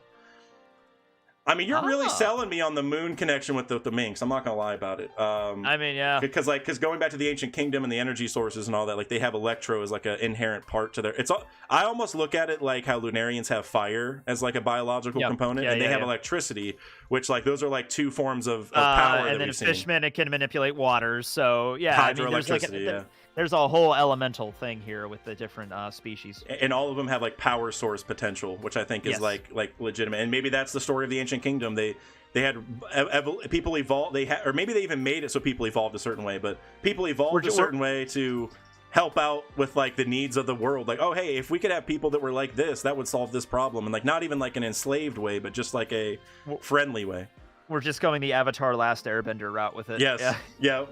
S1: I mean, you're really selling me on the moon connection with the Minks. I'm not gonna lie about it.
S2: I mean, yeah,
S1: because going back to the ancient kingdom and the energy sources and all that, like they have electro as like an inherent part to their. I almost look at it like how Lunarians have fire as like a biological component, and they have electricity, which like those are like two forms of power.
S2: And then a fishman, it can manipulate water. So yeah,
S1: hydroelectricity.
S2: There's a whole elemental thing here with the different species,
S1: and all of them have like power source potential, which I think is like legitimate. And maybe that's the story of the ancient kingdom. They had people evolve. Or maybe they even made it so people evolved a certain way. But people evolved a certain way to help out with like the needs of the world. Like, oh hey, if we could have people that were like this, that would solve this problem. And like not even like an enslaved way, but just like a friendly way. We're
S2: just going the Avatar Last Airbender route with it.
S1: Yes. Yeah.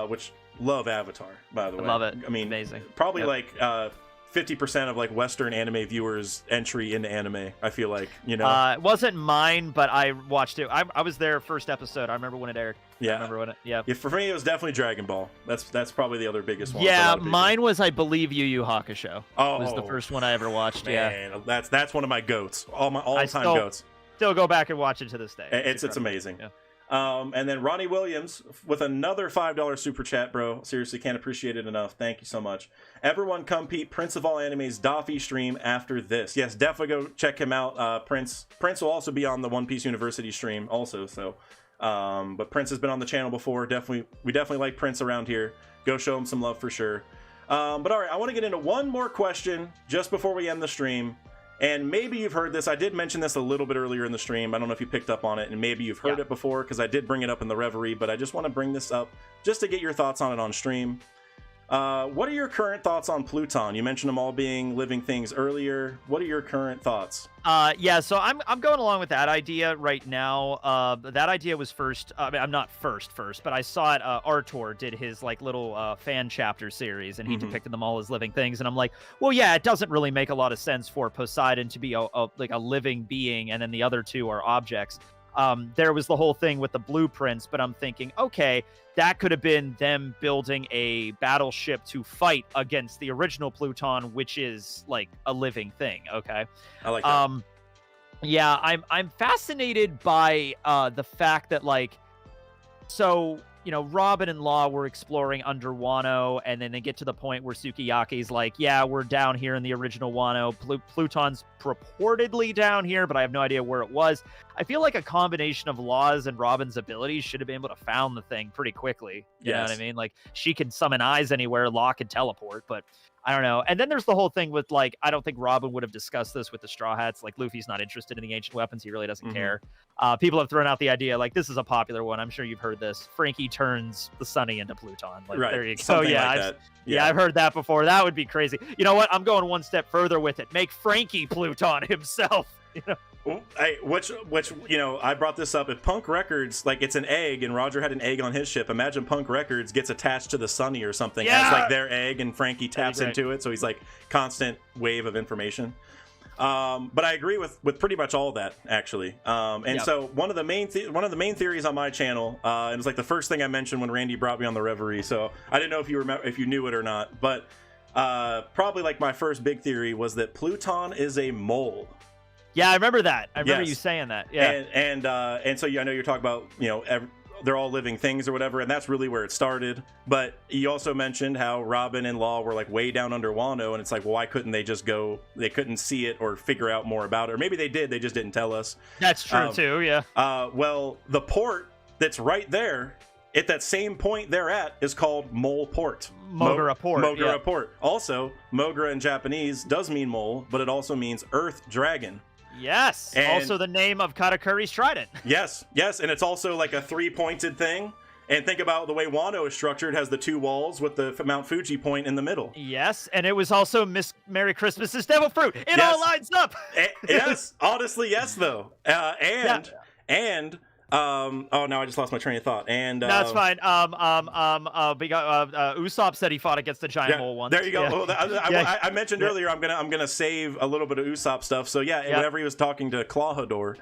S1: Which. Love Avatar, by the way.
S2: I love it.
S1: I mean,
S2: amazing.
S1: Probably like 50% of like Western anime viewers' entry into anime. I feel like, you know.
S2: It wasn't mine, but I watched it. I was there first episode. I remember when it aired.
S1: Yeah.
S2: I remember when it. Yeah.
S1: For me, it was definitely Dragon Ball. That's probably the other biggest one.
S2: Yeah, mine was, I believe, Yu Yu Hakusho.
S1: Oh,
S2: was the first one I ever watched.
S1: Man, yeah. That's one of my goats. All-time goats.
S2: Still go back and watch it to this day.
S1: It's amazing. Yeah. And then Ronnie Williams with another $5 super chat, bro. Seriously, can't appreciate it enough. Thank you so much. Everyone come peep Prince of All Anime's Davy stream after this. Yes, definitely go check him out. Prince will also be on the One Piece University stream also. So, but Prince has been on the channel before. We definitely like Prince around here. Go show him some love for sure. But all right, I want to get into one more question just before we end the stream. And maybe you've heard this. I did mention this a little bit earlier in the stream. I don't know if you picked up on it, and maybe you've heard it before because I did bring it up in the Reverie, but I just want to bring this up just to get your thoughts on it on stream. What are your current thoughts on Pluton? You mentioned them all being living things earlier. What are your current thoughts?
S2: Yeah, so I'm going along with that idea right now. That idea was first. I mean, I'm not first, but I saw it. Artur did his like little fan chapter series, and he depicted them all as living things. And I'm like, well, yeah, it doesn't really make a lot of sense for Poseidon to be like a living being, and then the other two are objects. There was the whole thing with the blueprints, but I'm thinking, okay, that could have been them building a battleship to fight against the original Pluton, which is like a living thing. Okay.
S1: I like that.
S2: Yeah, I'm fascinated by the fact that like, so, you know, Robin and Law were exploring under Wano, and then they get to the point where Sukiyaki's like, yeah, we're down here in the original Wano. Pluton's purportedly down here, but I have no idea where it was. I feel like a combination of Law's and Robin's abilities should have been able to found the thing pretty quickly. You know what I mean? Like, she can summon eyes anywhere, Law can teleport, but I don't know. And then there's the whole thing with, like, I don't think Robin would have discussed this with the Straw Hats. Like, Luffy's not interested in the ancient weapons. He really doesn't care. People have thrown out the idea, like, this is a popular one. I'm sure you've heard this. Franky turns the Sunny into Pluton. Like, there you go. So, yeah, I've heard that before. That would be crazy. You know what? I'm going one step further with it. Make Franky Pluton himself. You know?
S1: Which you know, I brought this up. If Punk Records, like, it's an egg, and Roger had an egg on his ship, imagine Punk Records gets attached to the Sunny or something as like their egg, and Franky taps into it, so he's like constant wave of information. But I agree with pretty much all of that, actually. So one of the main theories on my channel, and it was like the first thing I mentioned when Randy brought me on the Reverie, so I didn't know if you knew it or not, but probably like my first big theory was that Pluton is a mole.
S2: Yeah, I remember that. I remember you saying that. Yeah,
S1: and so I know you're talking about, you know, they're all living things or whatever, and that's really where it started. But you also mentioned how Robin and Law were like way down under Wano, and it's like, well, why couldn't they just go? They couldn't see it or figure out more about it, or maybe they did. They just didn't tell us.
S2: That's true too. Yeah.
S1: Well, the port that's right there at that same point they're at is called Mole Port.
S2: Mogura Port.
S1: Mogura Port. Also, Mogura in Japanese does mean mole, but it also means Earth Dragon.
S2: Yes. And also the name of Katakuri's trident.
S1: Yes. And it's also like a 3-pointed thing. And think about the way Wano is structured. It has the 2 walls with the Mount Fuji point in the middle.
S2: Yes. And it was also Miss Merry Christmas's Devil Fruit. It all lines up.
S1: Yes. Honestly, yes, though. Oh, now I just lost my train of thought. And
S2: that's fine. We got Usopp said he fought against the giant mole once.
S1: There you go. Yeah. I mentioned earlier I'm gonna save a little bit of Usopp stuff. So whenever he was talking to Clawhador,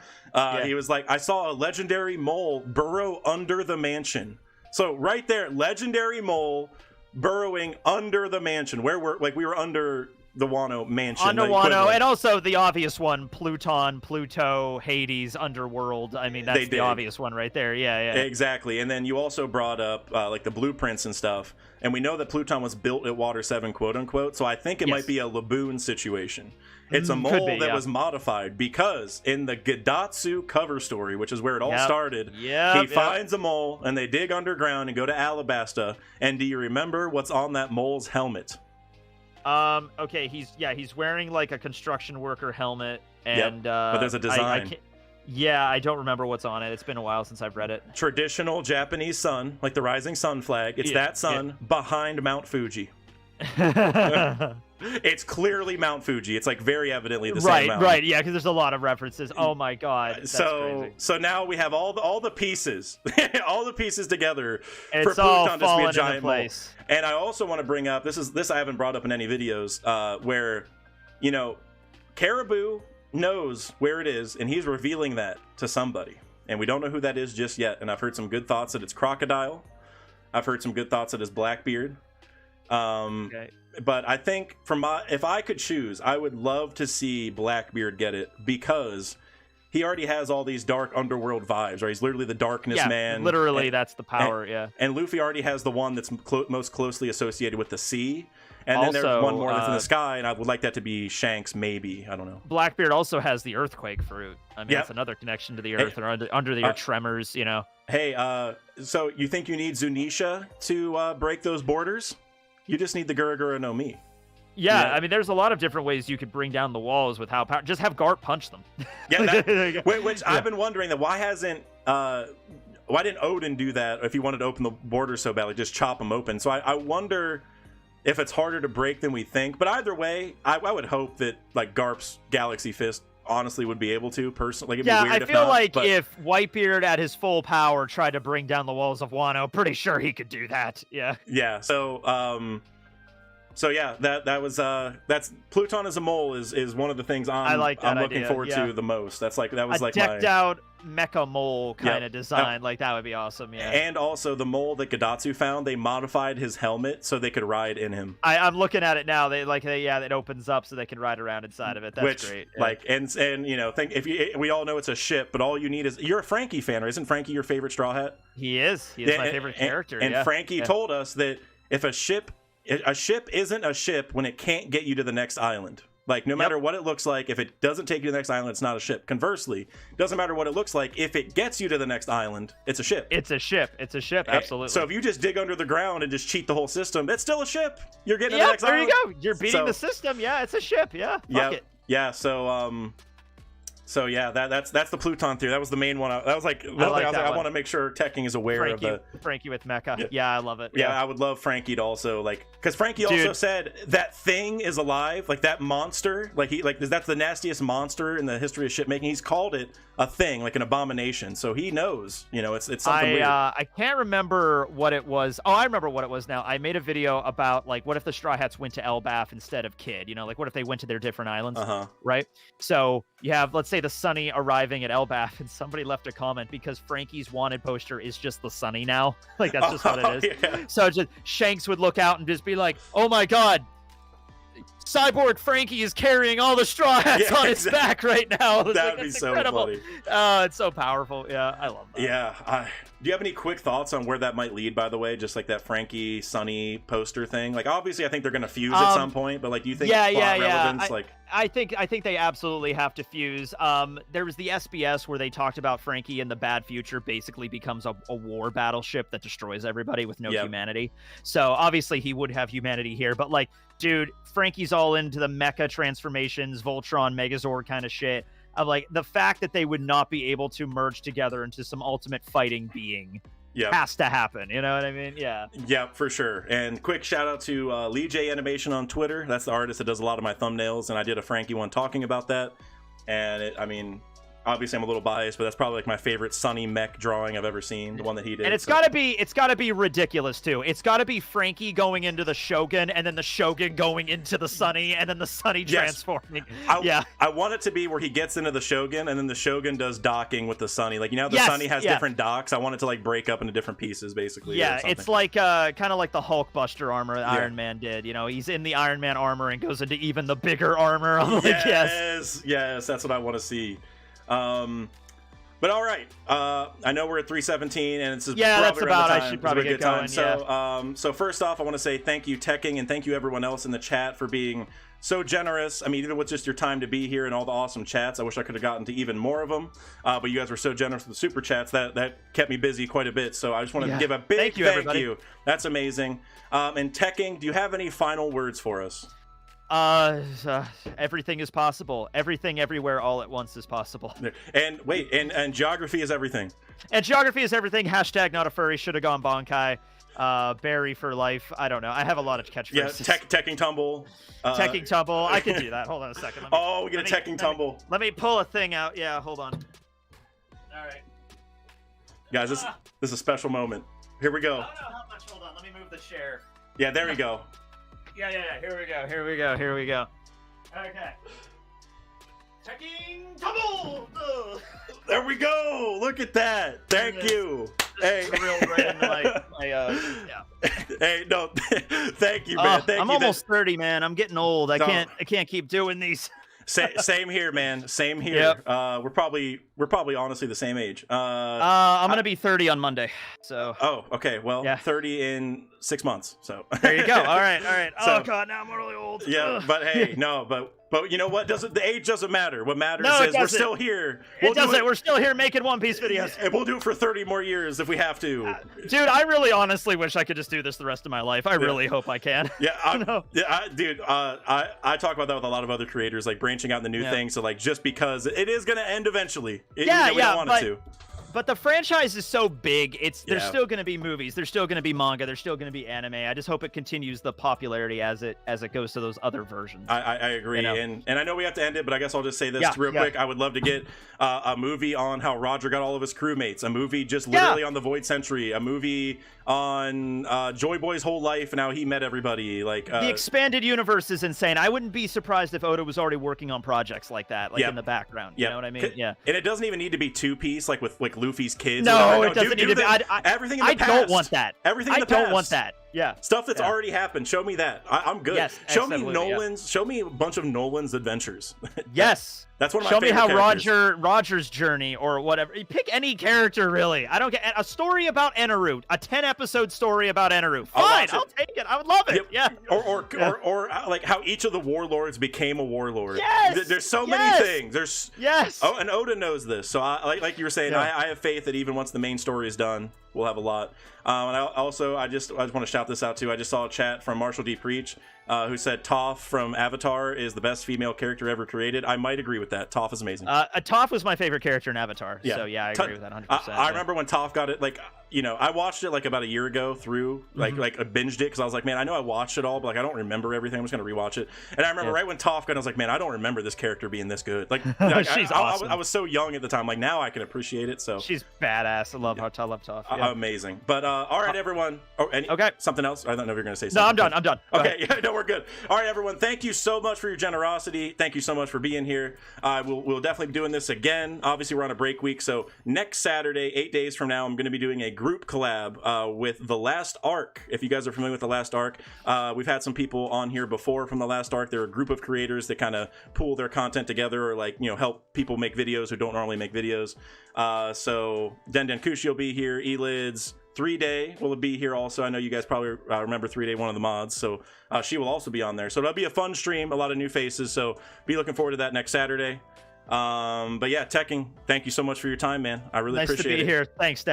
S1: he was like, I saw a legendary mole burrow under the mansion. So right there, legendary mole burrowing under the mansion, where we were under the Wano mansion.
S2: On the Wano, and also the obvious one, Pluton, Pluto, Hades, Underworld. I mean, that's the obvious one right there. Yeah.
S1: Exactly. And then you also brought up like the blueprints and stuff. And we know that Pluton was built at Water 7, quote unquote. So I think it might be a Laboon situation. It's a mole that was modified because in the Gidatsu cover story, which is where it all started, he finds a mole and they dig underground and go to Alabasta. And do you remember what's on that mole's helmet?
S2: Okay, he's wearing like a construction worker helmet, and
S1: but there's a design.
S2: I don't remember what's on it. It's been a while since I've read it.
S1: Traditional Japanese sun, like the rising sun flag. It's that sun behind Mount Fuji. It's clearly Mount Fuji. It's like very evidently the same mountain.
S2: Right, yeah, because there's a lot of references. Oh my god, that's crazy.
S1: So now we have all the pieces, all the pieces together
S2: and
S1: for Pluton to be a giant mole. And I also want to bring up this I haven't brought up in any videos where, you know, Caribou knows where it is and he's revealing that to somebody, and we don't know who that is just yet. And I've heard some good thoughts that it's Crocodile. I've heard some good thoughts that it's Blackbeard. But I think if I could choose, I would love to see Blackbeard get it because he already has all these dark underworld vibes, right? He's literally the darkness man.
S2: Literally, that's the power,
S1: And Luffy already has the one that's most closely associated with the sea. And then there's one more that's in the sky, and I would like that to be Shanks, maybe. I don't know.
S2: Blackbeard also has the earthquake fruit. I mean, that's another connection to the earth, or under the earth tremors, you know.
S1: Hey, so you think you need Zunisha to break those borders? You just need the Gurugura no Mi.
S2: Yeah, I mean, there's a lot of different ways you could bring down the walls with how just have Garp punch them.
S1: Which I've been wondering that why didn't Odin do that if he wanted to open the border so badly, just chop them open? So I wonder if it's harder to break than we think. But either way, I would hope that like Garp's Galaxy Fist honestly would be able to personally. Like, it'd be weird
S2: I feel like if Whitebeard at his full power tried to bring down the walls of Wano, pretty sure he could do that. Yeah.
S1: So yeah, that was that's Pluton as a mole is one of the things I'm looking forward to the most. That was like
S2: decked out mecha mole kind of design. Like that would be awesome. Yeah.
S1: And also the mole that Gidatsu found, they modified his helmet so they could ride in him.
S2: I'm looking at it now. It opens up so they can ride around inside of it. That's great. Yeah.
S1: Like and you know, we all know it's a ship, but all you need is you're a Franky fan, right? Isn't Franky your favorite Straw Hat?
S2: He is. He is my favorite character.
S1: And Franky told us that if a ship isn't a ship when it can't get you to the next island. Like, no matter what it looks like, if it doesn't take you to the next island, it's not a ship. Conversely, it doesn't matter what it looks like. If it gets you to the next island, it's a ship.
S2: It's a ship, absolutely.
S1: So if you just dig under the ground and just cheat the whole system, it's still a ship. You're getting to the next island.
S2: There you go. You're beating the system. Yeah, it's a ship. Yeah, fuck it.
S1: Yeah, so yeah, that's the Pluton theory. That was the main one. I want to make sure Tekking is aware of the
S2: Franky with mecha. Yeah, I love it.
S1: Yeah, I would love Franky to also because Franky also said that thing is alive, like that monster, that's the nastiest monster in the history of shipmaking. He's called it a thing, like an abomination. So he knows, it's something weird.
S2: I can't remember what it was. Oh, I remember what it was now. I made a video about what if the Straw Hats went to Elbaf instead of Kid? What if they went to their different islands? Right. So you have, let's say, the Sunny arriving at Elbaf, and somebody left a comment because Franky's wanted poster is just the Sunny now. That's just what it is. Yeah. So just Shanks would look out and just be like, "Oh my god, Cyborg Franky is carrying all the Straw Hats on his back right now."
S1: That'd be so
S2: incredible.
S1: Funny.
S2: It's so powerful. Yeah, I love that.
S1: Yeah. Do you have any quick thoughts on where that might lead, by the way? Just like that Franky Sunny poster thing. Obviously, I think they're going to fuse at some point, but do you think relevance?
S2: I think they absolutely have to fuse. There was the SBS where they talked about Franky in the bad future basically becomes a war battleship that destroys everybody with no humanity. So obviously he would have humanity here, but dude, Franky's all into the mecha transformations, Voltron, Megazord kind of shit. Of the fact that they would not be able to merge together into some ultimate fighting being has to happen. You know what I mean? Yeah,
S1: for sure. And quick shout out to Lee J Animation on Twitter. That's the artist that does a lot of my thumbnails, and I did a Franky one talking about that. And obviously I'm a little biased, but that's probably like my favorite Sunny mech drawing I've ever seen, the one that he did.
S2: And it's gotta be ridiculous too. It's gotta be Franky going into the Shogun, and then the Shogun going into the Sunny, and then the Sunny transforming.
S1: I want it to be where he gets into the Shogun, and then the Shogun does docking with the Sunny. Like, you know, the Sunny has different docks. I want it to like break up into different pieces, basically.
S2: Yeah, it's like kind of like the Hulkbuster armor that Iron Man did. You know, he's in the Iron Man armor and goes into even the bigger armor. I'm like,
S1: yes, that's what I want to see. But all right, I know we're at 3:17, and it's
S2: that's about.
S1: I
S2: should probably get going.
S1: So first off, I want to say thank you, Teching, and thank you everyone else in the chat for being so generous. I mean, even with just your time to be here and all the awesome chats, I wish I could have gotten to even more of them. But you guys were so generous with the super chats that kept me busy quite a bit. So I just want to give a big thank you. That's amazing. And Teching, do you have any final words for us?
S2: Everything is possible. Everything, everywhere, all at once is possible.
S1: And wait, and geography is everything.
S2: And geography is everything. Hashtag not a furry. Should have gone Bonkai. Barry for life. I don't know. I have a lot of catchphrases.
S1: Yeah, teching tumble.
S2: Teching tumble. I can do that. Hold on a second.
S1: We get a teching tumble.
S2: Let me pull a thing out. Yeah, hold on. All right.
S1: Guys, this is a special moment. Here we go.
S2: I don't know how much. Hold on. Let me move the chair.
S1: Yeah, there we go.
S2: Yeah. Here we go. Okay. Checking tumble.
S1: There we go. Look at that. Thank you. Hey. Hey, no. Thank you, man.
S2: I'm almost 30, man. I'm getting old. I can't keep doing these.
S1: Same here, man. Same here. Yep. We're probably honestly the same age.
S2: I'm gonna be 30 on Monday. So.
S1: Oh, okay. Well, 30 in 6 months. So.
S2: There you go. All right. So, oh God, now I'm really old.
S1: Yeah, but hey, no, but you know what? The age doesn't matter. What matters is we're still here.
S2: We're still here making One Piece videos.
S1: And we'll do it for 30 more years if we have to.
S2: Dude, I really honestly wish I could just do this the rest of my life. I really hope I can.
S1: Yeah, I talk about that with a lot of other creators, like branching out into new things. So like, just because it is going to end eventually. We don't want it to.
S2: But the franchise is so big, there's still going to be movies, there's still going to be manga, there's still going to be anime. I just hope it continues the popularity as it goes to those other versions.
S1: I agree, you know? and I know we have to end it, but I guess I'll just say this real quick. I would love to get a movie on how Roger got all of his crewmates, a movie just literally on the Void Century, a movie on Joy Boy's whole life and how he met everybody. Like
S2: the expanded universe is insane. I wouldn't be surprised if Oda was already working on projects like that, in the background. You know what I mean? Yeah.
S1: And it doesn't even need to be two-piece, like with Luffy's kids.
S2: No, it doesn't need to be.
S1: Everything in the past.
S2: I don't want that.
S1: Everything in the past.
S2: I don't want that. Yeah.
S1: Stuff that's already happened. Show me that. I'm good.
S2: Yes,
S1: show me Nolan's. Show me a bunch of Nolan's adventures.
S2: Yes.
S1: That's one of my favorite
S2: characters. Show me how Roger's journey or whatever. Pick any character, really. I don't get a story about Eneru, a 10-episode story about Eneru. Fine, I'll take it. I would love it. Yeah.
S1: Or like how each of the warlords became a warlord.
S2: Yes.
S1: There's so many things.
S2: Oh,
S1: and Oda knows this. So like you were saying, I have faith that even once the main story is done, we'll have a lot. And I just want to shout this out too. I just saw a chat from Marshall D. Preach, who said Toph from Avatar is the best female character ever created. I might agree with that. Toph is amazing.
S2: Toph was my favorite character in Avatar.
S1: Yeah.
S2: So I agree with that 100%.
S1: I remember when Toph got it, like, I watched it like about a year ago through, like I binged it because I was like, man, I know I watched it all, but like I don't remember everything. I'm just gonna rewatch it. And I remember right when Toph got it, I was like, man, I don't remember this character being this good. Like,
S2: she's awesome.
S1: I was so young at the time. Like now I can appreciate it. So
S2: she's badass. I love her. I love Toph.
S1: Amazing. But all right, everyone.
S2: Okay.
S1: Something else? I don't know if you're gonna say something.
S2: No, I'm done.
S1: Okay. Yeah, no, we're good. All right, everyone. Thank you so much for your generosity. Thank you so much for being here. We'll definitely be doing this again. Obviously, we're on a break week, so next Saturday, 8 days from now, I'm going to be doing a group collab with The Last Arc. If you guys are familiar with The Last Arc, we've had some people on here before from The Last Arc. They're a group of creators that kind of pool their content together or help people make videos who don't normally make videos. So Den Kushi will be here, Elids, 3-Day will be here also. I know you guys probably remember 3-Day, one of the mods, so she will also be on there. So it'll be a fun stream, a lot of new faces, so be looking forward to that next Saturday. But yeah, Teching, thank you so much for your time, man. I really appreciate it.
S2: Nice to be here. Thanks, Dad.